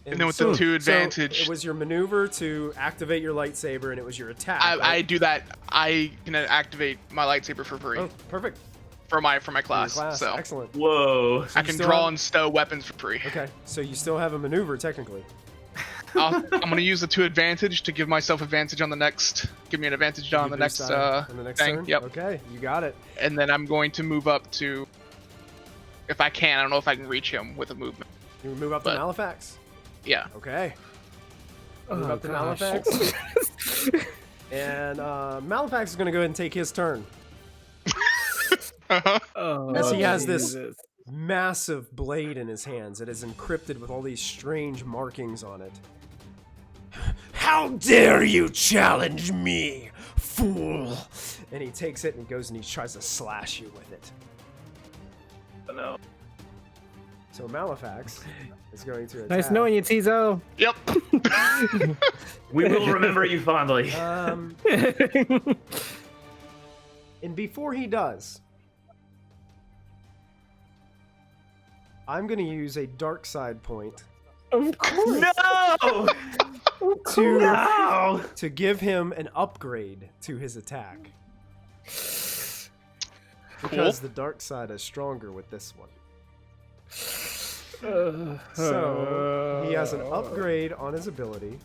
And then with the 2 advantage. So it was your maneuver to activate your lightsaber, and it was your attack. I right? do that. I can activate my lightsaber for free Oh, perfect. for my For your class. So excellent. Whoa! I you can still draw have- and stow weapons for free. Okay, so you still have a maneuver technically. I'm gonna use the 2 advantage to give myself advantage on the next. Give me an advantage on the next on the next thing. turn. Yep. Okay, you got it. And then I'm going to move up to. If I can, I don't know if I can reach him with a movement. You move up to But- Malefax. Yeah. Okay. Move Oh, up to gosh. Malefax. And Malefax is going to go ahead and take his turn. Uh-huh. Oh, As he has this Jesus. massive blade in his hands. It is encrypted with all these strange markings on it. How dare you challenge me, fool! And he takes it and he goes and he tries to slash you with it. Oh, no. So Malefax is going to attack. Nice knowing you, Tizo. Yep. We will remember you fondly. And before he does, I'm going to use a dark side point Of course. No! No! to give him an upgrade to his attack. Because the dark side is stronger with this one. So he has an upgrade on his ability.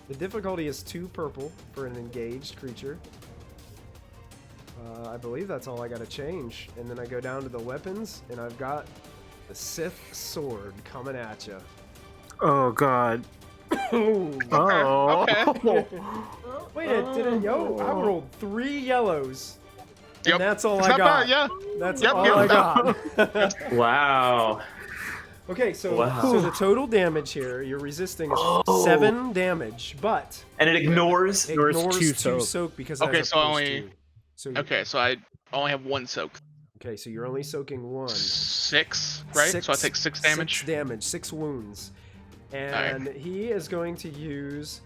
The difficulty is 2 purple for an engaged creature. I believe that's all I got to change. And then I go down to the weapons, and I've got the Sith sword coming at you. Oh, God. Oh. Oh. Okay. Wait, it didn't. Yo, I rolled 3 yellows. And Yep. that's all It's I not got. bad, yeah. That's Yep, all yep. I got. Wow. Okay, so Wow. so the total damage here you're resisting is 7 damage, but And it ignores. it ignores two 2 soak. soak because Okay, it has a so I +2. only- So Okay, so I only have 1 soak. okay, so you're only soaking 1. 6, right? So I take 6 damage. 6 damage, 6 wounds. And he is going to use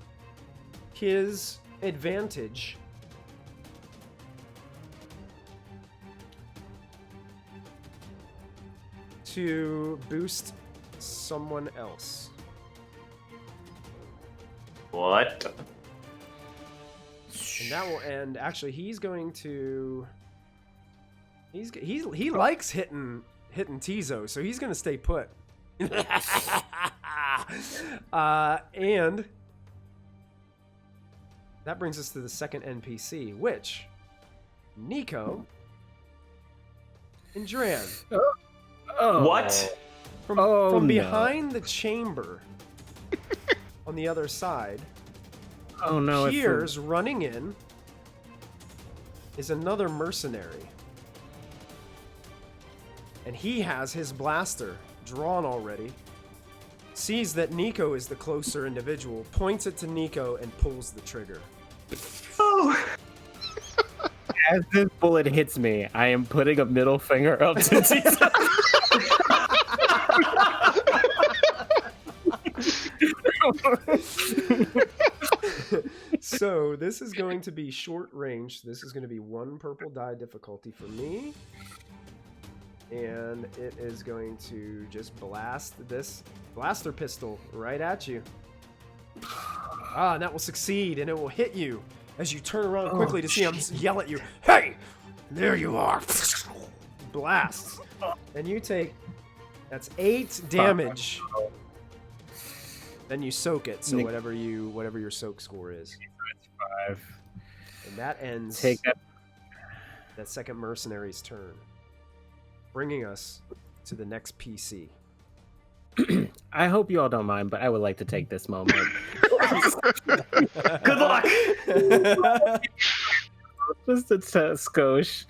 his advantage to boost someone else. What? And that will end. Actually, he's going to. He likes hitting Tizo, so he's going to stay put. And that brings us to the second NPC, which Neko and Dran Oh. What? from Oh, no. behind the chamber on the other side. Oh no! it's a- Here's running in is another mercenary. And he has his blaster drawn already. Sees that Neko is the closer individual, points it to Neko, and pulls the trigger. Oh. As this bullet hits me, I am putting a middle finger up to Tizo. So this is going to be short range. This is going to be 1 purple die difficulty for me. And it is going to just blast this blaster pistol right at you. Ah, and that will succeed, and it will hit you as you turn around quickly to see him yell at you. Hey, there you are. Blasts. And you take, that's 8 damage. Then you soak it, so whatever your soak score is. 5. And that ends Take that second mercenary's turn. Bringing us to the next PC. I hope you all don't mind, but I would like to take this moment. Good luck. Just a skosh.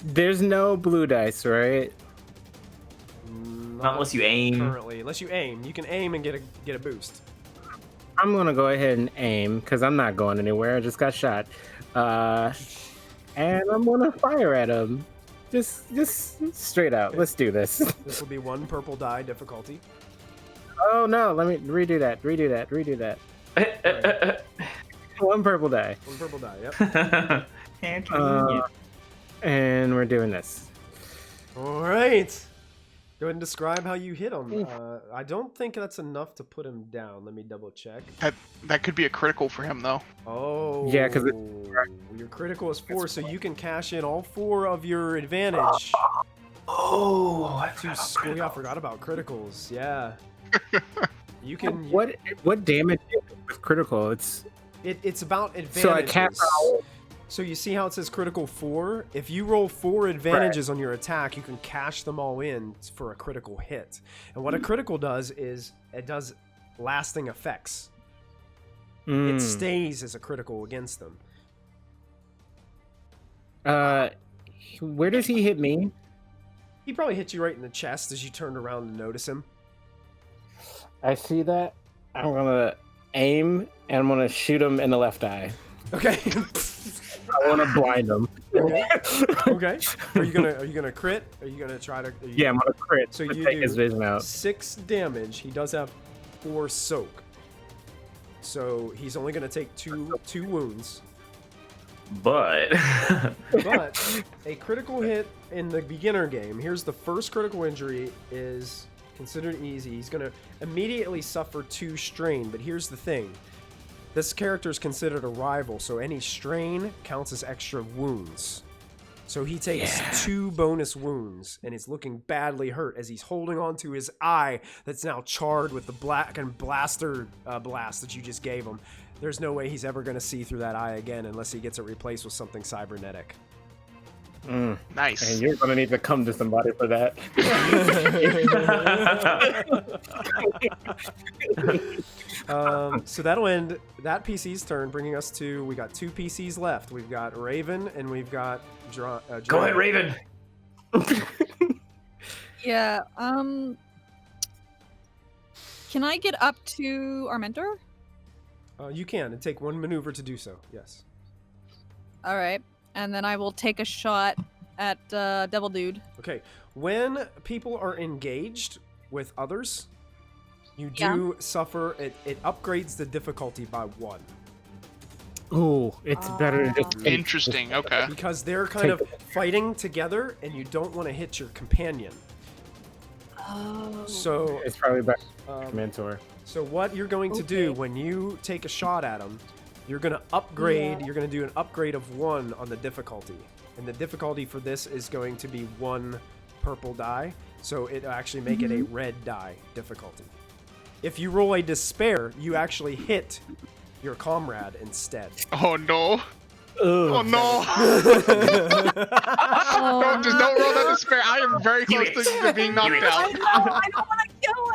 There's no blue dice, right? Not unless you aim. Currently, unless you aim, you can aim and get a boost. I'm gonna go ahead and aim because I'm not going anywhere. I just got shot, and I'm gonna fire at him. Just straight out. Let's do this. This will be 1 purple die difficulty. Oh no! Let me redo that. 1 purple die. 1 purple die. Yep. And we're doing this. All right. Go ahead and describe how you hit him. I don't think that's enough to put him down. Let me double check. That could be a critical for him, though. Oh. Yeah, 'cause your critical is 4, so you can cash in all 4 of your advantage. Oh, I Yeah, I forgot about criticals. Yeah. You can. What damage with critical? It's It's about advantages. so I cap out. So you see how it says critical 4? If you roll 4 advantages on your attack, you can cash them all in for a critical hit. And what a critical does is it does lasting effects. It stays as a critical against them. Where does he hit me? He probably hit you right in the chest as you turned around to notice him. I see that. I'm gonna aim and I'm gonna shoot him in the left eye. Okay. I want to blind him. Okay. Are you gonna crit? Are you gonna try to? Yeah, I'm gonna crit. So to you take do his vision out. 6 damage. He does have 4 soak. So he's only gonna take two wounds. But But a critical hit in the beginner game, here's the first critical injury, is considered easy. He's going to immediately suffer 2 strain, but here's the thing. This character is considered a rival, so any strain counts as extra wounds. So he takes 2 bonus wounds, and is looking badly hurt as he's holding on to his eye that's now charred with the black and blaster blast that you just gave him. There's no way he's ever going to see through that eye again unless he gets it replaced with something cybernetic. Nice. And you're gonna need to come to somebody for that. So that'll end that PC's turn, bringing us to, we got 2 PCs left. We've got Raven and we've got Go ahead, Raven. Yeah. Can I get up to our mentor? You can, and take 1 maneuver to do so, yes. All right. And then I will take a shot at Devil Dude. Okay, when people are engaged with others, you do suffer, it upgrades the difficulty by 1. Ooh, it's better to just Interesting. Okay. Because they're kind of fighting together, and you don't want to hit your companion. Oh. So, It's probably better mentor. so what you're going to do when you take a shot at them, you're going to upgrade, you're going to do an upgrade of 1 on the difficulty. And the difficulty for this is going to be 1 purple die, so it'll actually make it a red die difficulty. If you roll a despair, you actually hit your comrade instead. Oh no. Ugh. Oh no. No, just don't roll that despair. I am very close to being knocked out. I don't want to kill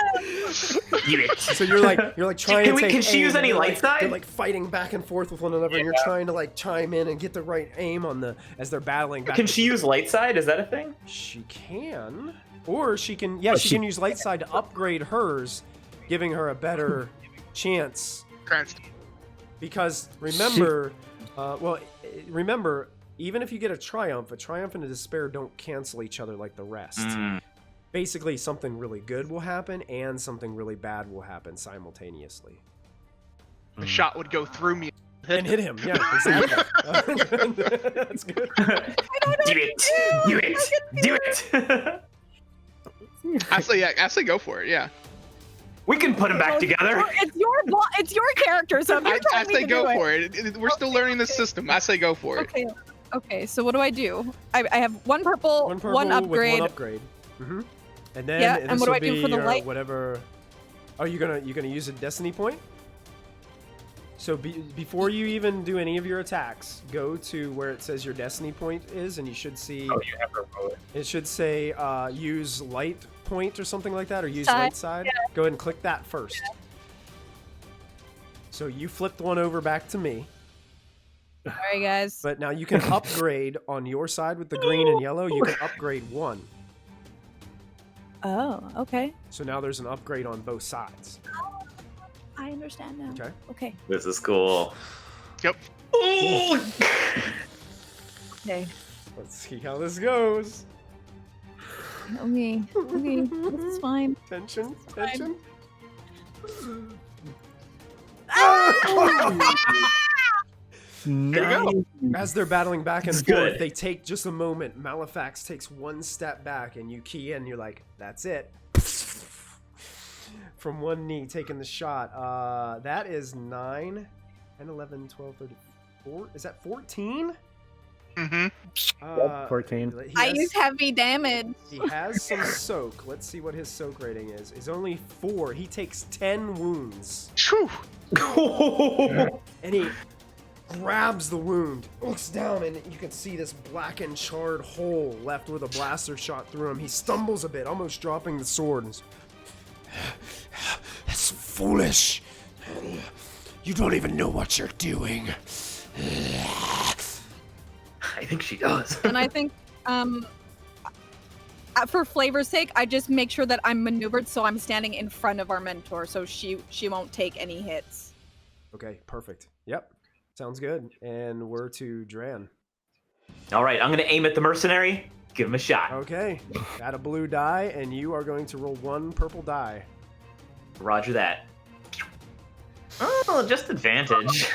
him. So you're like trying to take Can she aim, use and any you're lights like, die? They're like fighting back and forth with one another, and you're trying to like chime in and get the right aim on the as they're battling back. Can she use light side? Is that a thing? She can, or she can. Yeah, she can use light side to upgrade hers, giving her a better chance. Grant. Because remember, remember, even if you get a triumph and a despair don't cancel each other like the rest. Basically, something really good will happen and something really bad will happen simultaneously. The shot would go through me. And hit him, yeah, exactly. That's good. Do it! I say go for it. Yeah. We can put him back together. It's your character, so if you're I telling me say to go do for it. We're still learning the system. I say go for it. Okay. Okay. So what do I do? I have 1 purple, 1 upgrade. With 1 upgrade. Mm-hmm. And then Yeah, this and what do will I do be for the your light? whatever. Oh, you're gonna use a destiny point. So before you even do any of your attacks, go to where it says your destiny point is, and you should see. Oh, you have to roll it. It should say use light point or something like that, or use Side. light side. Go ahead and click that first. So you flipped 1 over back to me, Sorry, guys. but now you can upgrade on your side with the green and yellow. You can upgrade 1. Oh, okay. So now there's an upgrade on both sides. I understand now. Okay. Okay. This is cool. Yep. Ooh. Okay. Let's see how this goes. Okay. Okay. This is fine. Tension. No. As they're battling back and It's forth, good. they take just a moment. MALEFAX takes 1 step back, and you key in. You're like, "That's it." From 1 knee, taking the shot. That is 9, 10, 11, 12, 13, 14. Is that 14? Mm-hmm. 14. I use heavy damage. He has some soak. Let's see what his soak rating is. It's only 4. He takes 10 wounds. Phew. And he grabs the wound, looks down, and you can see this blackened, charred hole left with a blaster shot through him. He stumbles a bit, almost dropping the sword. That's foolish. You don't even know what you're doing. I think she does. And I think, for flavor's sake, I just make sure that I'm maneuvered so I'm standing in front of our mentor, so she won't take any hits. Okay, perfect. Yep, sounds good. And we're to Dran. All right, I'm gonna aim at the mercenary. Give him a shot. Okay, got a blue die, and you are going to roll 1 purple die. Roger that. Oh, just advantage.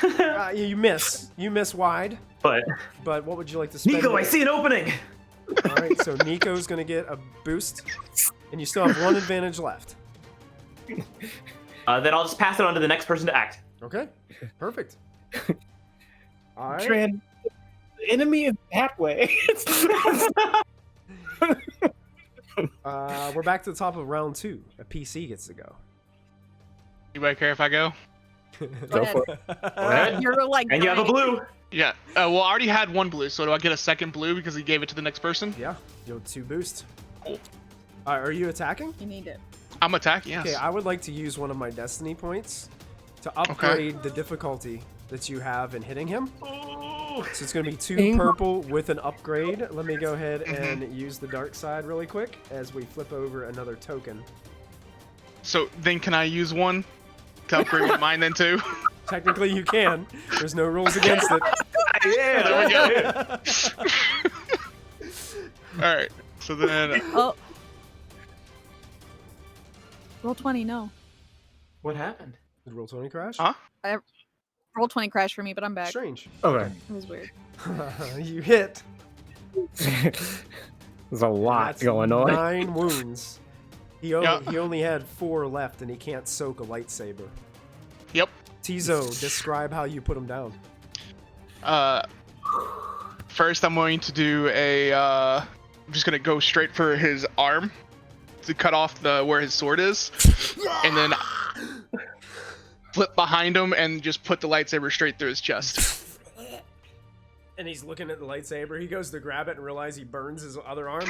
You miss. You miss wide. But But what would you like to spend? Nico, I see an opening. All right, so Nico's going to get a boost, and you still have 1 advantage left. Then I'll just pass it on to the next person to act. Okay, perfect. All right. Tran, the enemy is that way. We're back to the top of round 2. A PC gets to go. Anybody care if I go? Go for it. Alright. You're like, And you have a blue. Yeah. Well, I already had one blue, so do I get a second blue because he gave it to the next person? Yeah, you'll 2 boost. Cool. Are you attacking? You need it. I'm attacking, yes. Okay, I would like to use one of my destiny points to upgrade the difficulty that you have in hitting him. Oh. So it's going to be 2 purple with an upgrade. Let me go ahead and use the dark side really quick as we flip over another token. So then can I use one to upgrade with mine then too? Technically you can. There's no rules against it. Yeah, There we go. go. All right. So then Oh. Roll 20, no. What happened? Did roll 20 crash? Huh? Roll 20 crash for me, but I'm back. Strange. Okay. It was weird. You hit. There's a lot That's going on. 9 wounds. He only had 4 left, and he can't soak a lightsaber. Yep. Tizo, describe how you put him down. First I'm going to do I'm just gonna go straight for his arm to cut off where his sword is, and then flip behind him and just put the lightsaber straight through his chest. And he's looking at the lightsaber. He goes to grab it and realize he burns his other arm.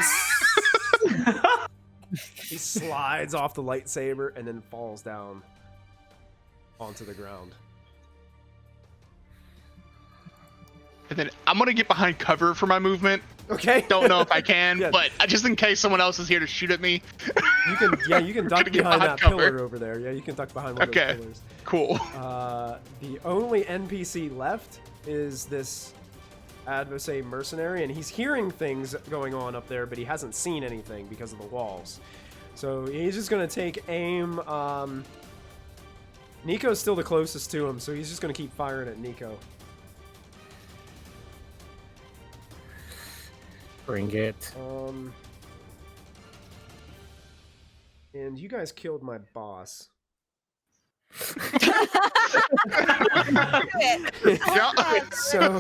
He slides off the lightsaber and then falls down onto the ground. And then I'm gonna get behind cover for my movement. Okay. Don't know if I can, Yeah. but just in case someone else is here to shoot at me. You can duck Gonna get behind that behind cover. pillar over there. Yeah, you can duck behind one of Okay. those pillars. Cool. The only NPC left is this adversary mercenary, and he's hearing things going on up there, but he hasn't seen anything because of the walls. So he's just gonna take aim. Nico's still the closest to him, so he's just gonna keep firing at Nico. Bring it. And you guys killed my boss. Yeah. So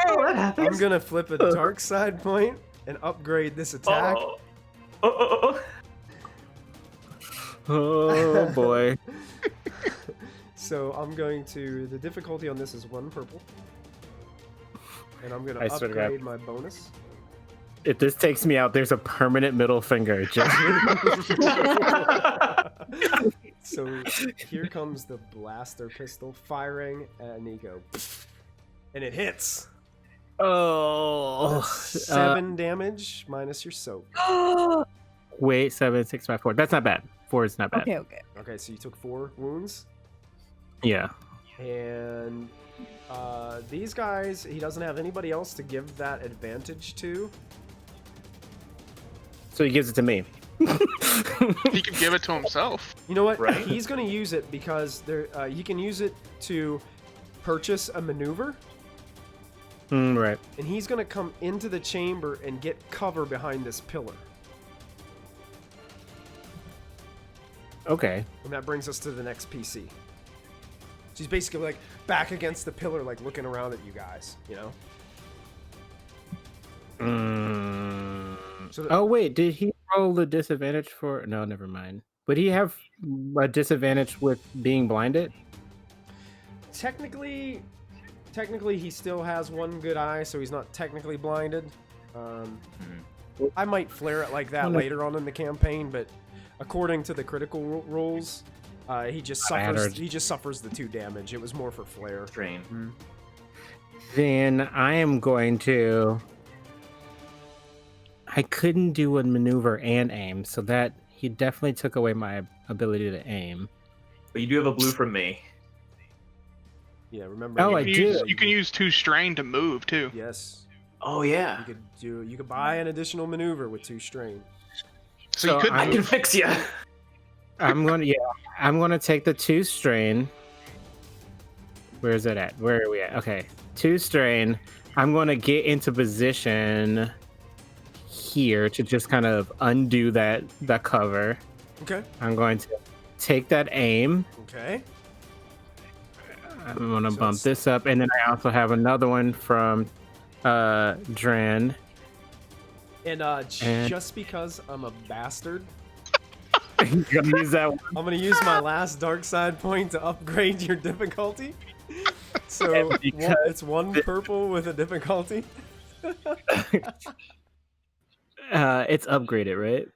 Oh, that happens. I'm gonna flip a dark side point and upgrade this attack. Oh. Oh boy. So I'm going to, the difficulty on this is 1 purple. And I'm gonna I swear to God. upgrade my bonus. If this takes me out, there's a permanent middle finger. Just So here comes the blaster pistol firing at Nico. And it hits. oh. 7 damage minus your soak. Wait, 7, 6, 5, 4. That's not bad. 4 is not bad. Okay, okay. Okay, so you took 4 wounds. Yeah. And these guys, he doesn't have anybody else to give that advantage to. So he gives it to me. He can give it to himself. You know what? Right. He's going to use it because he can use it to purchase a maneuver. Right. And he's going to come into the chamber and get cover behind this pillar. Okay. And that brings us to the next PC. She's basically like back against the pillar, like looking around at you guys, you know? So Oh wait, did he roll the disadvantage for? No, never mind. Would he have a disadvantage with being blinded? technically he still has 1 good eye, so he's not technically blinded. I might flare it like that later on in the campaign, but according to the critical rules, he just suffers the 2 damage. It was more for flare. Strain. Then I am going to. I couldn't do a maneuver and aim, so that he definitely took away my ability to aim. But you do have a blue from me. Yeah, remember. Oh, I do. You can use 2 strain to move too. Yes. Oh yeah. You could buy an additional maneuver with 2 strain. So you could I can fix you. I'm gonna take the 2 strain. Where is it at? Where are we at? Okay, 2 strain. I'm gonna get into position here to just kind of undo that cover. Okay. I'm going to take that aim. Okay. I'm gonna So bump it's- this up, and then I also have another one from Dran. And And- just because I'm a bastard, You're gonna use that one. I'm gonna use my last dark side point to upgrade your difficulty. So it's one purple with a difficulty. It's upgraded, right?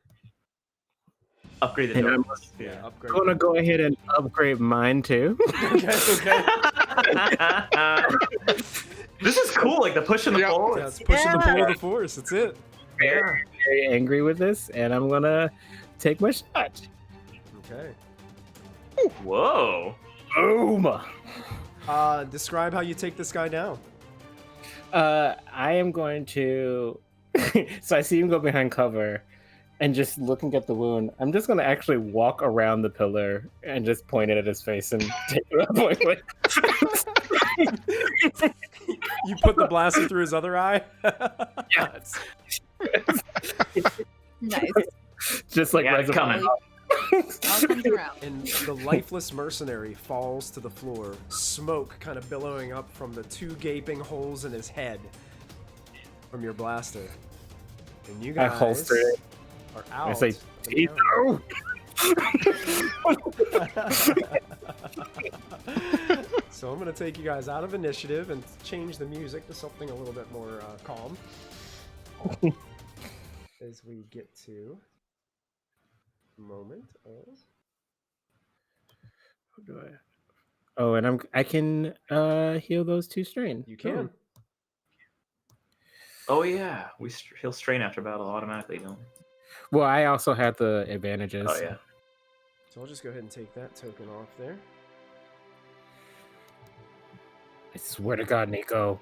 Upgrade the And I'm darkness. Yeah. Upgrade. gonna go ahead and upgrade mine too. Okay. This is cool, like the push and the Yeah. pull. Yeah, it's pushing the pull of the force. That's it. Yeah. Very angry with this, and I'm gonna take my shot. Okay. Whoa. Boom! Describe how you take this guy down. I am going to. So I see him go behind cover, and just looking at the wound, I'm just gonna actually walk around the pillar and just point it at his face and take it up. You put the blaster through his other eye. Yes. Nice. Just like Yeah, it's Reservoir coming. All comes around. And the lifeless mercenary falls to the floor, smoke kind of billowing up from the two gaping holes in his head from your blaster. And you I guys holster it. are out. I say, of the Tizo! So I'm going to take you guys out of initiative and change the music to something a little bit more calm. As we get to a moment of... Oh, and I can heal those 2 strain. You can. Oh yeah, he'll strain after battle automatically, don't we? Well, I also had the advantages. Oh yeah. So I'll just go ahead and take that token off there. I swear to God, Nico.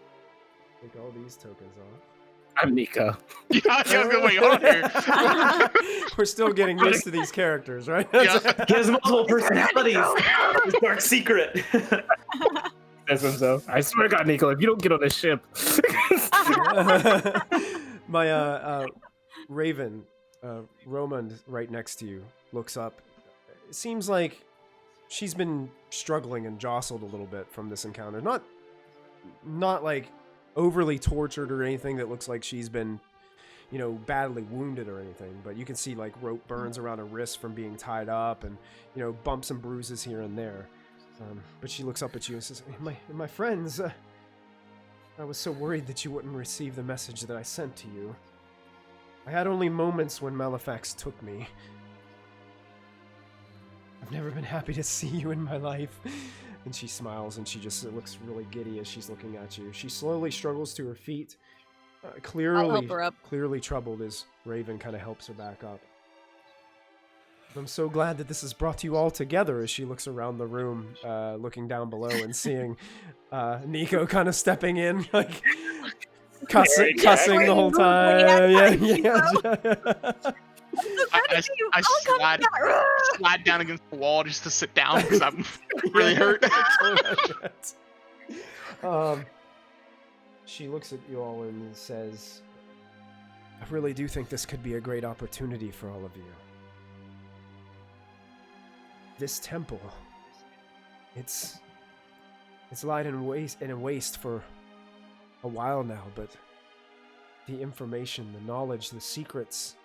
Take all these tokens off. I'm Nico. Yeah, I was gonna wait on here. We're still getting used to these characters, right? Yeah. He has multiple personalities. His dark secret. Says himself. I swear to God, Nico, if you don't get on this ship. My Raven, Romand, right next to you, looks up. It seems like she's been struggling and jostled a little bit from this encounter. Not like overly tortured or anything that looks like she's been, badly wounded or anything. But you can see like rope burns around her wrist from being tied up, and bumps and bruises here and there. But she looks up at you and says, "My friends, I was so worried that you wouldn't receive the message that I sent to you. I had only moments when MALEFAX took me. I've never been happy to see you in my life." And she smiles, and she just looks really giddy as she's looking at you. She slowly struggles to her feet, I'll help her up. clearly troubled as Raven kind of helps her back up. I'm so glad that this has brought you all together, as she looks around the room, looking down below and seeing Nico kind of stepping in, like cussing the whole time. Yeah. I slide down against the wall just to sit down because I'm really hurt. She looks at you all and says, "I really do think this could be a great opportunity for all of you. This temple, it's lied in waste for a while now, but the information, the knowledge, the secrets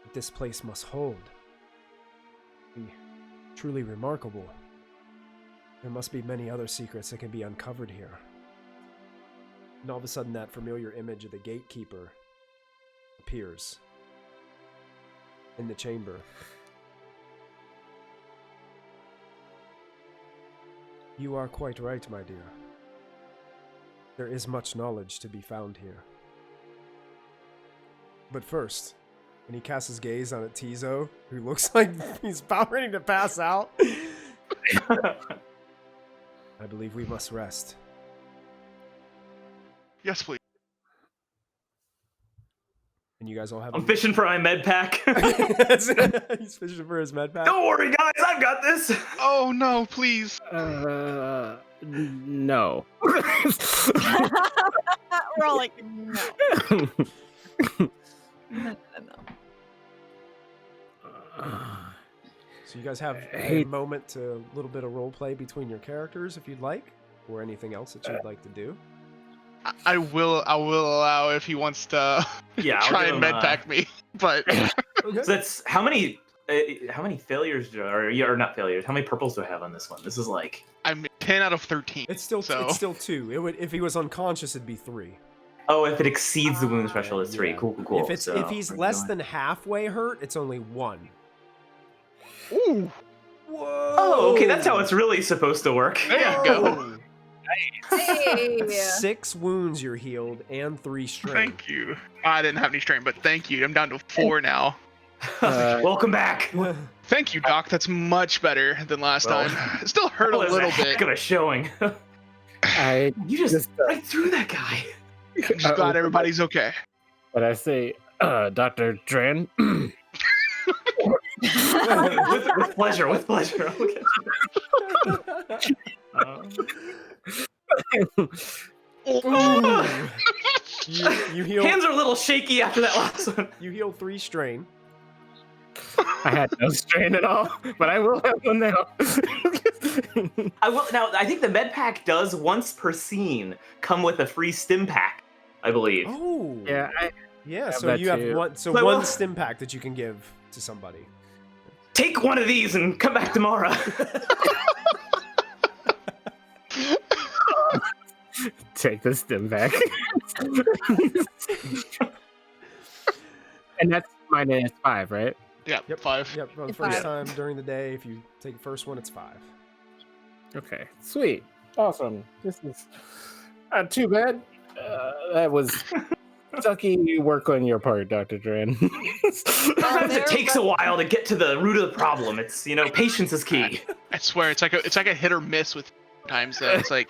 that this place must hold be truly remarkable. There must be many other secrets that can be uncovered here." And all of a sudden, that familiar image of the gatekeeper appears in the chamber. "You are quite right, my dear. There is much knowledge to be found here. But first," and he casts his gaze on at Tizo, who looks like he's about ready to pass out, "I believe we must rest." Yes, please. And you guys all have I'm fishing for my med pack. He's fishing for his med pack. Don't worry, guys, I've got this. Oh no, please. No. We're all like, no. No. So you guys have Hey. a moment to a little bit of role play between your characters if you'd like, or anything else that you'd like to do. I will allow if he wants to Yeah, I'll try give and him, medpack me. But Okay. So that's how many how many failures or not failures? How many purples do I have on this one? This is like I'm 10 out of 13. It's still so. it's still 2. It would if he was unconscious, it'd be 3. oh, if it exceeds the wound threshold, it's 3. Yeah. Cool. If he's less than halfway hurt, it's only 1. Ooh, Whoa! Oh, okay, that's how it's really supposed to work. there you go. Hey. 6 wounds you're healed and 3 strain. Thank you. I didn't have any strain, but thank you. I'm down to 4 now. Welcome back. Thank you, Doc. That's much better than last Well, time. It still hurt a That was little heck bit. of a showing. You just right through that guy. I'm just glad everybody's okay. But I say, Dr. Dran, with pleasure. Okay. Ooh. You heal. Hands are a little shaky after that last one. You heal 3 strain. I had no strain at all, but I will have one now. I will now. I think the med pack does once per scene come with a free stim pack, I believe. Oh. Yeah, Yeah. have So that you have too. one. So Wait, one well- stim pack that you can give to somebody. Take one of these and come back tomorrow. take the stim back. And that's -5, right? Yeah, Yep. 5. Yep. For the It's first 5. time during the day, if you take the first one, it's 5. Okay, sweet, awesome. This is not too bad. That was sucky work on your part, Dr. Dran. Sometimes it takes a while to get to the root of the problem. It's patience is key. I swear, it's like a hit or miss with times. Though. It's like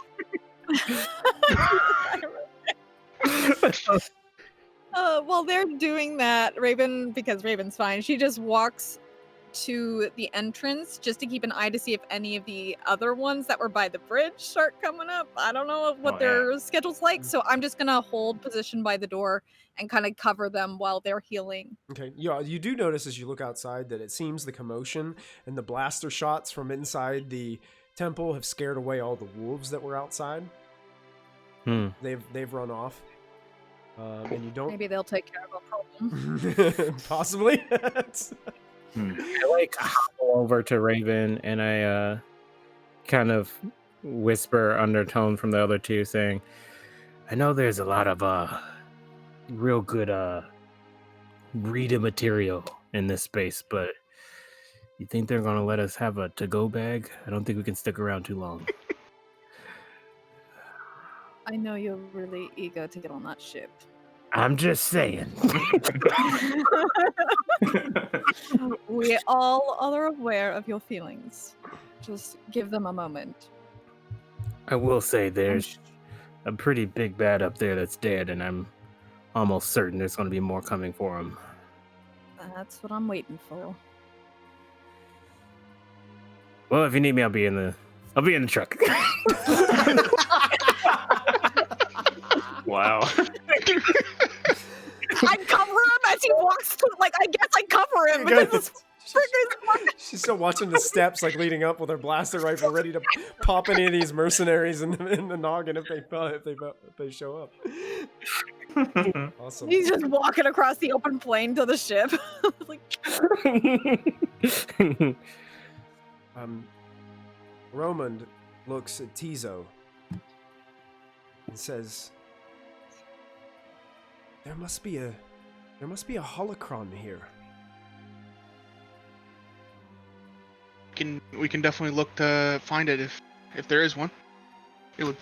While they're doing that, because Raven's fine, she just walks to the entrance just to keep an eye to see if any of the other ones that were by the bridge start coming up. I don't know what their schedule's like, so I'm just gonna hold position by the door and kind of cover them while they're healing. Okay. Yeah. You do notice as you look outside that it seems the commotion and the blaster shots from inside the temple have scared away all the wolves that were outside. They've run off. And you don't Maybe they'll take care of a problem. possibly. I hobble over to Raven and I kind of whisper undertone from the other two saying, I know there's a lot of real good reader material in this space, but you think they're gonna let us have a to-go bag? I don't think we can stick around too long. I know you're really eager to get on that ship. I'm just saying. We all are aware of your feelings. Just give them a moment. I will say there's a pretty big bad up there that's dead, and I'm almost certain there's going to be more coming for him. That's what I'm waiting for. Well, if you need me, I'll be in the truck. Wow. I cover him as he walks through. Like, I guess I cover him because it's freaking. She's still watching the steps, like leading up with her blaster rifle, ready to pop any of these mercenaries in the noggin if they show up. Awesome. He's just walking across the open plain to the ship. Like, Romand looks at Tizo and says, There must be a holocron here. we can definitely look to find it if there is one. It would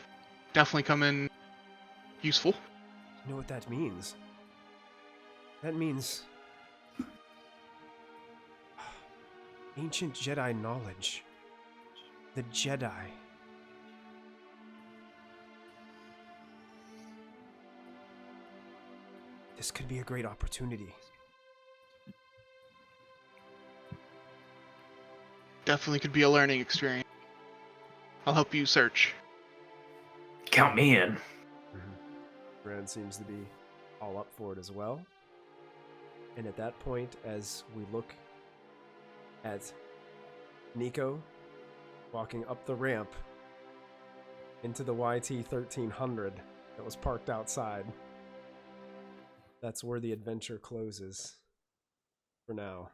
definitely come in useful. You know what that means? That means ancient Jedi knowledge. The Jedi. This could be a great opportunity. Definitely could be a learning experience. I'll help you search. Count me in. Brand seems to be all up for it as well. And at that point, as we look at Neko walking up the ramp into the YT-1300 that was parked outside, that's where the adventure closes for now.